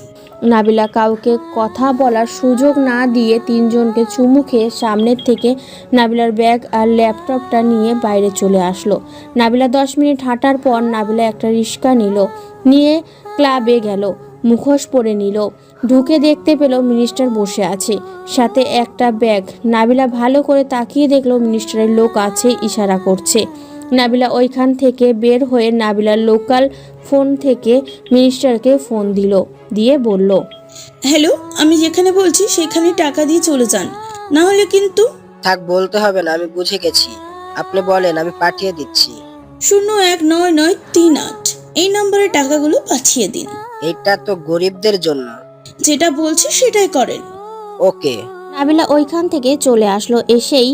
নাবিলা কাউকে কথা বলার সুযোগ না দিয়ে তিনজনকে চুমু খেয়ে সামনের থেকে নাবিলার ব্যাগ আর ল্যাপটপটা নিয়ে বাইরে চলে আসলো। নাবিলা 10 মিনিট হাঁটার পর নাবিলা একটা রিক্সা নিয়ে ক্লাবে গেল। মুখোশ পরে নিল। ঢুকে দেখতে পেল মিনিস্টার বসে আছে, সাথে একটা ব্যাগ। নাবিলা ভালো করে তাকিয়ে দেখলো মিনিস্টারের লোক আছে, ইশারা করছে। নাবিলা ওইখান থেকে বের হয়ে নাবিলার লোকাল ফোন থেকে মিনিস্টারকে ফোন দিয়ে বলল, হ্যালো, আমি যেখানে বলছি সেখানে টাকা দিয়ে চলে যান, না হলে কিন্তু। থাক, বলতে হবে না, আমি বুঝে গেছি। আপনি বলেন, আমি পাঠিয়ে দিচ্ছি। 019938 এই নম্বরে টাকাগুলো পাঠিয়ে দিন। এটা তো গরিবদের জন্য। যেটা বলছি সেটাই করেন। ওকে। নাবিলা ওইখান থেকে চলে আসলো। এসেই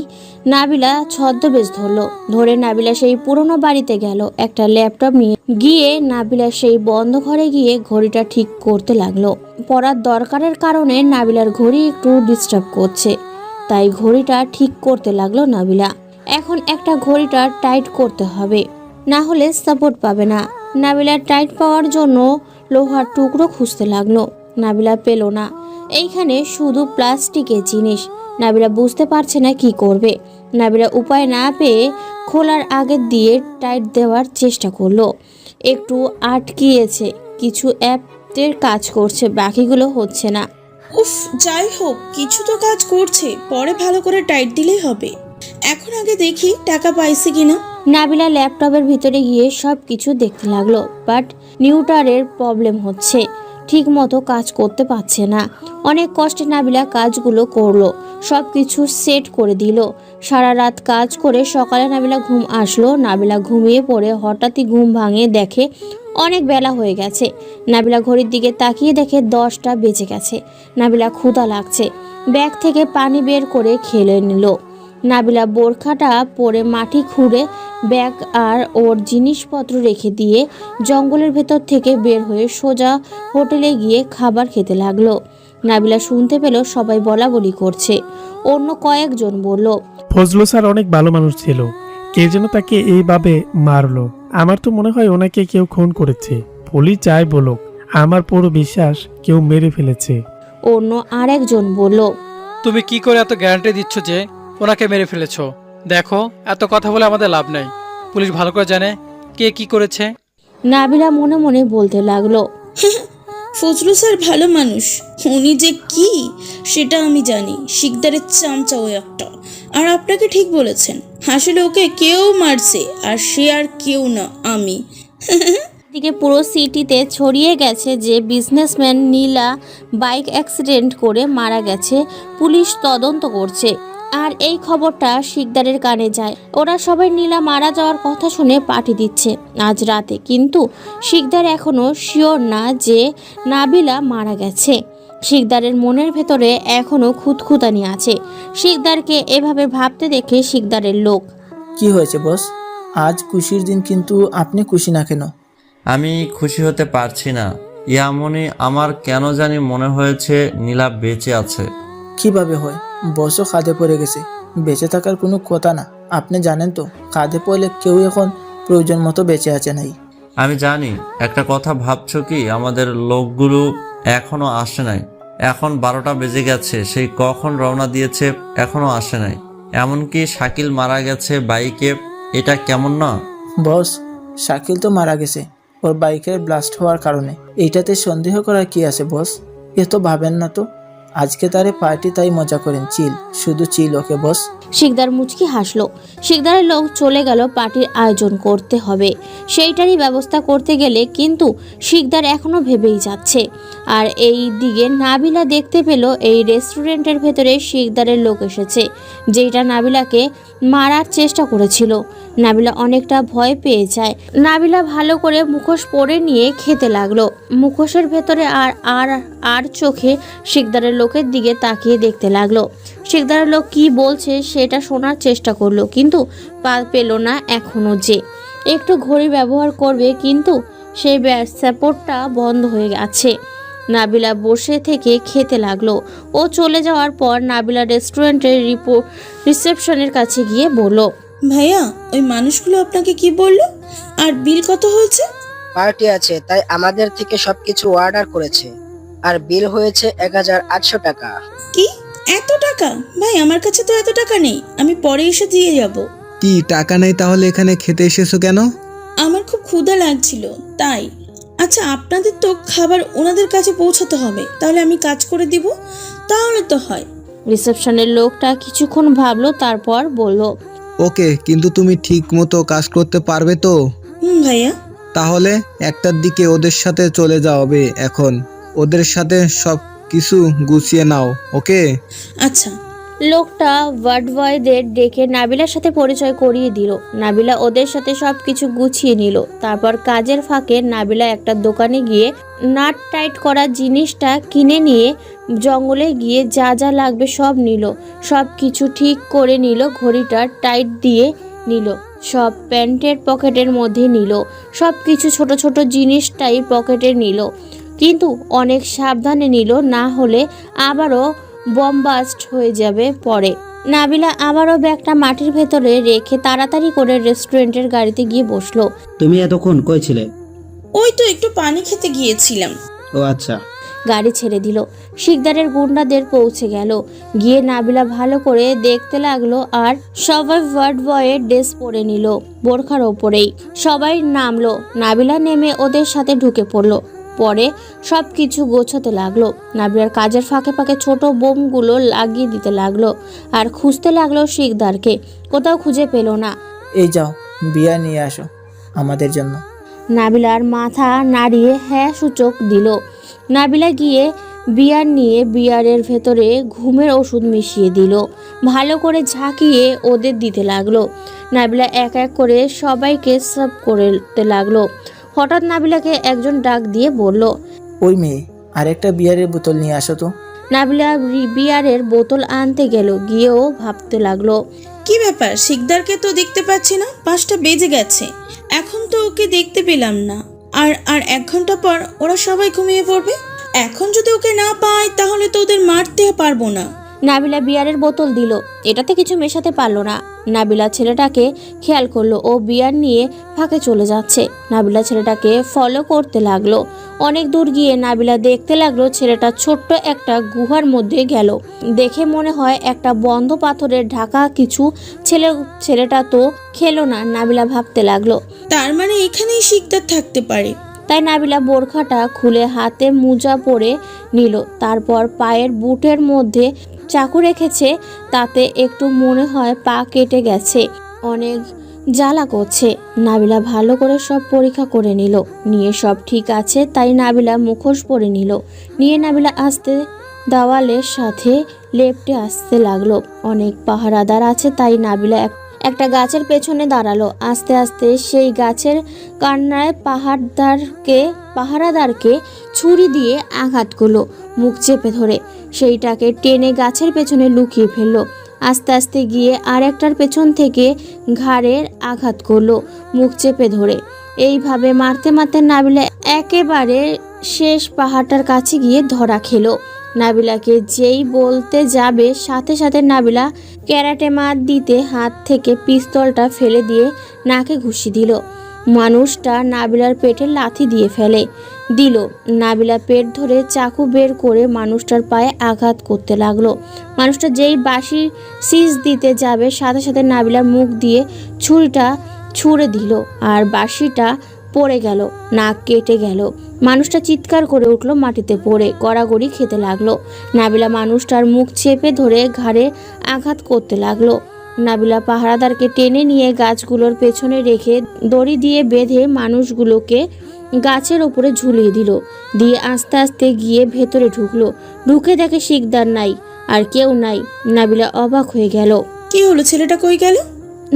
নাবিলা ছদ্মবেশ ধরে নাবিলা সেই পুরনো বাড়িতে গেল। একটা ল্যাপটপ নিয়ে গিয়ে নাবিলা সেই বন্ধ ঘরে গিয়ে ঘড়িটা ঠিক করতে লাগলো। পড়ার দরকারের কারণে নাবিলার ঘড়ি একটু ডিস্টার্ব করছে, তাই ঘড়িটা ঠিক করতে লাগলো নাবিলা। এখন একটা ঘড়িটা টাইট করতে হবে, না হলে সাপোর্ট পাবে না। নাবিলা টাইট পাওয়ার জন্য লোহার টুকরো খুঁজতে লাগলো। নাবিলা পেল না। এইখানে শুধু প্লাস্টিকের জিনিস। নাবিলা বুঝতে পারছে না কি করবে। নাবিলা উপায় না পেয়ে খোলার আগে দিয়ে টাইট দেওয়ার চেষ্টা করলো। একটু আটকিয়েছে, কিছু অ্যাপের কাজ করছে, বাকিগুলো হচ্ছে না। উফ, যাই হোক, কিছু তো কাজ করছে, পরে ভালো করে টাইট দিলেই হবে। এখন আগে দেখি টাকা পাইছে কিনা। নাবিলা ল্যাপটপের ভিতরে গিয়ে সব কিছু দেখতে লাগলো, বাট নিউটারের প্রবলেম হচ্ছে, ঠিক মতো কাজ করতে পারছে না। অনেক কষ্টে নাবিলা কাজগুলো করলো, সব কিছু সেট করে দিল। সারা রাত কাজ করে সকালে নাবিলা ঘুম আসলো। নাবিলা ঘুমিয়ে পড়ে হঠাৎই ঘুম ভাঙে, দেখে অনেক বেলা হয়ে গেছে। নাবিলা ঘড়ির দিকে তাকিয়ে দেখে 10টা বেজে গেছে। নাবিলা ক্ষুধা লাগছে, ব্যাগ থেকে পানি বের করে খেলে নিল। নাবিলা বোরখাটা পরে মাটি খুঁড়ে ব্যাগ আর ওর জিনিসপত্র রেখে দিয়ে জঙ্গলের ভেতর থেকে বের হয়ে সোজা হোটেলে গিয়ে খাবার খেতে লাগলো। নাবিলা শুনতে পেল সবাই বলা বলি করছে। অন্য কয়েকজন বলল, ফজলু স্যার অনেক ভালো মানুষ ছিল, কে যেন তাকে এইভাবে মারলো। আমার তো মনে হয় ওনাকে কেউ খুন করেছে। পুলিশ যাই বলুক, আমার পুরো বিশ্বাস কেউ মেরে ফেলেছে। অন্য আরেকজন বলল, তুমি কি করে এত গ্যারান্টি দিচ্ছ যে ওনাকে মেরে ফেলেছো? দেখো, এত কথা বলে আমাদের লাভ নাই। পুলিশ ভালো করে জানে কে কি করেছে। নাবিলা মনে মনে বলতে লাগলো, ফজলু স্যার ভালো মানুষ, উনি যে কি সেটা আমি জানি। শিকদারের চামচাও একটা। আর আপনাকে ঠিক বলেছেন, আসলে ওকে কেউ মারছে, আর সে আর কেউ না, আমি। দিকে পুরো সিটিতে ছড়িয়ে গেছে যে বিজনেসম্যান নীলা বাইক অ্যাক্সিডেন্ট করে মারা গেছে। পুলিশ তদন্ত করছে। আর এই খবরটা শিকদারের কানে যায়। ওরা সবাই নীলা মারা যাওয়ার কথা শুনে পার্টি দিচ্ছে আজ রাতে, কিন্তু শিকদার এখনো শিওর না যে নাবিলা মারা গেছে। শিকদারের মনের ভেতরে এখনো খুঁতখুঁতানি আছে। শিকদারকে এভাবে ভাবতে দেখে শিকদারের লোক, কি হয়েছে বস? আজ খুশির দিন, কিন্তু আপনি খুশি না কেন? আমি খুশি হতে পারছি না ইয়ামনি। আমার কেন জানি মনে হয়েছে নীলা বেঁচে আছে। কিভাবে হয়? বসও কাঁধে পড়ে গেছে, বেঁচে থাকার কোনো কথা না। আপনি জানেন তো, কাঁধে পড়লে কেউ এখন প্রয়োজন মতো বেঁচে আছে নাই। আমি জানি। একটা কথা ভাবছো কি, আমাদের লোকগুলো এখনো আসে নাই। এখন 12টা বেজে গেছে, সেই কখন রওনা দিয়েছে, এখনো আসে নাই। এমনকি শাকিল মারা গেছে বাইকে, এটা কেমন না? বস, শাকিল তো মারা গেছে ওর বাইকের ব্লাস্ট হওয়ার কারণে। এইটাতে সন্দেহ করার কি আছে বস? এ তো ভাবেন না তো। আজকে তারে পার্টি, তাই মজা করেন, চিল, শুধু চিল, ওকে বস? শিকদার মুচকি হাসলো। শিকদারের লোক চলে গেল পার্টির আয়োজন করতে হবে, সেইটারই ব্যবস্থা করতে গেলে, কিন্তু শিকদার এখনো ভেবেই যাচ্ছে। আর এই দিকে নাবিলা দেখতে পেল এই রেস্টুরেন্টের ভেতরে শিকদারের লোক এসেছে, যেটা নাবিলাকে মারার চেষ্টা করেছিল। নাবিলা অনেকটা ভয় পেয়ে যায়। নাবিলা ভালো করে মুখোশ পরে নিয়ে খেতে লাগলো। মুখোশের ভেতরে আর চোখে শিকদারের লোকের দিকে তাকিয়ে দেখতে লাগলো। শিকদারের লোক কি বলছে সেটা শোনার চেষ্টা করলো, কিন্তু পেল না। এখনো যে একটু ঘড়ি ব্যবহার করবে, কিন্তু সেই সাপোর্টটা বন্ধ হয়ে গেছে। নাবিলা বসে থেকে খেতে লাগলো। ও চলে যাওয়ার পর নাবিলা রেস্টুরেন্টের রিসেপশনের কাছে গিয়ে বলল, ভাইয়া ওই মানুষগুলো আপনাকে কি বললো? আর বিল কত হয়েছে? পার্টি আছে তাই আমাদের থেকে সবকিছু অর্ডার করেছে, আর বিল হয়েছে 1800 টাকা। কি, এত টাকা? ভাই আমার কাছে তো এত টাকা নেই, আমি পরে এসে দিয়ে যাব। কি টাকা নেই তাহলে এখানে খেতে এসেছো কেন? আমার খুব ক্ষুধা লাগছিল তাই। আচ্ছা আপনাদের তো খাবার ওনাদের কাছে পৌঁছাতে হবে, তাহলে আমি কাজ করে দিব, তাহলে তো হয়। রিসেপশনের লোকটা কিছুক্ষণ ভাবলো, তারপর বলল, ওকে, কিন্তু তুমি ঠিক মতো কাজ করতে পারবে তো? ভাইয়া। তাহলে 1টার দিকে ওদের সাথে চলে যাবে। এখন ওদের সাথে সব কিছু গুছিয়ে নাও, ওকে? আচ্ছা। লোকটা ওয়ার্ড বয়দের ডেকে নাবিলার সাথে পরিচয় করিয়ে দিল। নাবিলা ওদের সাথে সবকিছু গুছিয়ে নিল। তারপর কাজের ফাঁকে নাবিলা একটা দোকানে গিয়ে নাট টাইট করা জিনিসটা কিনে নিয়ে জঙ্গলে গিয়ে যা যা লাগবে সব নিল। সব কিছু ঠিক করে নিল, ঘড়িটা টাইট দিয়ে নিল, সব প্যান্টের পকেটের মধ্যে নিল, সব কিছু ছোট ছোট জিনিসটাই পকেটে নিল, কিন্তু অনেক সাবধানে নিল, না হলে আবারও বমবাস্ট হয়ে যাবে পরে। নাবিলা আবারও ব্যাগটা মাটির ভেতরে রেখে তাড়াতাড়ি করে রেস্টুরেন্টের গাড়িতে গিয়ে বসলো। তুমি এতক্ষণ কই ছিলে? ওই তো একটু পানি খেতে গিয়েছিলাম। ও আচ্ছা। গাড়ি ছেড়ে দিল। শিকদারের গুন্ডাদের পৌঁছে গেল। গিয়ে নাবিলা ভালো করে দেখতে লাগলো, আর সবাই ওয়ার্ড বয়ের ড্রেস পরে নিল বোরখার ওপরেই। সবাই নামলো। নাবিলা নেমে ওদের সাথে ঢুকে পড়লো। পরে সব কিছু গোছাতে লাগলো। নাবিলার কাজের ফাঁকে ফাঁকে ছোট বোমগুলো লাগিয়ে দিতে লাগলো, আর খুঁজতে লাগলো শিকদারকে। কোথাও খুঁজে পেল না। এই যাও, বিয়ার নিয়ে আসো আমাদের জন্য। নাবিলার মাথা নাড়িয়ে হ্যাঁ সূচক দিল। নাবিলা গিয়ে বিয়ার নিয়ে বিয়ারের ভেতরে ঘুমের ওষুধ মিশিয়ে দিল। ভালো করে ঝাঁকিয়ে ওদের দিতে লাগলো। নাবিলা এক এক করে সবাইকে সার্ভ করতে লাগলো। হঠাৎ নাবিলাকে একজন ডাক দিয়ে বলল, ওই মেয়ে, আরেকটা বিয়ারের বোতল নিয়ে আসো তো। নাবিলা বিয়ারের বোতল আনতে গেল। গিয়েও ভাবতে লাগলো, কি ব্যাপার, শিকদারকে তো দেখতে পাচ্ছি না, 5টা বেজে গেছে, এখন তো ওকে দেখতে পেলাম না। আর আর 1 ঘন্টা পর ওরা সবাই ঘুমিয়ে পড়বে। এখন যদি ওকে না পাই তাহলে তো ওদের মারতে পারবো না। নাবিলা বিয়ারের বোতল দিল, এটাতে কিছু মেশাতে পারলো না। নাবিলা ছেলেটাকে খেয়াল করলো, ও বিয়ার নিয়ে ফাঁকে চলে যাচ্ছে। নাবিলা ছেলেটাকে ফলো করতে লাগলো। অনেক দূর গিয়ে নাবিলা দেখতে লাগলো ছেলেটা ছোট্ট একটা গুহার মধ্যে গেল। দেখে মনে হয় একটা বন্ধ পাথরের ঢাকা কিছু। ছেলেটা তো খেলো না। নাবিলা ভাবতে লাগলো, তার মানে এখানেই শিকদার থাকতে পারে। তাই নাবিলা বোরখাটা খুলে হাতে মোজা পরে নিল। তারপর পায়ের বুটের মধ্যে চাকু রেখেছে, তাতে একটু মনে হয় পা কেটে গেছে, অনেক জ্বালা করছে। নাবিলা ভালো করে সব পরীক্ষা করে নিল। নিয়ে সব ঠিক আছে তাই নাবিলা মুখোশ পরে নিল। নিয়ে নাবিলা আস্তে দেওয়ালের সাথে লেপটে আসতে লাগলো। অনেক পাহারাদার আছে তাই নাবিলা একটা গাছের পেছনে দাঁড়ালো। আস্তে আস্তে সেই গাছের কান্নায় পাহারাদারকে ছুরি দিয়ে আঘাত করলো, মুখ চেপে ধরে। সেইটাকে টেনে গাছের পেছনে লুকিয়ে ফেললো। আস্তে আস্তে গিয়ে আর একটার পেছন থেকে ঘাড়ের আঘাত করলো, মুখ চেপে ধরে। এইভাবে মারতে মারতে নাবিলা একেবারে শেষ পাহাড়টার কাছে গিয়ে ধরা খেলো। নাবিলাকে যেই বলতে যাবে সাথে সাথে নাবিলা ক্যারাটে মার দিতে হাত থেকে পিস্তলটা ফেলে দিয়ে নাকে ঘুষি দিল। মানুষটা নাবিলার পেটে লাথি দিয়ে ফেলে দিল। নাবিলা পেট ধরে চাকু বের করে মানুষটার পায়ে আঘাত করতে লাগলো। মানুষটা যেই বাঁশি সিজ দিতে যাবে সাথে সাথে নাবিলার মুখ দিয়ে ছুরিটা ছুঁড়ে দিল, আর বাঁশিটা পড়ে গেল, নাক কেটে গেল। মানুষটা চিৎকার করে উঠলো, মাটিতে পড়ে গড়াগড়ি খেতে লাগলো। নাবিলা মানুষটার মুখ চেপে ধরে ঘাড়ে আঘাত করতে লাগলো। নাবিলা পাহারাদারকে টেনে নিয়ে গাছগুলোর পেছনে রেখে দড়ি দিয়ে বেঁধে মানুষগুলোকে গাছের ওপরে ঝুলিয়ে দিল। দিয়ে আস্তে আস্তে গিয়ে ভেতরে ঢুকলো। ঢুকে দেখে শিকদার নাই, আর কেউ নাই। নাবিলা অবাক হয়ে গেল, কি হলো, ছেলেটা কই গেল?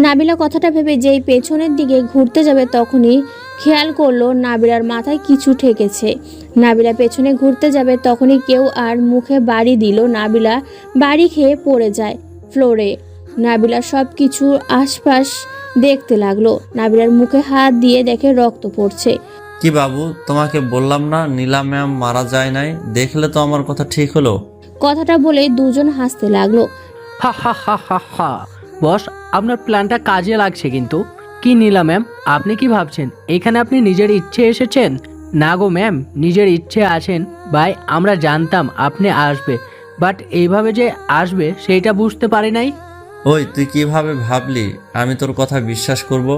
নাবিলা কথাটা ভেবে যেই পেছনের দিকে ঘুরতে যাবে তখনই খেয়াল করলো নাবিলার মাথায় কিছু ঠেকেছে। নাবিলা পেছনে ঘুরতে যাবে তখনই কেউ আর মুখে বাড়ি দিল। নাবিলা বাড়ি খেয়ে পড়ে যায় ফ্লোরে। নাবিলা সব কিছু আশপাশ দেখতে লাগলো। নাবিলার মুখে হাত দিয়ে দেখে রক্ত পড়ছে। কি বাবু, তোমাকে বললাম না নীলা ম্যাম মারা যায় নাই? দেখলে তো আমার কথা ঠিক হলো। কথাটা বলে দুজন হাসতে লাগলো। হা হা হা হা হা, বস, আপনার প্ল্যানটা কাজে লাগছে কিন্তু। কি নীলা ম্যাম, আপনি কি ভাবছেন এখানে আপনি নিজের ইচ্ছে এসেছেন? না গো ম্যাম, নিজের ইচ্ছে আছেন ভাই, আমরা জানতাম আপনি আসবে, বাট এইভাবে যে আসবে সেইটা বুঝতে পারি নাই। ওই তুই কিভাবে ভাবলি আমি তোর কথা বিশ্বাস করব?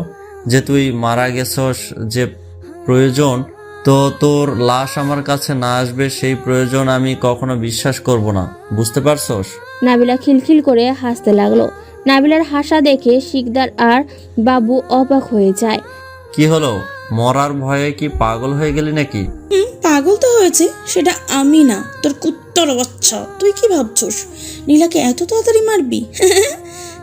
যে তুই মারা গেছস, যে প্রয়োজন তো তোর লাশ আমার কাছে না আসবে সেই প্রয়োজন আমি কখনো বিশ্বাস করব না, বুঝতে পারছস? নাবিলা খিলখিল করে হাসতে লাগলো। নাবিলার হাসা দেখে শিকদার আর বাবু অবাক হয়ে যায়। কি হলো, মরার ভয়ে কি পাগল হয়ে গেলি নাকি? পাগল তো হয়েছে সেটা আমি না, তোর কুত্তর বাচ্চা। তুই কি ভাবছস নীলাকে এত তাড়াতাড়ি মারবি?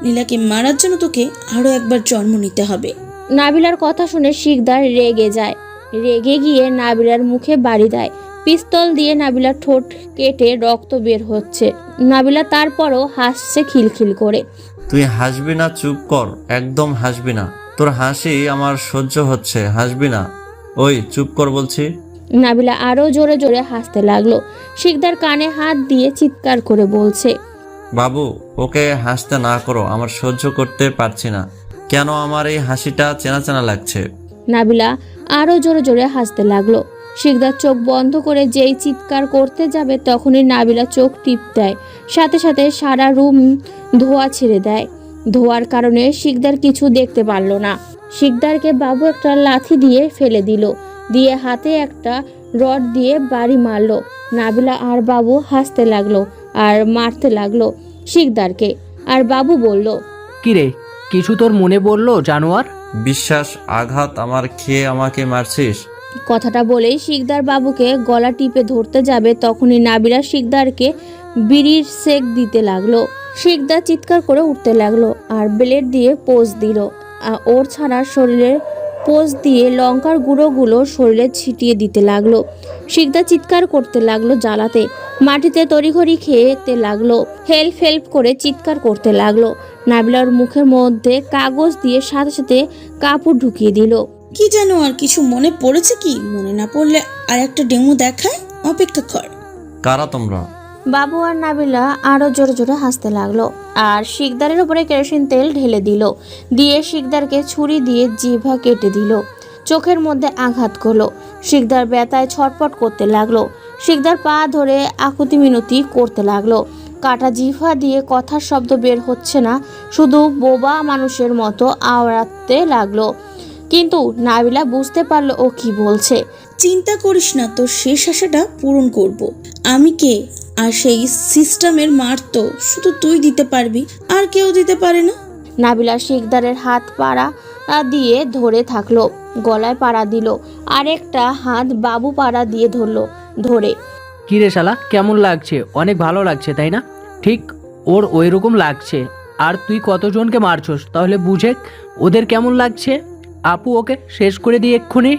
নীলাকে মারার জন্য তোকে আরো একবার জন্ম নিতে হবে। নাবিলার কথা শুনে শিকদার রেগে যায়। রেগে গিয়ে নাবিলার মুখে বাড়ি দেয়। পিস্তল দিয়ে নাবিলার ঠোঁট কেটে রক্ত বের হচ্ছে। নাবিলা তারপরও হাসছে খিলখিল করে। তুই হাসবি না, চুপ কর, একদম হাসবি না। তোর হাসি আমার সহ্য হচ্ছে, হাসবি না। ওই চুপ কর বলছি। নাবিলা আরো জোরে জোরে হাসতে লাগলো। শিকদার কানে হাত দিয়ে চিৎকার করে বলছে, বাবু ওকে হাসতে না করো, আমার সহ্য করতে পারছি না। কেন আমার এই হাসিটা চেনা চেনা লাগছে? নাবিলা আরো জোরে জোরে হাসতে লাগলো। শিকদার চোখ বন্ধ করে যেই চিৎকার করতে যাবে তখনই নাবিলা চোখ টিপ দেয়। সাথে সাথে সারা রুম ধোঁয়া ছেড়ে দেয়। ধোঁয়ার কারণে শিকদার কিছু দেখতে পারল না। শিকদারকে বাবু একটা লাথি দিয়ে ফেলে দিল, দিয়ে হাতে একটা রড দিয়ে বাড়ি মারলো। নাবিলা আর বাবু হাসতে লাগলো আর মারতে লাগলো শিকদারকে। আর বাবু বলল, কিরে, কিছু তোর মনে পড়লো জানোয়ার? বিশ্বাস আঘাত আমার খেয়ে আমাকে মারছিস? কথাটা বলেই শিকদার বাবুকে গলা টিপে ধরতে যাবে তখনই নাবিলা শিকদারকে বিড়ির সেক দিতে লাগলো। শিকদার চিৎকার করে উঠতে লাগলো আর ব্লেড দিয়ে পোজ দিল। ওর ছাড়া শরীরের পোজ দিয়ে লঙ্কার গুঁড়োগুলো শরীরে ছিটিয়ে দিতে লাগলো। শিকদার চিৎকার করতে লাগলো জ্বালাতে, মাটিতে তড়িঘড়ি খেতে লাগলো, হেল্প হেল্প করে চিৎকার করতে লাগলো। নাবিলার মুখের মধ্যে কাগজ দিয়ে সাথে সাথে কাপড় ঢুকিয়ে দিল। কি জানো, আর কিছু মনে পড়েছে কি? মনে না পড়লে আর একটা ডেমো দেখায়, অপেক্ষা কর। কারা তোমরা? বাবু আর নাবিলা আরো জোরে জোরে হাসতে লাগলো আর শিকদারের উপরে কেরোসিন তেল ঢেলে দিল, দিয়ে শিকদারকে ছুরি দিয়ে জিভা কেটে দিল, চোখের মধ্যে আঘাত করলো। শিকদার ব্যথায় ছটপট করতে লাগলো। শিকদার পা ধরে আকুতি মিনতি করতে লাগলো। কাটা জিভা দিয়ে কথার শব্দ বের হচ্ছে না, শুধু বোবা মানুষের মতো আওড়াতে লাগলো। কিন্তু নাবিলা বুঝতে পারলো ও কি বলছে। চিন্তা করিস না, তোর শেষ আশাটা পূরণ করব। আমি কে? আর সেই সিস্টেমের মার তো শুধু তুই দিতে পারবি, আর কেউ দিতে পারে না। নাবিলা শিকদারের হাত পাড়া দিয়ে ধরে থাকলো, গলায় পাড়া দিল, আরেকটা হাত বাবু পাড়া দিয়ে ধরলো। ধরে, কিরে শালা, কেমন লাগছে? অনেক ভালো লাগছে তাই না? ঠিক ওর ওই রকম লাগছে। আর তুই কতজনকে মারছস তাহলে বুঝে ওদের কেমন লাগছে। আপু ওকে শেষ করে দিয়ে এক্ষুনি।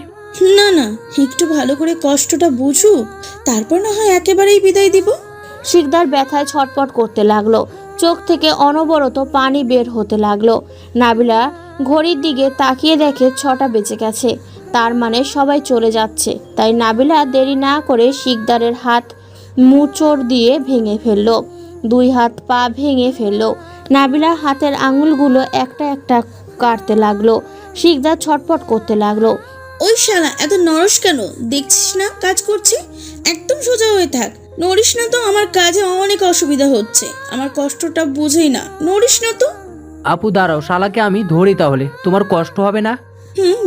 না না, একটু ভালো করে কষ্টটা বুঝুক, তারপর না হয় একেবারেই বিদায় দিব। শিকদার ব্যথায় ছটপট করতে লাগলো, চোখ থেকে অনবরত পানি বের হতে লাগলো। নাবিলা ঘড়ির দিকে তাকিয়ে দেখে 6টা বেজে গেছে, তার মানে সবাই চলে যাচ্ছে। তাই নাবিলা দেরি না করে শিকদারের হাত মুচড় দিয়ে ভেঙে ফেললো। 2 হাত পা ভেঙে ফেললো। নাবিলার হাতের আঙুলগুলো একটা একটা কাটতে লাগলো। শিকদার ছটপট করতে লাগলো। ওই শালা, এত নরস কেন? দেখছিস না কাজ করছি? একদম সোজা হয়ে থাক, নড়িস না তো। আমার কাজে অনেক অসুবিধা হচ্ছে, আমার কষ্টটা বুঝেই না, নড়িস না তো। আপু দাঁড়াও, শালাকে আমি ধরি তাহলে, তোমার কষ্ট হবে না?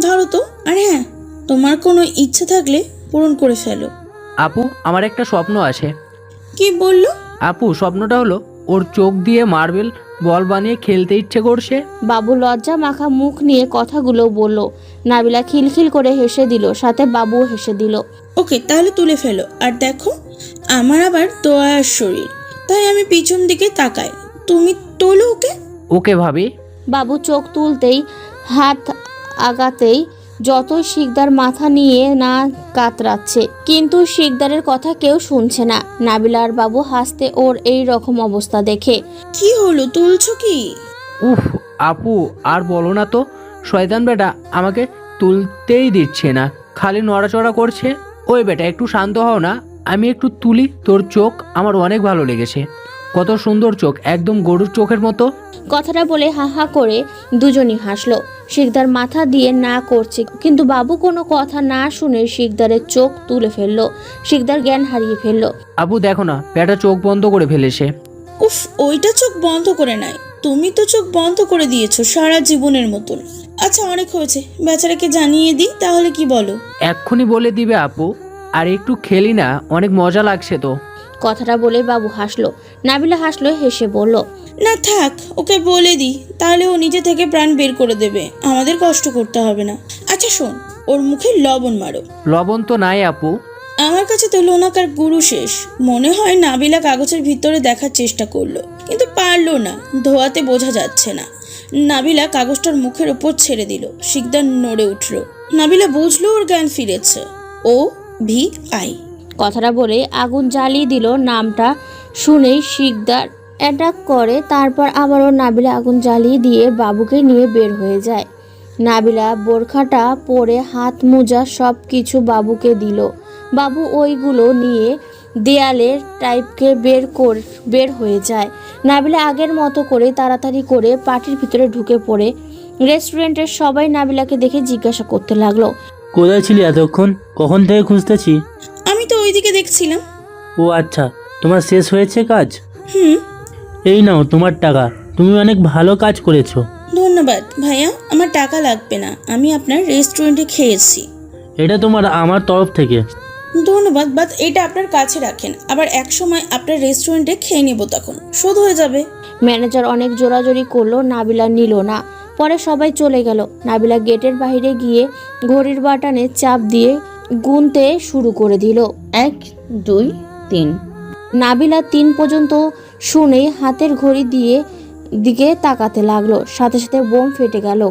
ধরো তো। আর হ্যাঁ, তোমার কোনো ইচ্ছা থাকলে পূরণ করে ফেলো। আপু, আমার একটা স্বপ্ন আছে। কি বললো? আপু, স্বপ্নটা হলো ওর চোখ দিয়ে মার্বেল বল বানিয়ে খেলতে ইচ্ছে করছে। বাবু লজ্জা মাখা মুখ নিয়ে কথাগুলো বলল। নাবিলা খিলখিল করে হেসে দিল, সাথে বাবুও হেসে দিল। ওকে, তাহলে তুলে ফেলো। আর দেখো, আমার আবার দয়ার শরীর, তাই আমি পিছন দিকে তাকাই, তুমি তোলো ওকে। ওকে ভাবি। বাবু চোখ তুলতেই হাত আগাতেই যতই শিকদার মাথা নিয়ে না কাতরাচ্ছে, কিন্তু শিকদারের কথা কেউ শুনছে না। নাবিলা আর বাবু হাসতে ওর এই রকম অবস্থা দেখে। কি হলো, তুলছো কি? উফ আপু, আর বলো না তো, শয়তান বেটা আমাকে তুলতেই দিচ্ছে না, খালি নড়াচড়া করছে। ওই বেটা একটু শান্ত হও না, আমি একটু তুলি তোর চোখ, আমার অনেক ভালো লেগেছে। কত সুন্দর চোখ, একদম গরুর চোখের মতো। কথাটা বলে হা হা করে দুজনই হাসলো। শিকদার মাথা দিয়ে না করছে, কিন্তু বাবু কোনো কথা না শুনে শিকদারের চোখ তুলে ফেললো। শিকদার জ্ঞান হারিয়ে ফেললো। আবু দেখো না, বেটা চোখ বন্ধ করে ফেলেছে। উফ, ওইটা চোখ বন্ধ করে নাই, তুমি তো চোখ বন্ধ করে দিয়েছো সারা জীবনের মতন। আচ্ছা অনেক হয়েছে, বেচারাকে জানিয়ে দিই তাহলে কি বলো? এক্ষুনি বলে দিবে আপু, আর একটু খেলি না, অনেক মজা লাগছে তো। কথাটা বলে বাবু হাসলো। নাবিলা হাসলো, হেসে বলল, না থাক, ওকে বলে দিই, তাহলে ও নিজে থেকে প্রাণ বের করে দেবে, আমাদের কষ্ট করতে হবে না। আচ্ছা শোন, ওর মুখে লবণ মারো। লবণ তো নাই আপু। আমার কাছে তো লোনাকার গুরু শেষ। মনে হয় নাবিলা কাগজের ভিতরে দেখার চেষ্টা করলো, কিন্তু পারলো না, ধোয়াতে বোঝা যাচ্ছে না। নাবিলা কাগজটার মুখের ওপর ছেড়ে দিল। শিকদার নড়ে উঠল। নাবিলা বুঝলো ওর জ্ঞান ফিরেছে। OVI। কথাটা বলে আগুন জ্বালিয়ে দিল। নামটা শুনেই শিকদার অ্যাটাক করে, তারপর আবারও নাবিলা আগুন জ্বালিয়ে দিয়ে বাবুকে নিয়ে বের হয়ে যায়। নাবিলা বোরখাটা পরে হাত মোজা সব কিছু বাবুকে দিল। বাবু ওইগুলো নিয়ে দেয়ালের টাইপকে বের হয়ে যায়। নাবিলা আগের মতো করে তাড়াতাড়ি করে পার্টির ভিতরে ঢুকে পড়ে। রেস্টুরেন্টের সবাই নাবিলাকে দেখে জিজ্ঞাসা করতে লাগলো, কোথায় ছিলি এতক্ষণ? কখন থেকে খুঁজতেছি। আমি তো ওইদিকে দেখছিলাম। ও আচ্ছা, তোমার শেষ হয়েছে কাজ? হুম। এই নাও তোমার টাকা, তুমি অনেক ভালো কাজ করেছো। ধন্যবাদ ভাইয়া, আমার টাকা লাগবে না, আমি আপনার রেস্টুরেন্টে খেয়েছি। এটা তোমার আমার তরফ থেকে। ধন্যবাদ, বাট এটা আপনার কাছে রাখেন, আবার এক সময় আপনার রেস্টুরেন্টে খেয়ে নেবো, তখন শোধ হয়ে যাবে। ম্যানেজার অনেক জোরাজোরি করলো, নাবিলা নিল না। পরে সবাই চলে গেল। নাবিলা গেটের বাইরে গিয়ে ঘড়ির বাটনে চাপ দিয়ে গুনতে শুরু করে দিল। 1 2 3। নাবিলা 3 পর্যন্ত শুনে হাতের ঘড়ি দিকে তাকাতে লাগলো। সাথে সাথে বোম ফেটে গেল।